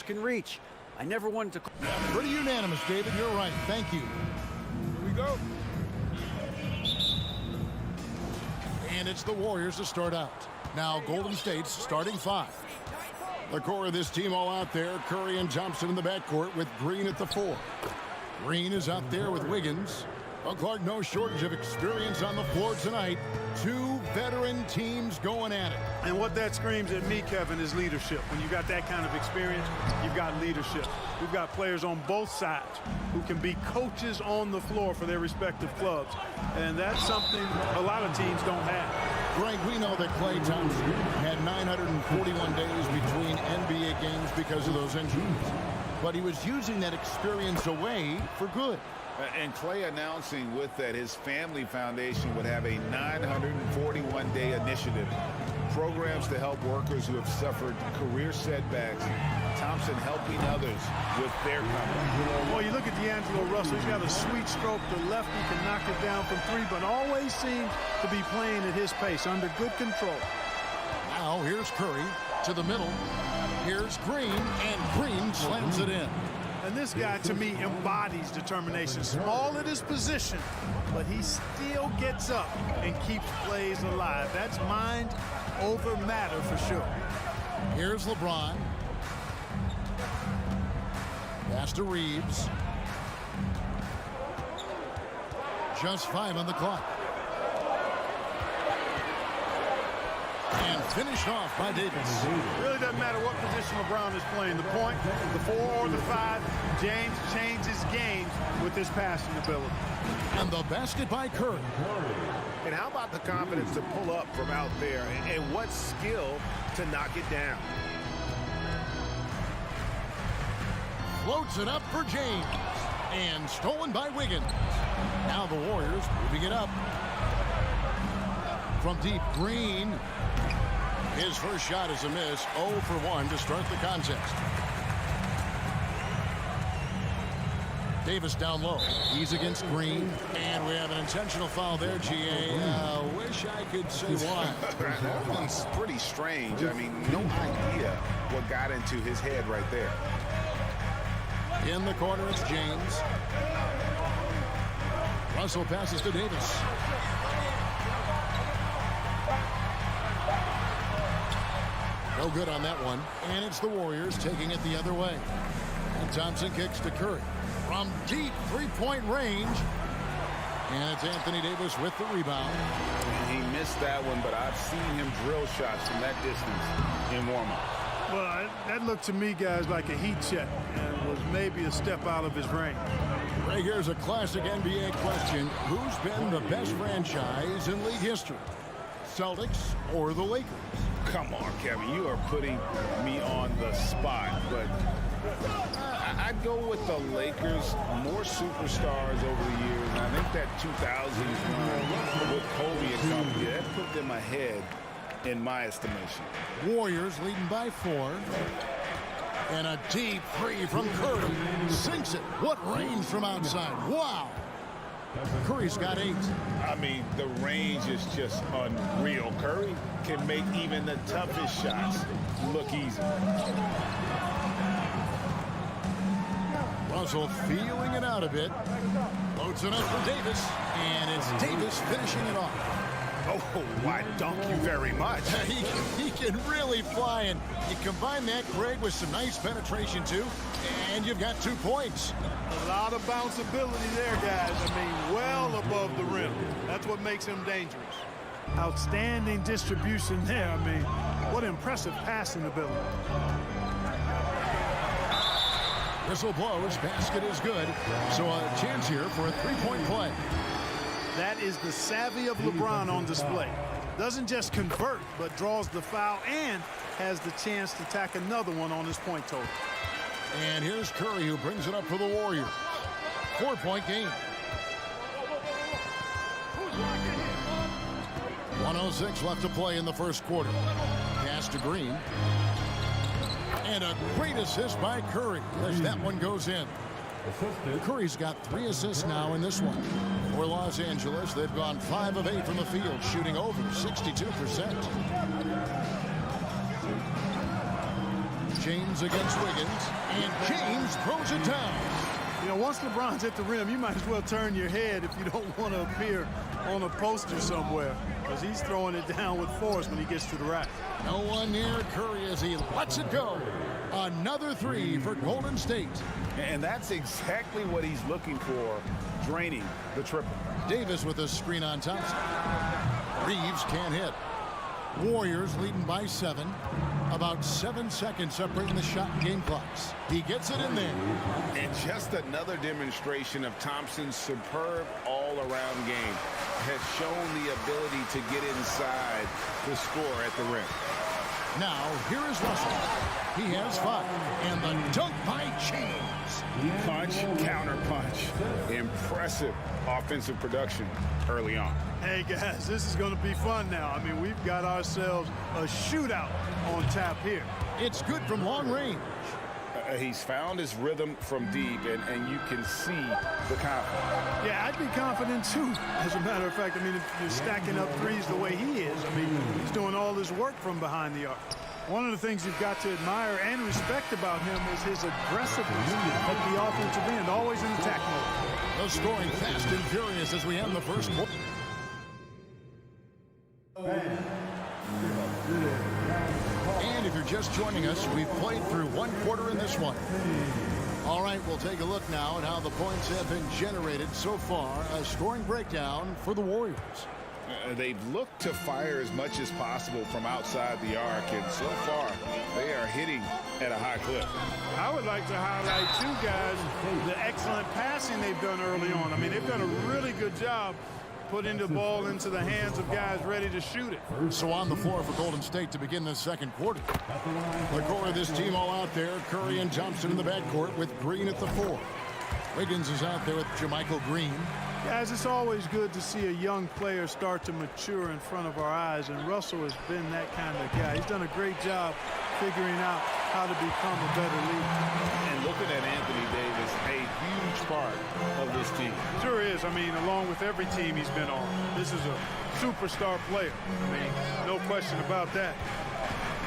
can reach. I never wanted to... Pretty unanimous, David. You're right. Thank you. Here we go. And it's the Warriors to start out. Now Golden State's starting 5. The core of this team all out there. Curry and Thompson in the backcourt with Green at the 4. Green is out there with Wiggins. Clark, no shortage of experience on the floor tonight. 2 veteran teams going at it. And what that screams at me, Kevin, is leadership. When you got that kind of experience, you've got leadership. We've got players on both sides who can be coaches on the floor for their respective clubs. And that's something a lot of teams don't have. Greg, we know that Klay Thompson had 941 days between NBA games because of those injuries. But he was using that experience away for good. And Klay announcing with that his family foundation would have a 941-day initiative. Programs to help workers who have suffered career setbacks. Thompson helping others with their company. Well, you look at D'Angelo Russell. He's got a sweet stroke. The lefty can knock it down from 3, but always seems to be playing at his pace, under good control. Now here's Curry to the middle. Here's Green, and Green slams it in. And this guy, to me, embodies determination. Small at his position, but he still gets up and keeps plays alive. That's mind over matter for sure. Here's LeBron. Pass to Reeves. Just 5 on the clock. And finished off by Davis. Really doesn't matter what position LeBron is playing. The point, the 4 or the 5, James changes games with his passing ability. And the basket by Curry. And how about the confidence to pull up from out there? And what skill to knock it down? Floats it up for James. And stolen by Wiggins. Now the Warriors moving it up. From deep, Green. His first shot is a miss. 0 for 1 to start the contest. Davis down low. He's against Green. And we have an intentional foul there, GA. Wish I could say why. That one's pretty strange. I mean, no idea what got into his head right there. In the corner, it's James. Russell passes to Davis. No good on that one. And it's the Warriors taking it the other way. And Thompson kicks to Curry. From deep three-point range. And it's Anthony Davis with the rebound. He missed that one, but I've seen him drill shots from that distance in warm-up. Well, that looked to me, guys, like a heat check and was maybe a step out of his range. Right, here's a classic NBA question. Who's been the best franchise in league history? Celtics or the Lakers? Come on, Kevin. You are putting me on the spot, but I'd go with the Lakers. More superstars over the years. And I think that 2000s run with Kobe and company, that put them ahead in my estimation. Warriors leading by 4. And a deep 3 from Curry. Sinks it. What range from outside. Wow. Curry's got 8. I mean, the range is just unreal. Curry can make even the toughest shots look easy. Russell feeling it out a bit. Loads it up for Davis. And it's Davis finishing it off. Oh, why, thank you very much. He can really fly, and you combine that, Greg, with some nice penetration, too, and you've got 2 points. A lot of bounce ability there, guys. I mean, well above the rim. That's what makes him dangerous. Outstanding distribution there. I mean, what impressive passing ability. Whistle blows, basket is good, so a chance here for a 3-point play. That is the savvy of LeBron on display. Doesn't just convert, but draws the foul and has the chance to tack another one on his point total. And here's Curry, who brings it up for the Warriors. 4-point game. 1:06 left to play in the first quarter. Pass to Green. And a great assist by Curry as that one goes in. Curry's got 3 assists now in this one. For Los Angeles, they've gone 5 of 8 from the field, shooting over 62%. James against Wiggins, and James throws it down. You know, once LeBron's at the rim, you might as well turn your head if you don't want to appear on a poster somewhere, because he's throwing it down with force when he gets to the rack. No one near Curry as he lets it go. Another three for Golden State. And that's exactly what he's looking for, draining the triple. Davis with a screen on Thompson. Reeves can't hit. Warriors leading by 7. About 7 seconds separating the shot and game clocks. He gets it in there. And just another demonstration of Thompson's superb all-around game. Has shown the ability to get inside the score at the rim. Now, here is Russell. He has 5. And the dunk by James. Punch, counter punch. Impressive offensive production early on. Hey, guys, this is going to be fun now. I mean, we've got ourselves a shootout on tap here. It's good from long range. He's found his rhythm from deep, and you can see the confidence. Yeah, I'd be confident, too. As a matter of fact, I mean, if you're stacking up threes the way he is, I mean, he's doing all his work from behind the arc. One of the things you've got to admire and respect about him is his aggressiveness at the offensive end, always in attack mode. The scoring fast and furious as we end the first quarter. And if you're just joining us, we've played through 1 quarter in this one. All right, we'll take a look now at how the points have been generated so far. A scoring breakdown for the Warriors. They've looked to fire as much as possible from outside the arc, and so far they are hitting at a high clip. I would like to highlight, too, guys, the excellent passing they've done early on. I mean, they've done a really good job putting the ball into the hands of guys ready to shoot it. So on the floor for Golden State to begin this second quarter. The core of this team all out there. Curry and Thompson in the backcourt with Green at the 4. Wiggins is out there with Jermichael Green. Guys, it's always good to see a young player start to mature in front of our eyes, and Russell has been that kind of guy. He's done a great job figuring out how to become a better leader. And looking at Anthony Davis, a huge part of this team. Sure is. I mean, along with every team he's been on, this is a superstar player. I mean, no question about that.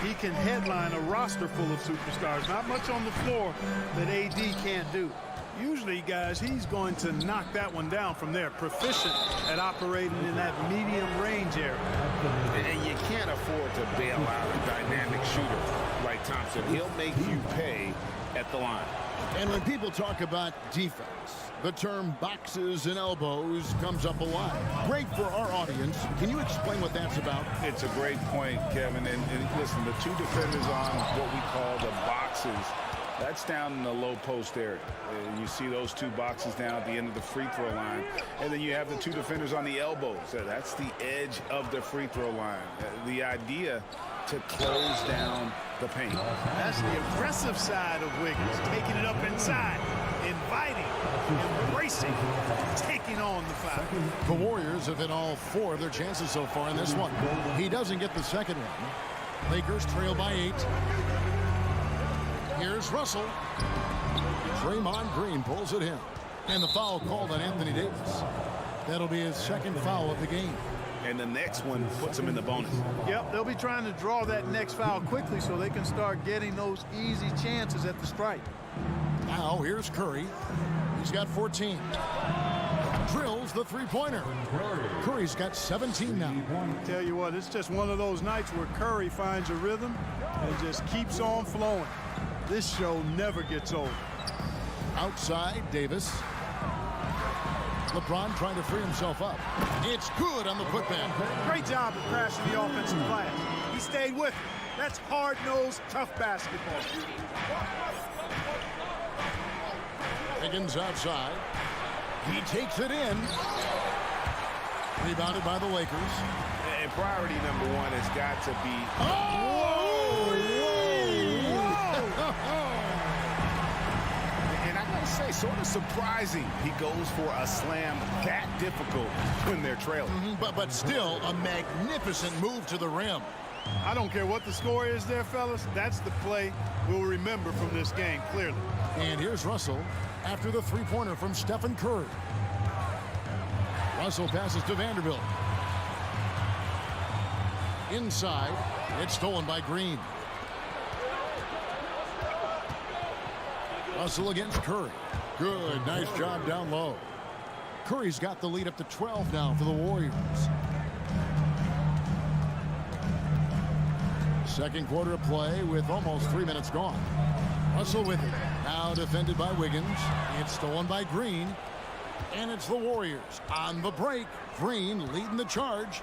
He can headline a roster full of superstars. Not much on the floor that AD can't do. Usually, guys, he's going to knock that one down from there. Proficient at operating in that medium range area. And you can't afford to bail out a dynamic shooter like Thompson. He'll make you pay at the line. And when people talk about defense, the term boxes and elbows comes up a lot. Great for our audience. Can you explain what that's about? It's a great point, Kevin. And listen, the two defenders on what we call the boxes, that's down in the low post area. And you see those two boxes down at the end of the free throw line. And then you have the two defenders on the elbows. That's the edge of the free throw line. The idea to close down the paint. That's the aggressive side of Wiggins, taking it up inside, inviting, embracing, taking on the foul. The Warriors have hit all 4 of their chances so far in this one. He doesn't get the second one. Lakers trail by 8. Here's Russell. Draymond Green pulls it in. And the foul called on Anthony Davis. That'll be his second foul of the game. And the next one puts him in the bonus. Yep, they'll be trying to draw that next foul quickly so they can start getting those easy chances at the stripe. Now here's Curry. He's got 14. Drills the three-pointer. Curry's got 17 now. Tell you what, it's just one of those nights where Curry finds a rhythm and just keeps on flowing. This show never gets old. Outside, Davis. LeBron trying to free himself up. It's good on the putback. Great job of crashing the offensive glass. He stayed with it. That's hard-nosed, tough basketball. Higgins outside. He takes it in. Rebounded by the Lakers. And priority number 1 has got to be... And I gotta say, sort of surprising he goes for a slam that difficult when they're trailing. But still a magnificent move to the rim. I don't care what the score is there, fellas. That's the play we'll remember from this game, clearly. And here's Russell after the three-pointer from Stephen Curry. Russell passes to Vanderbilt. Inside, it's stolen by Green. Russell against Curry. Good, nice job down low. Curry's got the lead up to 12 now for the Warriors. Second quarter of play with almost 3 minutes gone. Russell with it. Now defended by Wiggins. It's stolen by Green. And it's the Warriors on the break. Green leading the charge.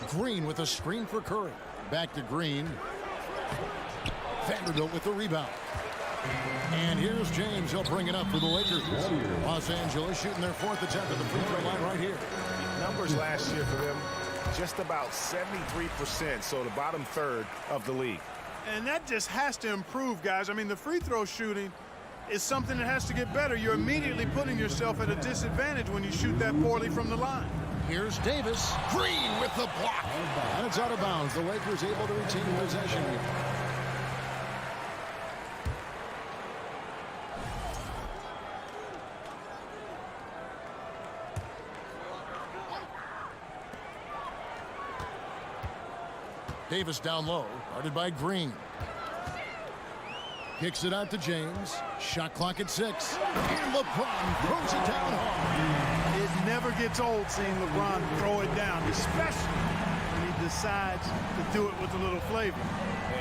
Green with a screen for Curry. Back to Green. Vanderbilt with the rebound. And here's James. He'll bring it up for the Lakers. Los Angeles shooting their fourth attempt at the free throw line right here. Numbers last year for them, just about 73%, so the bottom third of the league. And that just has to improve, guys. I mean, the free throw shooting is something that has to get better. You're immediately putting yourself at a disadvantage when you shoot that poorly from the line. Here's Davis. Green with the block. And it's out of bounds. The Lakers able to retain possession here. Davis down low, guarded by Green. Kicks it out to James. Shot clock at 6. And LeBron throws it down hard. It never gets old seeing LeBron throw it down, especially when he decides to do it with a little flavor.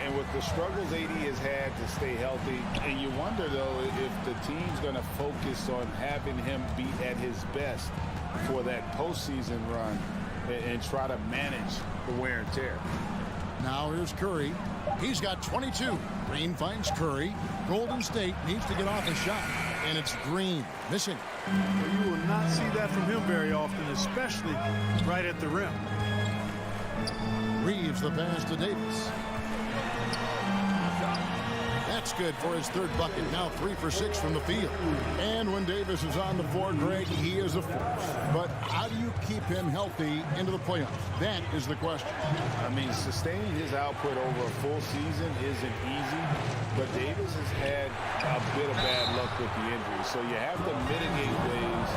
And with the struggles AD has had to stay healthy, and you wonder, though, if the team's going to focus on having him be at his best for that postseason run and try to manage the wear and tear. Now here's Curry. He's got 22. Green finds Curry. Golden State needs to get off a shot. And it's Green missing. You will not see that from him very often, especially right at the rim. Reeves the pass to Davis. That's good for his third bucket. Now 3 for 6 from the field. And when Davis is on the floor, Greg, he is a force. But how do you keep him healthy into the playoffs? That is the question. I mean, sustaining his output over a full season isn't easy, but Davis has had a bit of bad luck with the injury. So you have to mitigate ways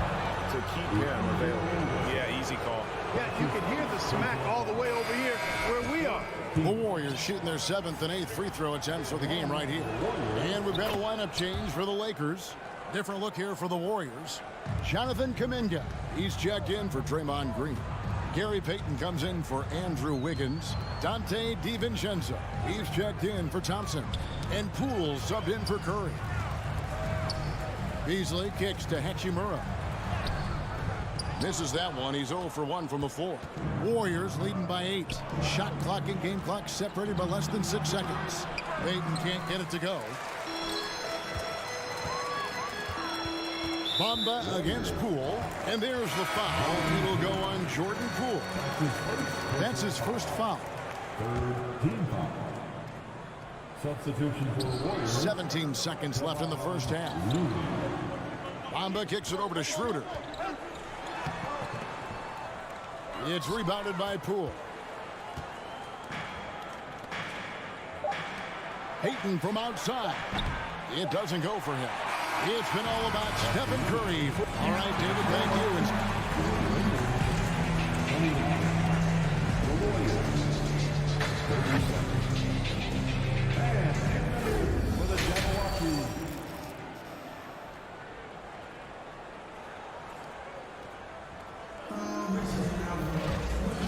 to keep him available. Yeah, easy call. Yeah, you can hear the smack all the way over here where we are. The Warriors shooting their 7th and 8th free throw attempts for the game right here. And we've got a lineup change for the Lakers. Different look here for the Warriors. Jonathan Kuminga, he's checked in for Draymond Green. Gary Payton comes in for Andrew Wiggins. Dante DiVincenzo, he's checked in for Thompson. And Poole subbed in for Curry. Beasley kicks to Hachimura. Misses that one. He's 0 for 1 from the floor. Warriors leading by 8. Shot clock and game clock separated by less than 6 seconds. Payton can't get it to go. Bamba against Poole. And there's the foul. He will go on Jordan Poole. That's his first foul. Team foul. Substitution for the Warriors. 17 seconds left in the first half. Bamba kicks it over to Schroeder. It's rebounded by Poole. Payton from outside. It doesn't go for him. It's been all about Stephen Curry. All right, David, thank you. For the Jabberwocky.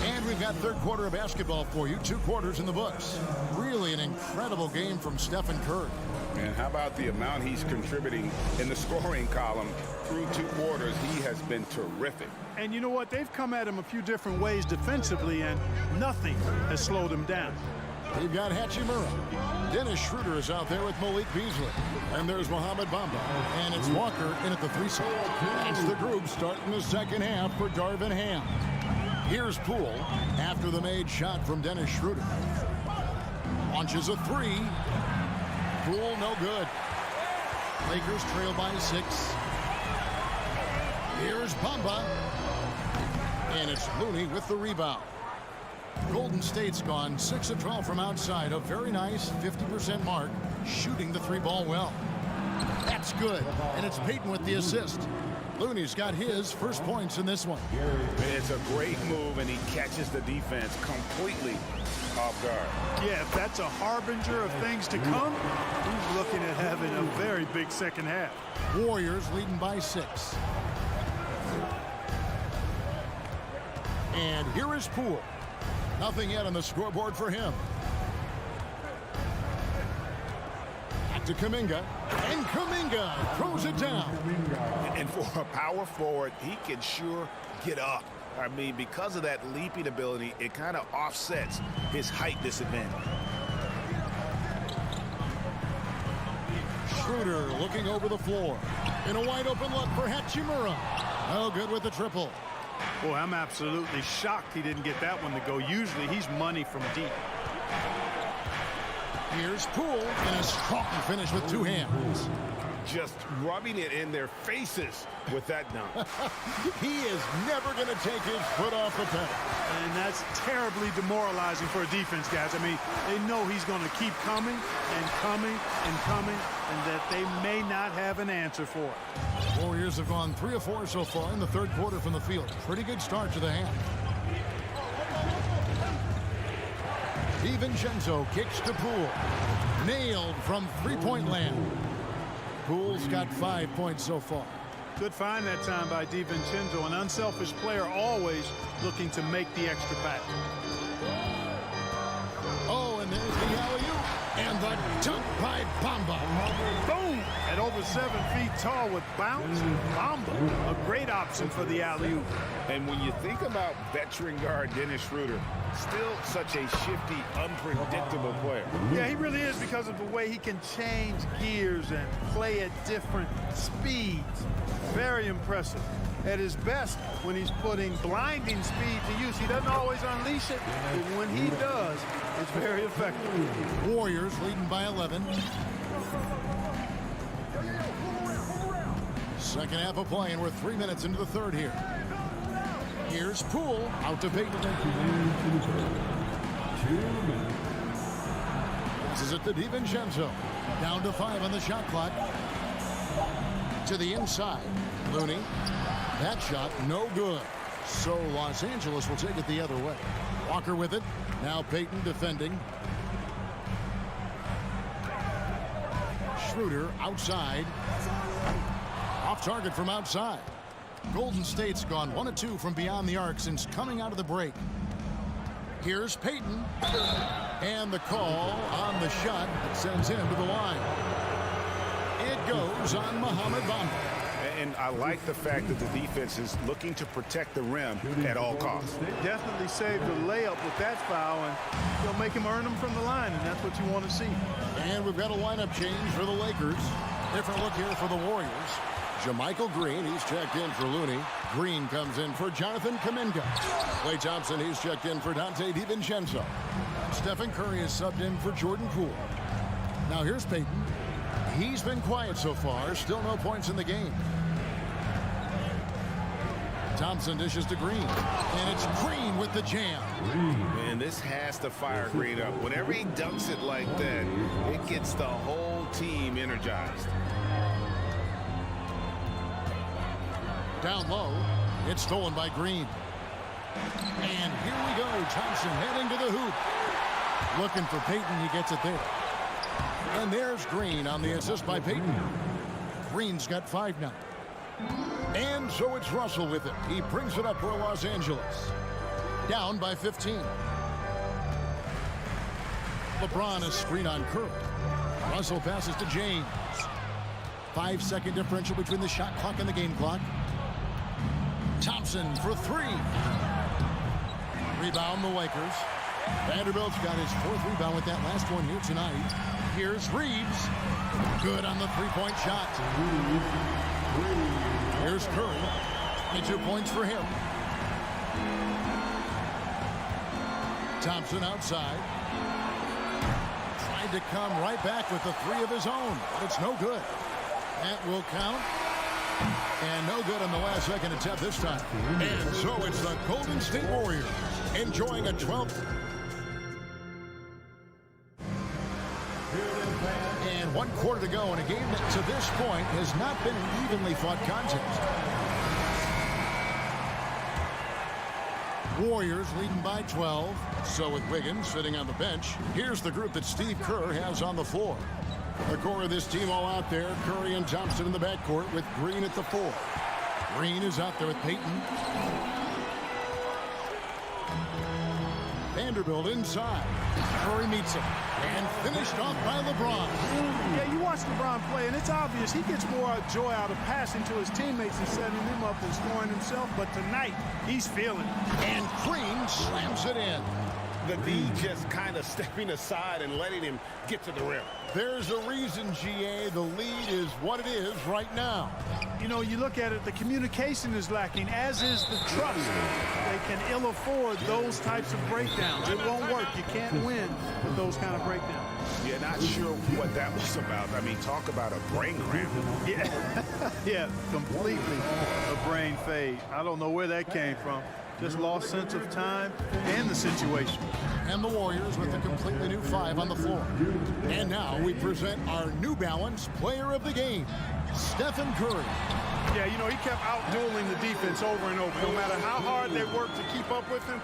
And we've got third quarter of basketball for you. 2 quarters in the books. Really an incredible game from Stephen Curry. And how about the amount he's contributing in the scoring column through 2 quarters? He has been terrific. And you know what? They've come at him a few different ways defensively, and nothing has slowed him down. We've got Hachimura. Dennis Schroeder is out there with Malik Beasley. And there's Mohamed Bamba. And it's Walker in at the 3 spot. It's the group starting the second half for Darvin Ham. Here's Poole after the made shot from Dennis Schroeder. Launches a 3. Poole no good. Lakers trail by 6. Here's Bamba. And it's Looney with the rebound. Golden State's gone 6 of 12 from outside. A very nice 50% mark, shooting the 3 ball well. That's good, and it's Payton with the assist. Looney's got his first points in this one. It's a great move, and he catches the defense completely off guard. Yeah, if that's a harbinger of things to come, he's looking at having a very big second half. Warriors leading by 6. And here is Poole. Nothing yet on the scoreboard for him. Back to Kuminga. And Kuminga throws it down. And for a power forward, he can sure get up. I mean, because of that leaping ability, it kind of offsets his height disadvantage. Schroeder looking over the floor. In a wide open look for Hachimura. No good with the triple. Boy, I'm absolutely shocked he didn't get that one to go. Usually he's money from deep. Here's Poole and a strong finish with 2 hands. Just rubbing it in their faces with that dunk. He is never going to take his foot off the pedal. And that's terribly demoralizing for a defense, guys. I mean, they know he's going to keep coming and coming and coming, and that they may not have an answer for it. Warriors have gone 3 of 4 so far in the third quarter from the field. Pretty good start to the half. DiVincenzo kicks to Poole. Nailed from three-point land. Poole's got 5 points so far. Good find that time by DiVincenzo, an unselfish player always looking to make the extra pass. Oh, and there's the alley-oop. And the dunk by Bamba. Boom! At over 7 feet tall with bounce, Bamba, a great option for the alley-oop. And when you think about veteran guard Dennis Schroeder, still such a shifty, unpredictable player. Yeah, he really is, because of the way he can change gears and play at different speeds. Very impressive. At his best, when he's putting blinding speed to use, he doesn't always unleash it, but when he does, it's very effective. Warriors leading by 11. Second half of play, and we're 3 minutes into the third here. Here's Poole out to Payton. This is it to DiVincenzo. Down to 5 on the shot clock. To the inside. Looney. That shot no good. So Los Angeles will take it the other way. Walker with it. Now Payton defending. Schroeder outside. Off target from outside. Golden State's gone 1 of 2 from beyond the arc since coming out of the break. Here's Payton. And the call on the shot that sends him to the line. It goes on Mohamed Bamba. And I like the fact that the defense is looking to protect the rim at all costs. They definitely saved the layup with that foul, and they'll make him earn them from the line, and that's what you want to see. And we've got a lineup change for the Lakers. Different look here for the Warriors. JaMychal Green, he's checked in for Looney. Green comes in for Jonathan Kuminga. Klay Thompson, he's checked in for Dante DiVincenzo. Stephen Curry is subbed in for Jordan Poole. Now here's Payton. He's been quiet so far. Still no points in the game. Thompson dishes to Green. And it's Green with the jam. Man, this has to fire Green up. Whenever he dunks it like that, it gets the whole team energized. Down low. It's stolen by Green. And here we go. Thompson heading to the hoop. Looking for Payton. He gets it there. And there's Green on the assist by Payton. Green's got 5 now. And so it's Russell with it. He brings it up for Los Angeles. Down by 15. LeBron is screen on Curry. Russell passes to James. 5-second differential between the shot clock and the game clock. Thompson for 3. Rebound the Lakers. Vanderbilt's got his 4th rebound with that last one here tonight. Here's Reeves. Good on the 3-point shot. Here's Curry. 22 points for him. Thompson outside. Tried to come right back with the 3 of his own, but it's no good. That will count. And no good on the last second attempt this time. And so it's the Golden State Warriors enjoying a 12th. Here it is, And 1 quarter to go in a game that to this point has not been an evenly fought contest. Warriors leading by 12. So with Wiggins sitting on the bench, here's the group that Steve Kerr has on the floor. The core of this team all out there. Curry and Thompson in the backcourt with Green at the 4. Green is out there with Payton. Vanderbilt inside. Curry meets him. And finished off by LeBron. Yeah, you watch LeBron play, and it's obvious he gets more joy out of passing to his teammates and setting them up than scoring himself. But tonight, he's feeling it. And Green slams it in. The D just kind of stepping aside and letting him get to the rim. There's a reason, GA, the lead is what it is right now. You know, you look at it, the communication is lacking, as is the trust. They can ill afford those types of breakdowns. It won't work. You can't win with those kind of breakdowns. Yeah, not sure what that was about. I mean, talk about a brain cramp. Yeah, yeah, completely a brain fade. I don't know where that came from. Just lost sense of time and the situation. And the Warriors with a completely new 5 on the floor. And now we present our New Balance Player of the Game, Stephen Curry. Yeah, you know, he kept out-dueling the defense over and over. No matter how hard they worked to keep up with him,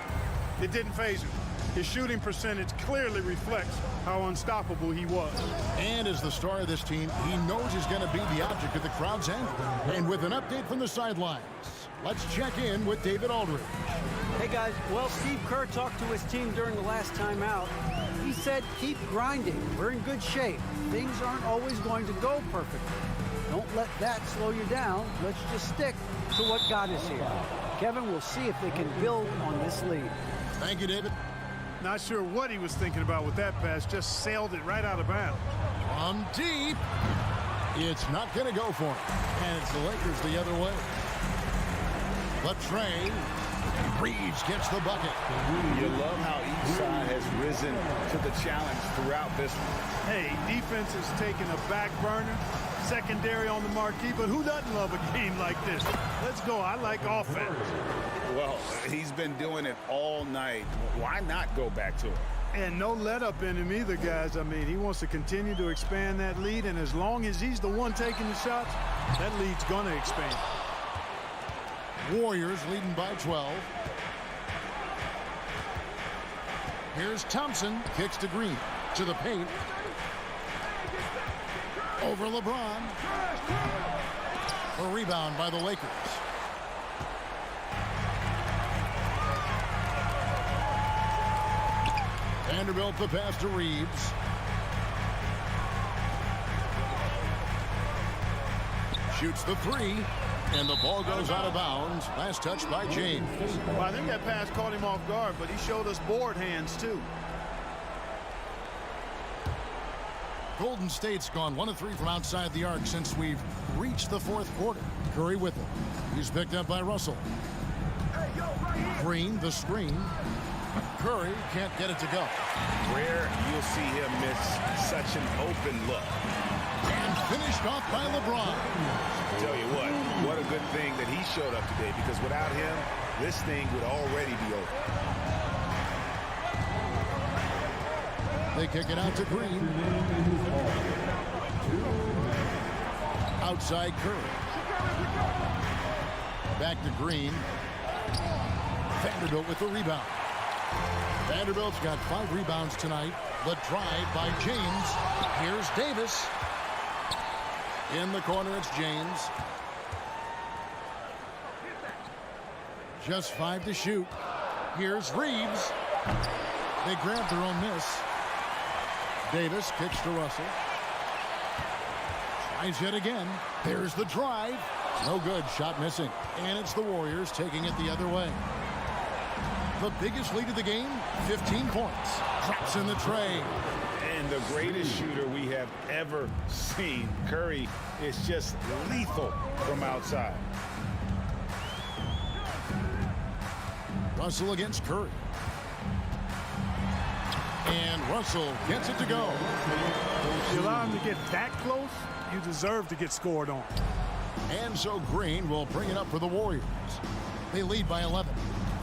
it didn't faze him. His shooting percentage clearly reflects how unstoppable he was. And as the star of this team, he knows he's going to be the object of the crowd's anger. And with an update from the sidelines, let's check in with David Aldridge. Hey guys, well, Steve Kerr talked to his team during the last time out. He said, keep grinding. We're in good shape. Things aren't always going to go perfectly. Don't let that slow you down. Let's just stick to what got us here. Kevin, we'll see if they can build on this lead. Thank you, David. Not sure what he was thinking about with that pass. Just sailed it right out of bounds. From deep. It's not going to go for him. And it's the Lakers the other way. Latrey. Reeves gets the bucket. You love how each side has risen to the challenge throughout this one. Hey, defense is taking a back burner, secondary on the marquee, but who doesn't love a game like this? Let's go. I like offense. Well, he's been doing it all night. Why not go back to it? And no let up in him either, guys. I mean, he wants to continue to expand that lead, and as long as he's the one taking the shots, that lead's going to expand. Warriors leading by 12. Here's Thompson, kicks to Green, to the paint. Over LeBron. A rebound by the Lakers. Vanderbilt the pass to Reeves. Shoots the 3. And the ball goes out of bounds. Last touch by James. Well, I think that pass caught him off guard, but he showed us board hands, too. Golden State's gone 1 of 3 from outside the arc since we've reached the 4th quarter. Curry with him. He's picked up by Russell. Green, the screen. Curry can't get it to go. Rare you'll see him miss such an open look. And finished off by LeBron. Tell you what a good thing that he showed up today, because without him, this thing would already be over. They kick it out to Green. Outside Curry. Back to Green. Vanderbilt with the rebound. Vanderbilt's got 5 rebounds tonight. The drive by James. Here's Davis. In the corner, it's James. Just 5 to shoot. Here's Reeves. They grab their own miss. Davis kicks to Russell. Tries yet again. There's the drive. No good. Shot missing. And it's the Warriors taking it the other way. The biggest lead of the game, 15 points. Drops in the tray. And the greatest shooter we have ever seen, Curry, is just lethal from outside. Russell against Curry. And Russell gets it to go. If you allow him to get that close, you deserve to get scored on. And so Green will bring it up for the Warriors. They lead by 11.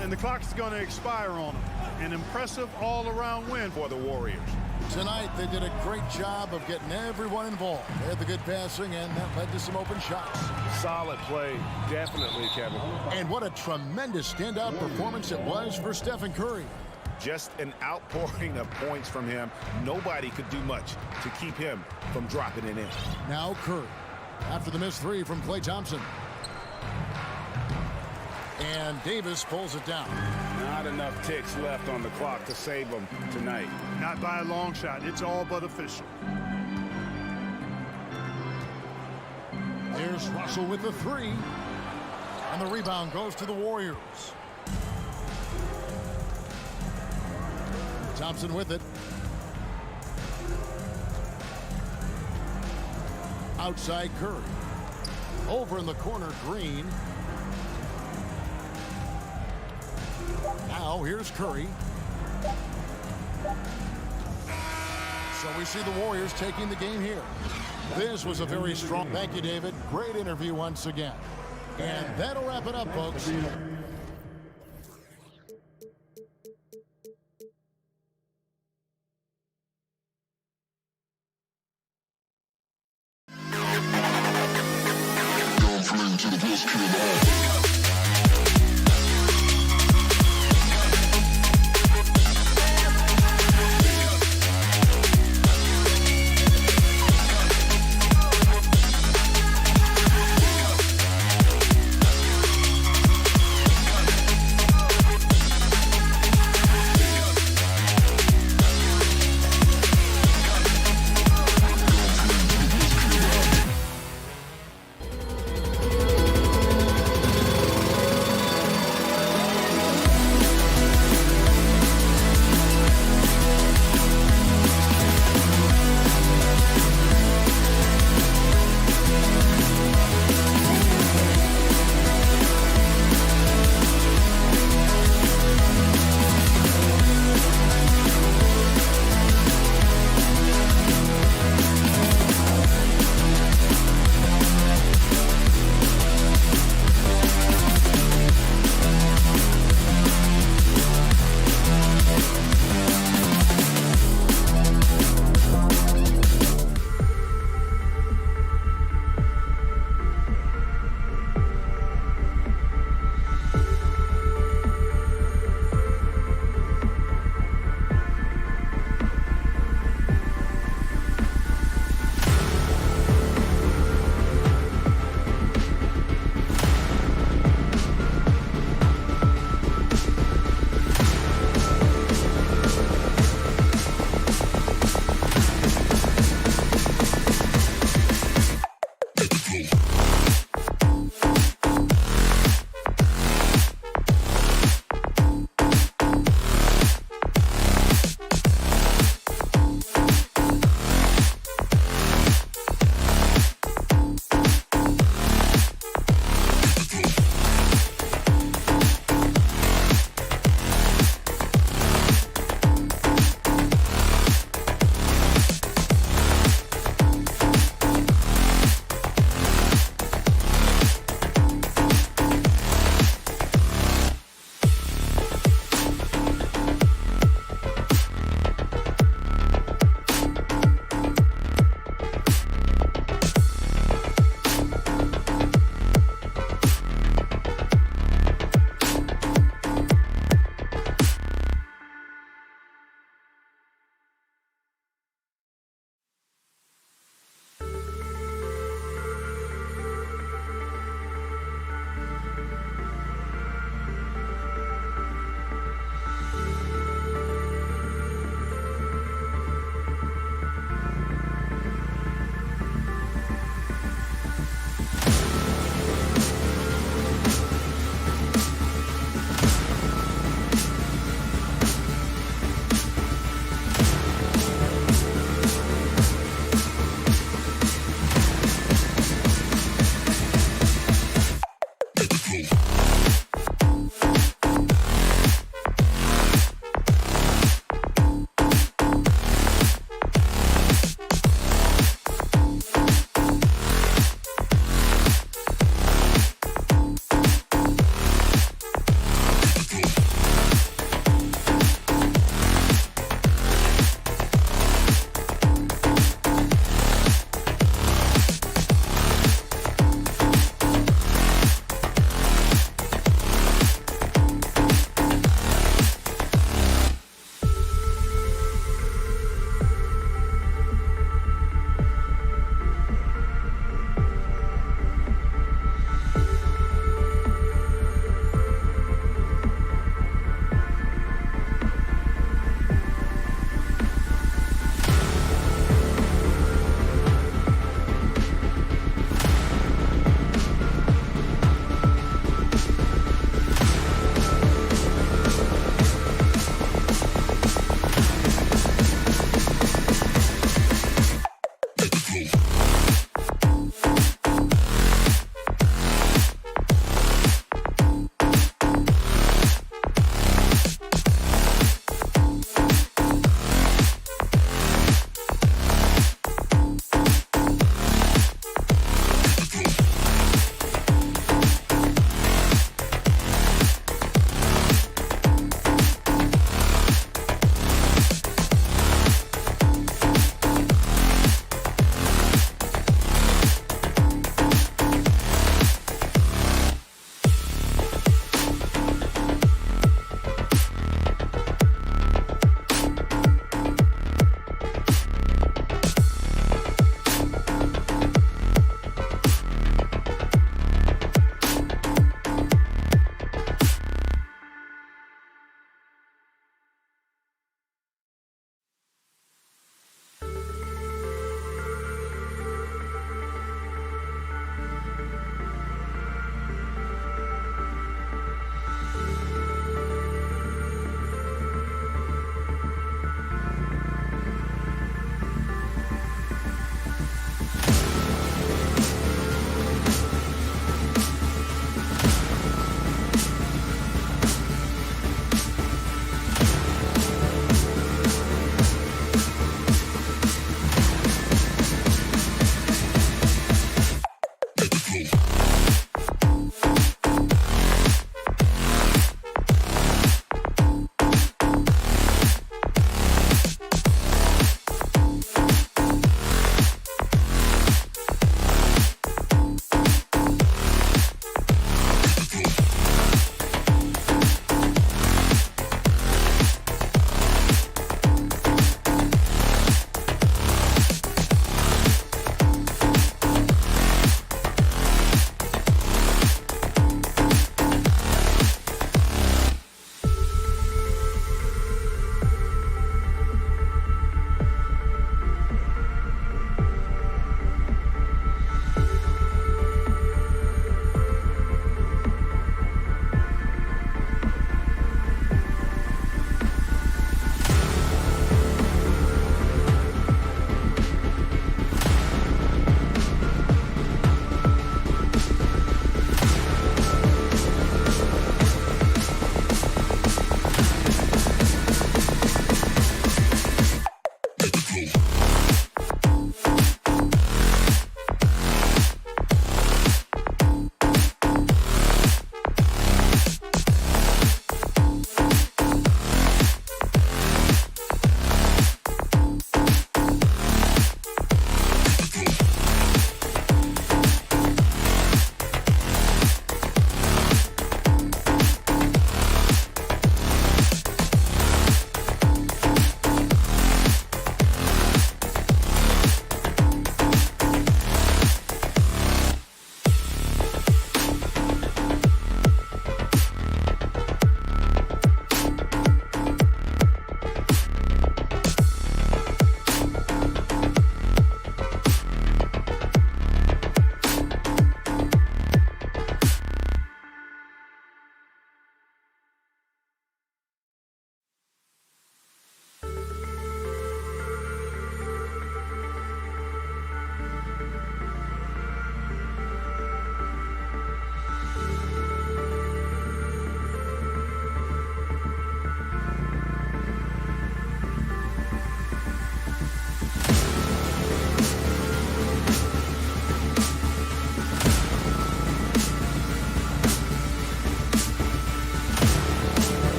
And the clock is going to expire on them. An impressive all-around win for the Warriors. Tonight, they did a great job of getting everyone involved. They had the good passing, and that led to some open shots. Solid play, definitely, Kevin. And what a tremendous standout performance it was for Stephen Curry. Just an outpouring of points from him. Nobody could do much to keep him from dropping it in. Now Curry, after the missed three from Klay Thompson. And Davis pulls it down. Not enough ticks left on the clock to save them tonight. Not by a long shot. It's all but official. Here's Russell with the three. And the rebound goes to the Warriors. Thompson with it. Outside Curry. Over in the corner, Green. Now here's Curry. So we see the Warriors taking the game here. This was a very strong. Thank you, David. Great interview once again. And that'll wrap it up, folks.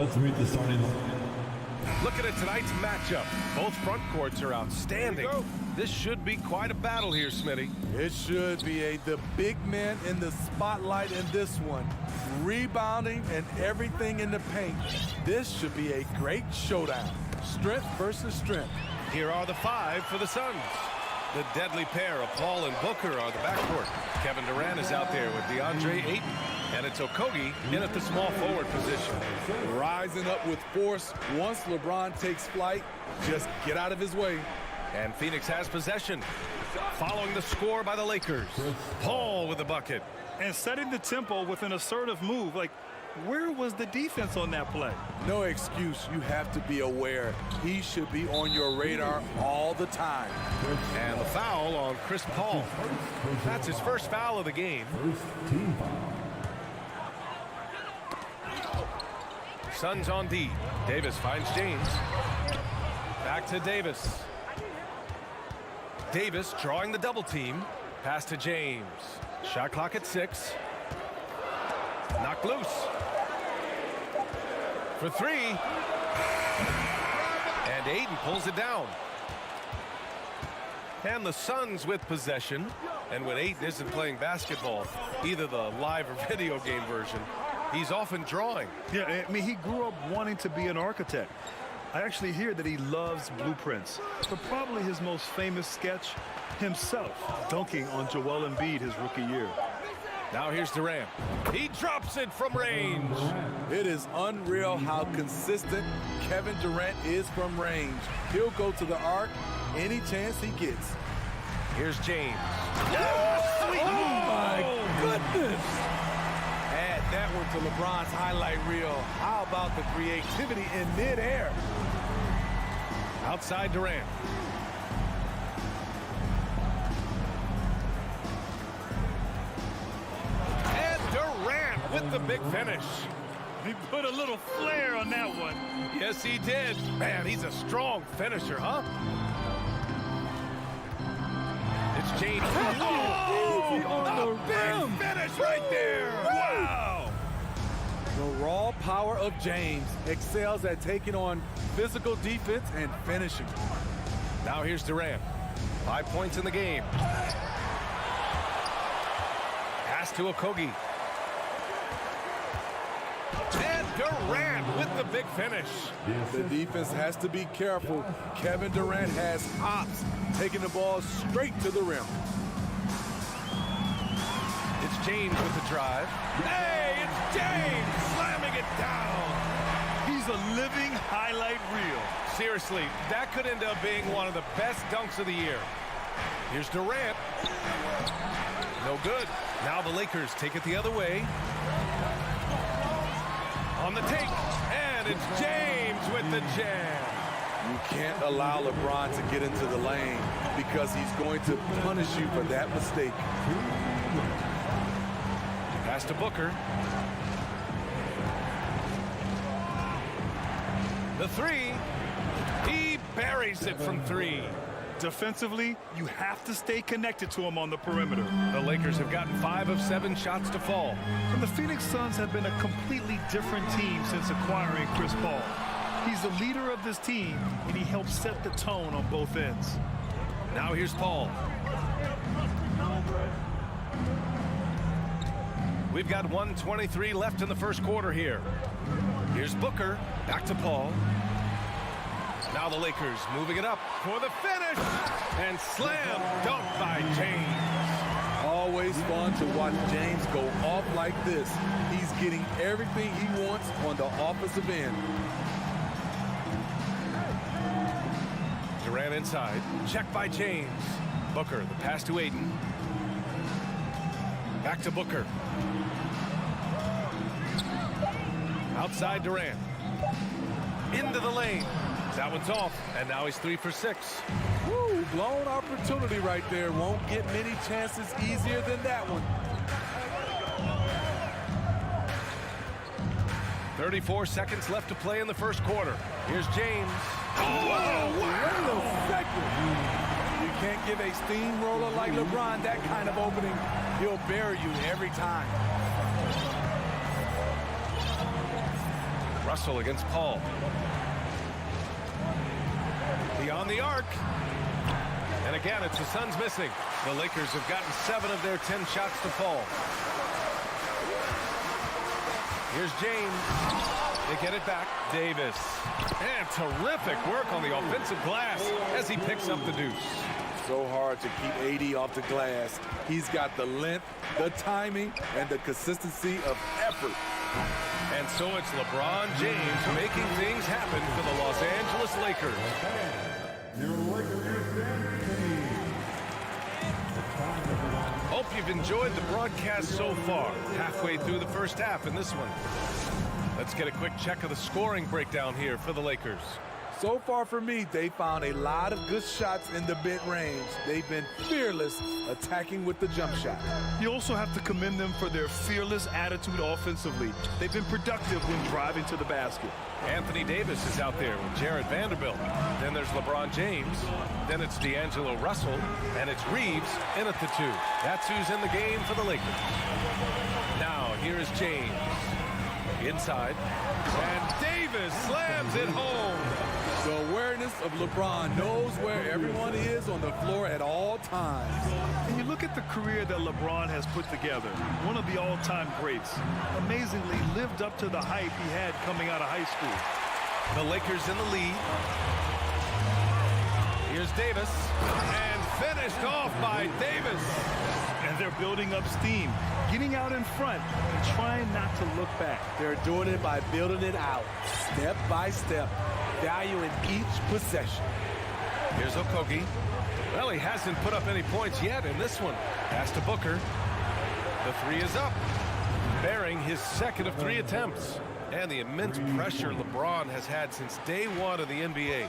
Let's meet the starting line. Looking at tonight's matchup, both front courts are outstanding. This should be quite a battle here, Smitty. It should be. The big men in the spotlight in this one. Rebounding and everything in the paint. This should be a great showdown. Strength versus strength. Here are the 5 for the Suns. The deadly pair of Paul and Booker are the backcourt. Kevin Durant is out there with DeAndre Ayton. And it's Okogie in at the small forward position. Rising up with force. Once LeBron takes flight, just get out of his way. And Phoenix has possession. Following the score by the Lakers. Paul with the bucket. And setting the tempo with an assertive move. Like, where was the defense on that play? No excuse. You have to be aware. He should be on your radar all the time. And the foul on Chris Paul. That's his first foul of the game. Suns on D. Davis finds James. Back to Davis. Davis drawing the double team. Pass to James. Shot clock at 6. Knocked loose. For 3. And Ayton pulls it down. And the Suns with possession. And when Ayton isn't playing basketball, either the live or video game version, he's often drawing. Yeah, I mean, he grew up wanting to be an architect. I actually hear that he loves blueprints. But probably his most famous sketch, himself dunking on Joel Embiid his rookie year. Now here's Durant. He drops it from range. It is unreal how consistent Kevin Durant is from range. He'll go to the arc any chance he gets. Here's James. Oh my goodness! Add that one to LeBron's highlight reel. How about the creativity in midair? Outside Durant. And Durant with the big finish. He put a little flair on that one. Yes, he did. Man, he's a strong finisher, huh? It's James. Oh, a big finish right there. Wow. The raw power of James excels at taking on physical defense and finishing. Now here's Durant. 5 points in the game. Pass to Okogie. And Durant with the big finish. The defense has to be careful. Kevin Durant has hops, taking the ball straight to the rim. It's James with the drive. Hey, it's James slamming it down. He's a living highlight reel. Seriously, that could end up being one of the best dunks of the year. Here's Durant. No good. Now the Lakers take it the other way. On the take, and it's James with the jam. You can't allow LeBron to get into the lane because he's going to punish you for that mistake. Pass to Booker. The 3. He buries it from 3. Defensively, you have to stay connected to him on the perimeter. The Lakers have gotten 5 of 7 shots to fall. And the Phoenix Suns have been a completely different team since acquiring Chris Paul. He's the leader of this team, and he helps set the tone on both ends. Now here's Paul. We've got 1:23 left in the first quarter here. Here's Booker. Back to Paul. Now the Lakers moving it up for the finish. And slam dunk by James. Always fun to watch James go off like this. He's getting everything he wants on the offensive end. Durant inside. Check by James. Booker, the pass to Ayton. Back to Booker. Outside Durant. Into the lane. That one's off, and now he's 3 for 6. Woo, blown opportunity right there. Won't get many chances easier than that one. 34 seconds left to play in the first quarter. Here's James. Oh, wait a second. You can't give a steamroller like LeBron that kind of opening. He'll bury you every time. Russell against Paul. Beyond the arc. And again, it's the Suns missing. The Lakers have gotten 7 of their 10 shots to fall. Here's James. They get it back. Davis. And terrific work on the offensive glass as he picks up the deuce. So hard to keep AD off the glass. He's got the length, the timing, and the consistency of effort. And so it's LeBron James making things happen for the Los Angeles Lakers. Hope you've enjoyed the broadcast so far. Halfway through the first half in this one. Let's get a quick check of the scoring breakdown here for the Lakers. So far for me, they found a lot of good shots in the mid-range. They've been fearless attacking with the jump shot. You also have to commend them for their fearless attitude offensively. They've been productive when driving to the basket. Anthony Davis is out there with Jared Vanderbilt. Then there's LeBron James. Then it's D'Angelo Russell. And it's Reeves in at the 2. That's who's in the game for the Lakers. Now, here is James. Inside. And Davis slams it home. The awareness of LeBron knows where everyone is on the floor at all times. And you look at the career that LeBron has put together, one of the all-time greats. Amazingly lived up to the hype he had coming out of high school. The Lakers in the lead. Here's Davis. And finished off by Davis. And they're building up steam, getting out in front and trying not to look back. They're doing it by building it out, step by step, valuing each possession. Here's Okogie. Well, he hasn't put up any points yet in this one. Pass to Booker. The 3 is up, bearing his 2nd of 3 attempts. And the immense pressure LeBron has had since day 1 of the NBA.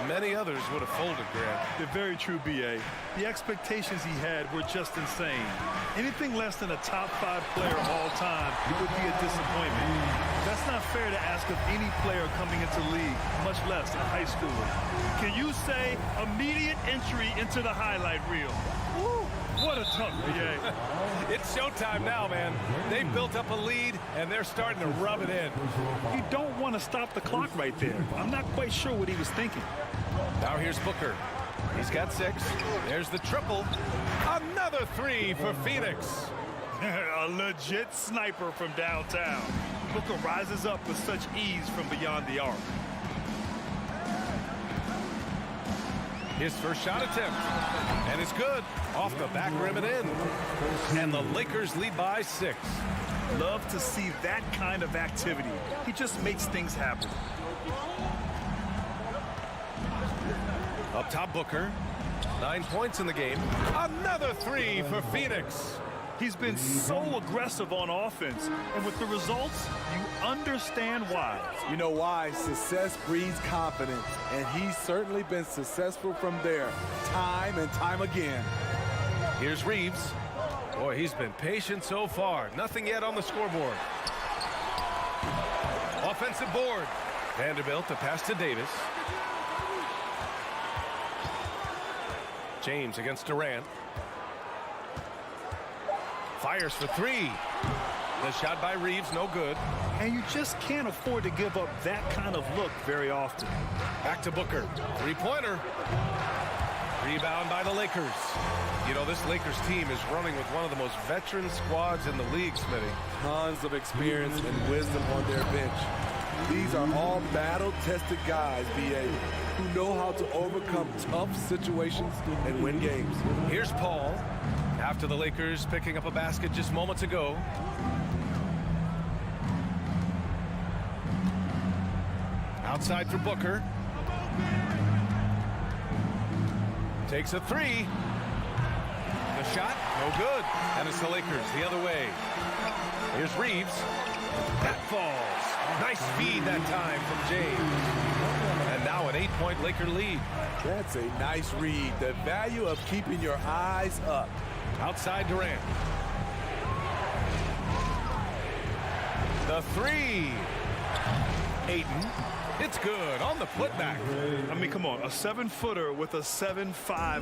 Many others would have folded, Grant. They're very true, B.A. The expectations he had were just insane. Anything less than a top 5 player all time would be a disappointment. That's not fair to ask of any player coming into the league, much less a high schooler. Can you say immediate entry into the highlight reel? Woo! What a tough B.A. It's showtime now, man. They've built up a lead, and they're starting to rub it in. You don't want to stop the clock right there. I'm not quite sure what he was thinking. Now here's Booker. He's got 6. There's the triple. Another 3 for Phoenix. A legit sniper from downtown. Booker rises up with such ease from beyond the arc. His first shot attempt. And it's good. Off the back rim and in. And the Lakers lead by 6. Love to see that kind of activity. He just makes things happen. Up top, Booker. 9 points in the game. Another 3 for Phoenix. He's been so aggressive on offense, and with the results, you understand why. You know why? Success breeds confidence, and he's certainly been successful from there, time and time again. Here's Reeves. Boy, he's been patient so far. Nothing yet on the scoreboard. Offensive board. Vanderbilt to pass to Davis. James against Durant. Fires for 3. The shot by Reeves, no good. And you just can't afford to give up that kind of look very often. Back to Booker. 3-pointer. Rebound by the Lakers. You know, this Lakers team is running with one of the most veteran squads in the league, Smitty. Tons of experience and wisdom on their bench. These are all battle-tested guys, B.A., who know how to overcome tough situations and win games. Here's Paul. After the Lakers picking up a basket just moments ago. Outside for Booker. Takes a 3. The shot, no good. And it's the Lakers the other way. Here's Reeves. That falls. Nice feed that time from James. And now an 8-point Laker lead. That's a nice read. The value of keeping your eyes up. Outside Durant. The 3. Ayton. It's good on the putback. I mean, come on, a 7-footer with a 7'5"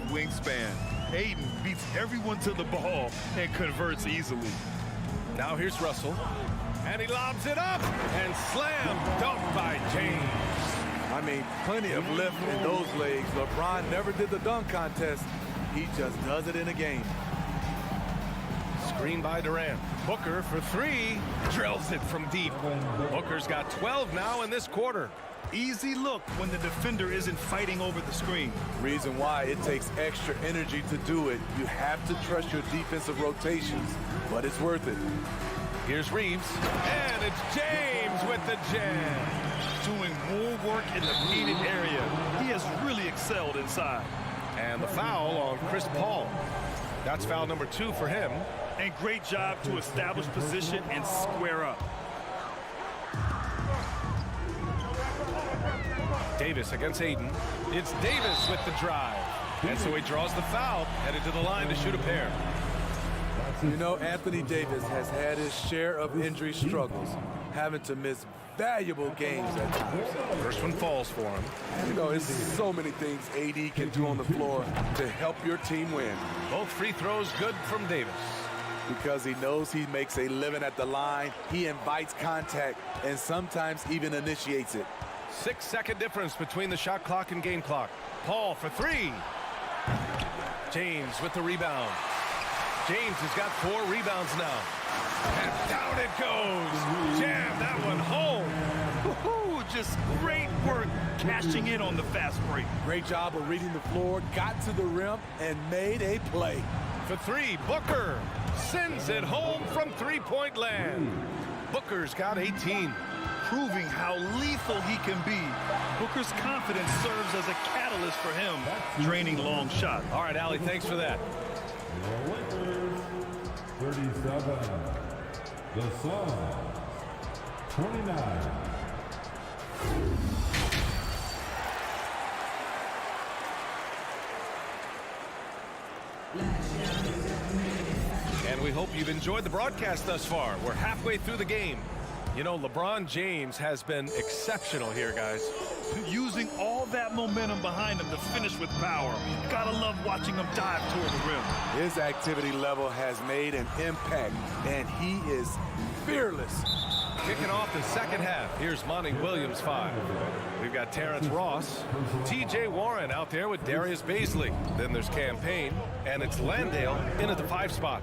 wingspan. Ayton beats everyone to the ball and converts easily. Now here's Russell. And he lobs it up and slam dunked by James. I mean, plenty of lift in those legs. LeBron never did the dunk contest. He just does it in a game. Screen by Durant. Booker for three. Drills it from deep. Booker's got 12 now in this quarter. Easy look when the defender isn't fighting over the screen. Reason why it takes extra energy to do it. You have to trust your defensive rotations, but it's worth it. Here's Reeves. And it's James with the jam. Doing more work in the painted area. He has really excelled inside. And the foul on Chris Paul. That's foul number 2 for him. And great job to establish position and square up. Davis against Aiden. It's Davis with the drive. And so he draws the foul, headed to the line to shoot a pair. You know, Anthony Davis has had his share of injury struggles, having to miss valuable games at times. First one falls for him. You know, there's so many things AD can do on the floor to help your team win. Both free throws good from Davis. Because he knows he makes a living at the line, he invites contact and sometimes even initiates it. 6-second difference between the shot clock and game clock. Paul for three. James with the rebound. James has got 4 rebounds now. And down it goes. Jam that one home. Just great work cashing in on the fast break. Great job of reading the floor, got to the rim, and made a play. For three, Booker sends it home from three-point land. Booker's got 18. Proving how lethal he can be. Booker's confidence serves as a catalyst for him, draining long shots. All right, Allie, thanks for that. The Lakers, 37. The Suns, 29. And we hope you've enjoyed the broadcast thus far. We're halfway through the game. You know, LeBron James has been exceptional here, guys. Using all that momentum behind him to finish with power. Gotta love watching him dive toward the rim. His activity level has made an impact, and he is fearless. Kicking off the second half. Here's Monty Williams 5. We've got Terrence Ross, TJ Warren out there with Darius Baisley. Then there's Campaign, and it's Landale in at the 5 spot.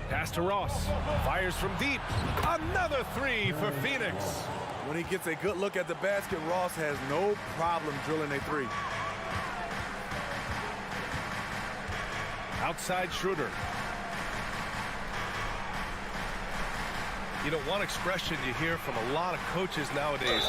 Pass to Ross. Fires from deep. Another 3 for Phoenix. When he gets a good look at the basket, Ross has no problem drilling a 3. Outside Schroeder. You know, one expression you hear from a lot of coaches nowadays,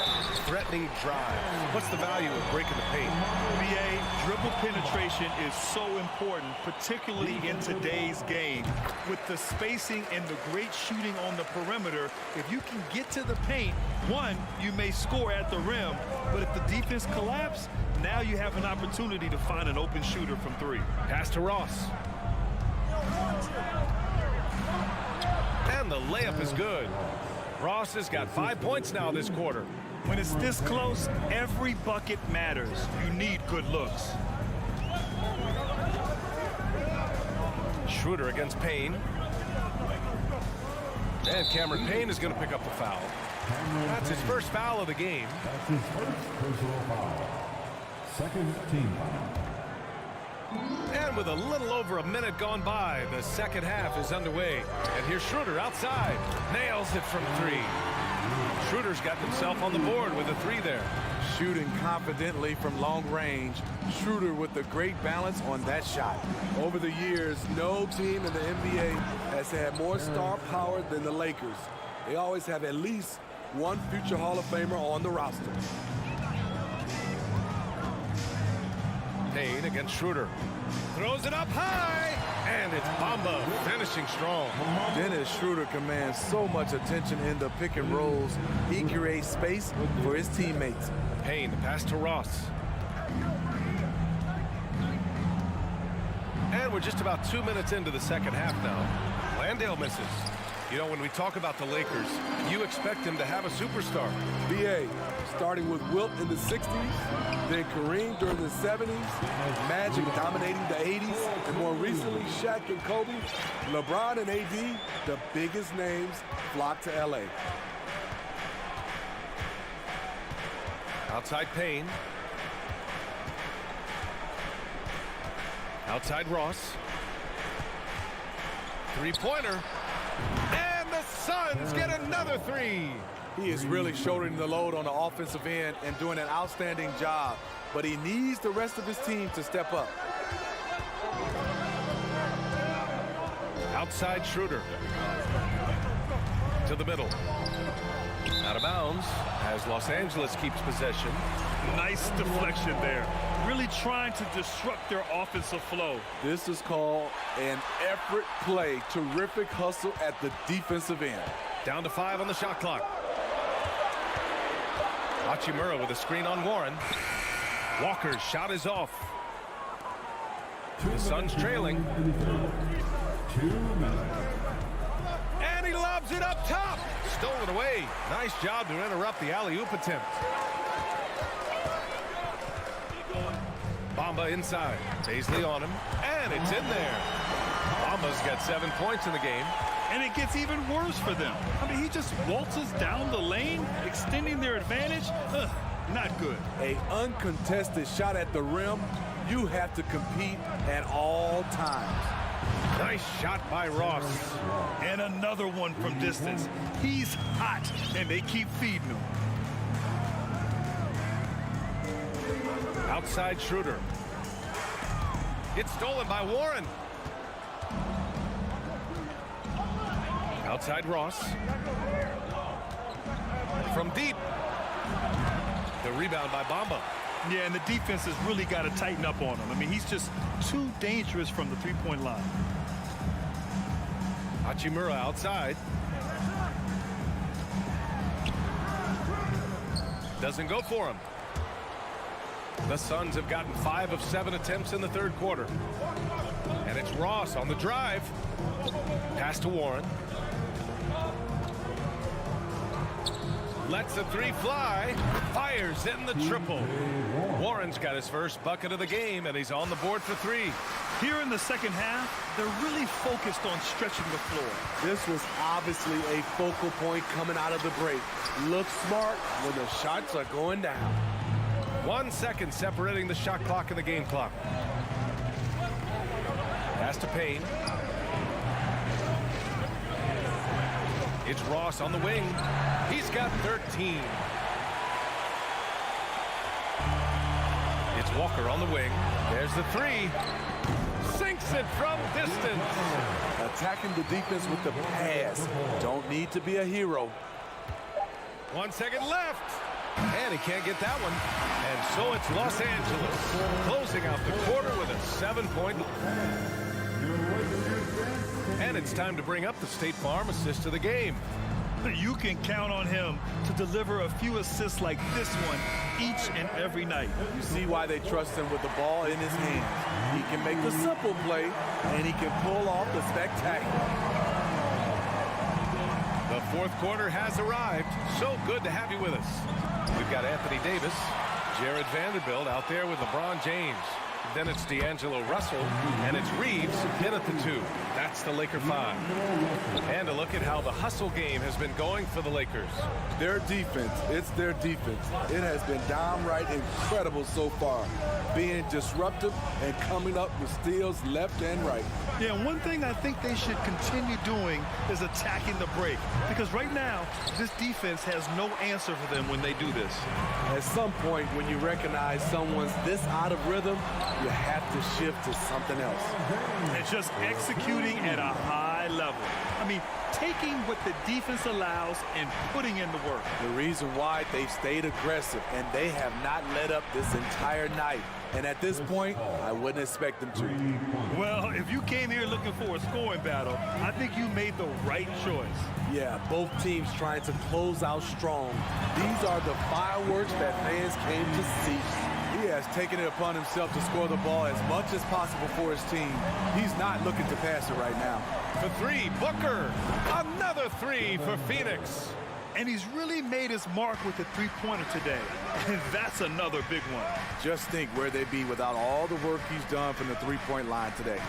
threatening drive. What's the value of breaking the paint? BA, dribble penetration is so important, particularly in today's game. With the spacing and the great shooting on the perimeter, if you can get to the paint, one, you may score at the rim, but if the defense collapses, now you have an opportunity to find an open shooter from 3. Pass to Ross. And the layup is good. Ross has got 5 points now this quarter. When it's this close, every bucket matters. You need good looks. Schroeder against Payne. And Cameron Payne is going to pick up the foul. That's his first foul of the game. That's his first personal foul. Second team foul. And with a little over a minute gone by, the second half is underway. And here's Schroeder outside. Nails it from 3. Schroeder's got himself on the board with a 3 there. Shooting confidently from long range. Schroeder with the great balance on that shot. Over the years, no team in the NBA has had more star power than the Lakers. They always have at least one future Hall of Famer on the roster. Payne against Schroeder. Throws it up high, and it's Bamba finishing strong. Dennis Schroeder commands so much attention in the pick and rolls. He creates space for his teammates. Payne, the pass to Ross. And we're just about 2 minutes into the second half now. Landale misses. You know, when we talk about the Lakers, you expect them to have a superstar. BA, starting with Wilt in the 60s, then Kareem during the 70s, Magic dominating the 80s, and more recently Shaq and Kobe, LeBron and AD, the biggest names flocked to LA. Outside Payne. Outside Ross. Three-pointer. And the Suns get another three. He is really shouldering the load on the offensive end and doing an outstanding job, but he needs the rest of his team to step up. Outside Schroeder. To the middle. Out of bounds as Los Angeles keeps possession. Nice deflection there. Really trying to disrupt their offensive flow. This is called an effort play. Terrific hustle at the defensive end. Down to 5 on the shot clock. Hachimura with a screen on Warren. Walker's shot is off. The Suns trailing. And he lobs it up top. Stolen away. Nice job to interrupt the alley-oop attempt. Bamba inside. Paisley on him. And it's in there. Bamba's got 7 points in the game. And it gets even worse for them. I mean, he just waltzes down the lane, extending their advantage. Ugh, not good. An uncontested shot at the rim. You have to compete at all times. Nice shot by Ross. And another one from distance. He's hot, and they keep feeding him. Outside Schroeder. It's stolen by Warren. Outside Ross. From deep. The rebound by Bamba. Yeah, and the defense has really got to tighten up on him. I mean, he's just too dangerous from the three-point line. Hachimura outside. Doesn't go for him. The Suns have gotten 5 of 7 attempts in the third quarter. And it's Ross on the drive. Pass to Warren. Lets the three fly. Fires in the triple. Warren's got his first bucket of the game, and he's on the board for 3. Here in the second half, they're really focused on stretching the floor. This was obviously a focal point coming out of the break. Look smart when the shots are going down. 1 second separating the shot clock and the game clock. Pass to Payne. It's Ross on the wing. He's got 13. It's Walker on the wing. There's the 3. Sinks it from distance. Attacking the defense with the pass. Don't need to be a hero. 1 second left. And he can't get that one. And so it's Los Angeles closing out the quarter with a 7-point. And it's time to bring up the State Farm assist of the game. You can count on him to deliver a few assists like this one each and every night. You see why they trust him with the ball in his hands. He can make the simple play, and he can pull off the spectacular. The fourth quarter has arrived. So good to have you with us. We've got Anthony Davis, Jared Vanderbilt out there with LeBron James. Then it's D'Angelo Russell, and it's Reeves in at the 2. That's the Laker 5. And a look at how the hustle game has been going for the Lakers. Their defense, it's their defense. It has been downright incredible so far, being disruptive and coming up with steals left and right. Yeah, one thing I think they should continue doing is attacking the break, because right now, this defense has no answer for them when they do this. At some point, when you recognize someone's this out of rhythm, you have to shift to something else. And just executing at a high level. I mean, taking what the defense allows and putting in the work. The reason why they've stayed aggressive, and they have not let up this entire night. And at this point, I wouldn't expect them to. Well, if you came here looking for a scoring battle, I think you made the right choice. Yeah, both teams trying to close out strong. These are the fireworks that fans came to see. Yeah, has taken it upon himself to score the ball as much as possible for his team. He's not looking to pass it right now. For three, Booker. Another three for Phoenix. And he's really made his mark with the three-pointer today. And that's another big one. Just think where they'd be without all the work he's done from the three-point line today.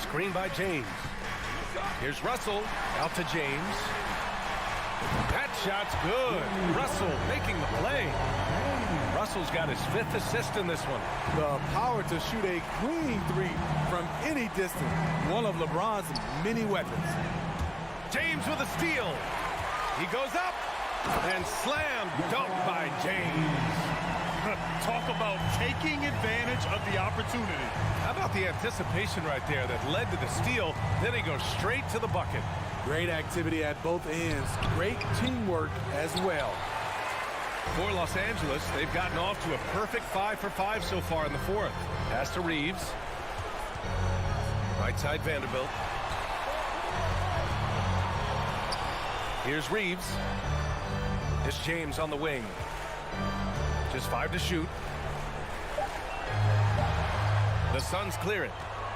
Screen by James. Here's Russell. Out to James. That shot's good. Russell making the play. Russell's got his 5th assist in this one. The power to shoot a clean three from any distance. One of LeBron's many weapons. James with a steal. He goes up and slam dunk by James. Talk about taking advantage of the opportunity. How about the anticipation right there that led to the steal? Then he goes straight to the bucket. Great activity at both ends. Great teamwork as well. For Los Angeles, they've gotten off to a perfect 5 for 5 so far in the 4th. Pass to Reeves. Right side Vanderbilt. Here's Reeves. It's James on the wing. Just 5 to shoot. The Suns clear it.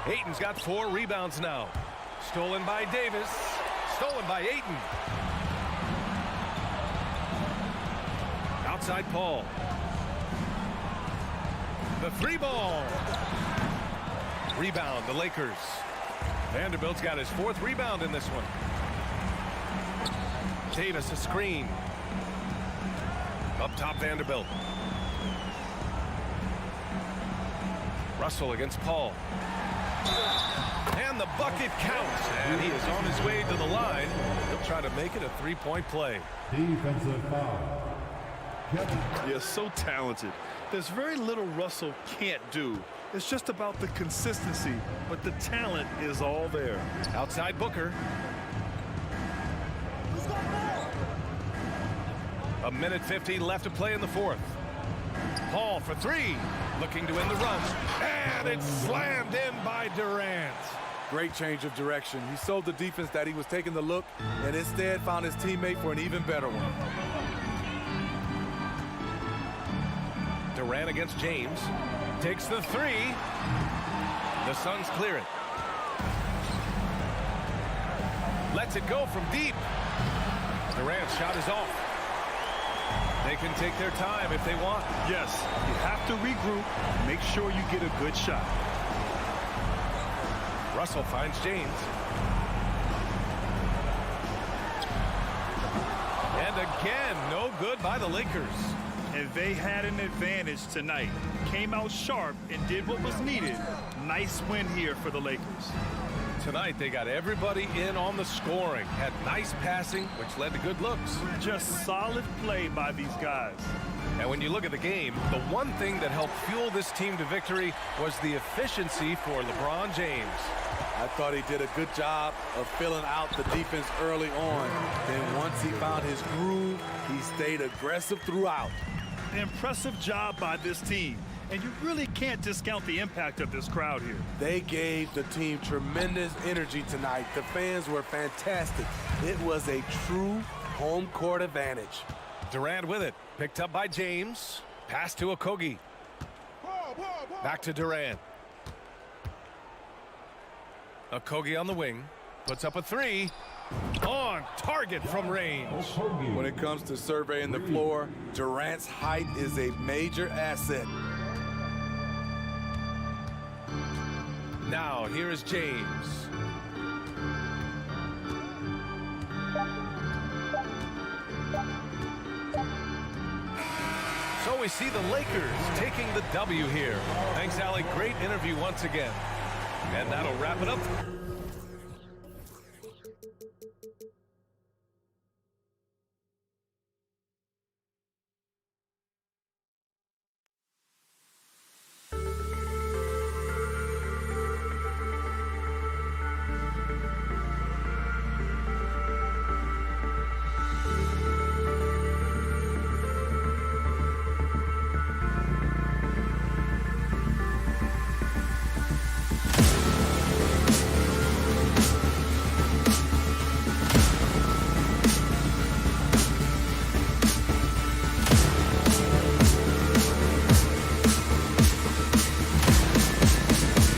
Ayton's got 4 rebounds now. Stolen by Davis. Stolen by Ayton. Outside Paul. The 3 ball. Rebound, the Lakers. Vanderbilt's got his 4th rebound in this one. Davis a screen. Up top Vanderbilt. Russell against Paul. And the bucket counts. And he is on his way to the line. He'll try to make it a 3-point play. Defensive foul. You're so talented. There's very little Russell can't do. It's just about the consistency, but the talent is all there. Outside Booker. A minute 50 left to play in the 4th. Paul for 3, looking to win the run. And it's slammed in by Durant. Great change of direction. He sold the defense that he was taking the look and instead found his teammate for an even better one. Durant against James. Takes the 3. The Suns clear it. Lets it go from deep. Durant's shot is off. They can take their time if they want. Yes, you have to regroup. Make sure you get a good shot. Russell finds James. And again, no good by the Lakers. And they had an advantage tonight. Came out sharp and did what was needed. Nice win here for the Lakers. Tonight, they got everybody in on the scoring. Had nice passing, which led to good looks. Just solid play by these guys. And when you look at the game, the one thing that helped fuel this team to victory was the efficiency for LeBron James. I thought he did a good job of filling out the defense early on. Then once he found his groove, he stayed aggressive throughout. An impressive job by this team. And you really can't discount the impact of this crowd here. They gave the team tremendous energy tonight. The fans were fantastic. It was a true home court advantage. Durant with it. Picked up by James. Pass to Okogie. Back to Durant. Okogie on the wing. Puts up a 3. On target from range. When it comes to surveying the floor, Durant's height is a major asset. Now, here is James. So we see the Lakers taking the W here. Thanks, Allie. Great interview once again. And that'll wrap it up.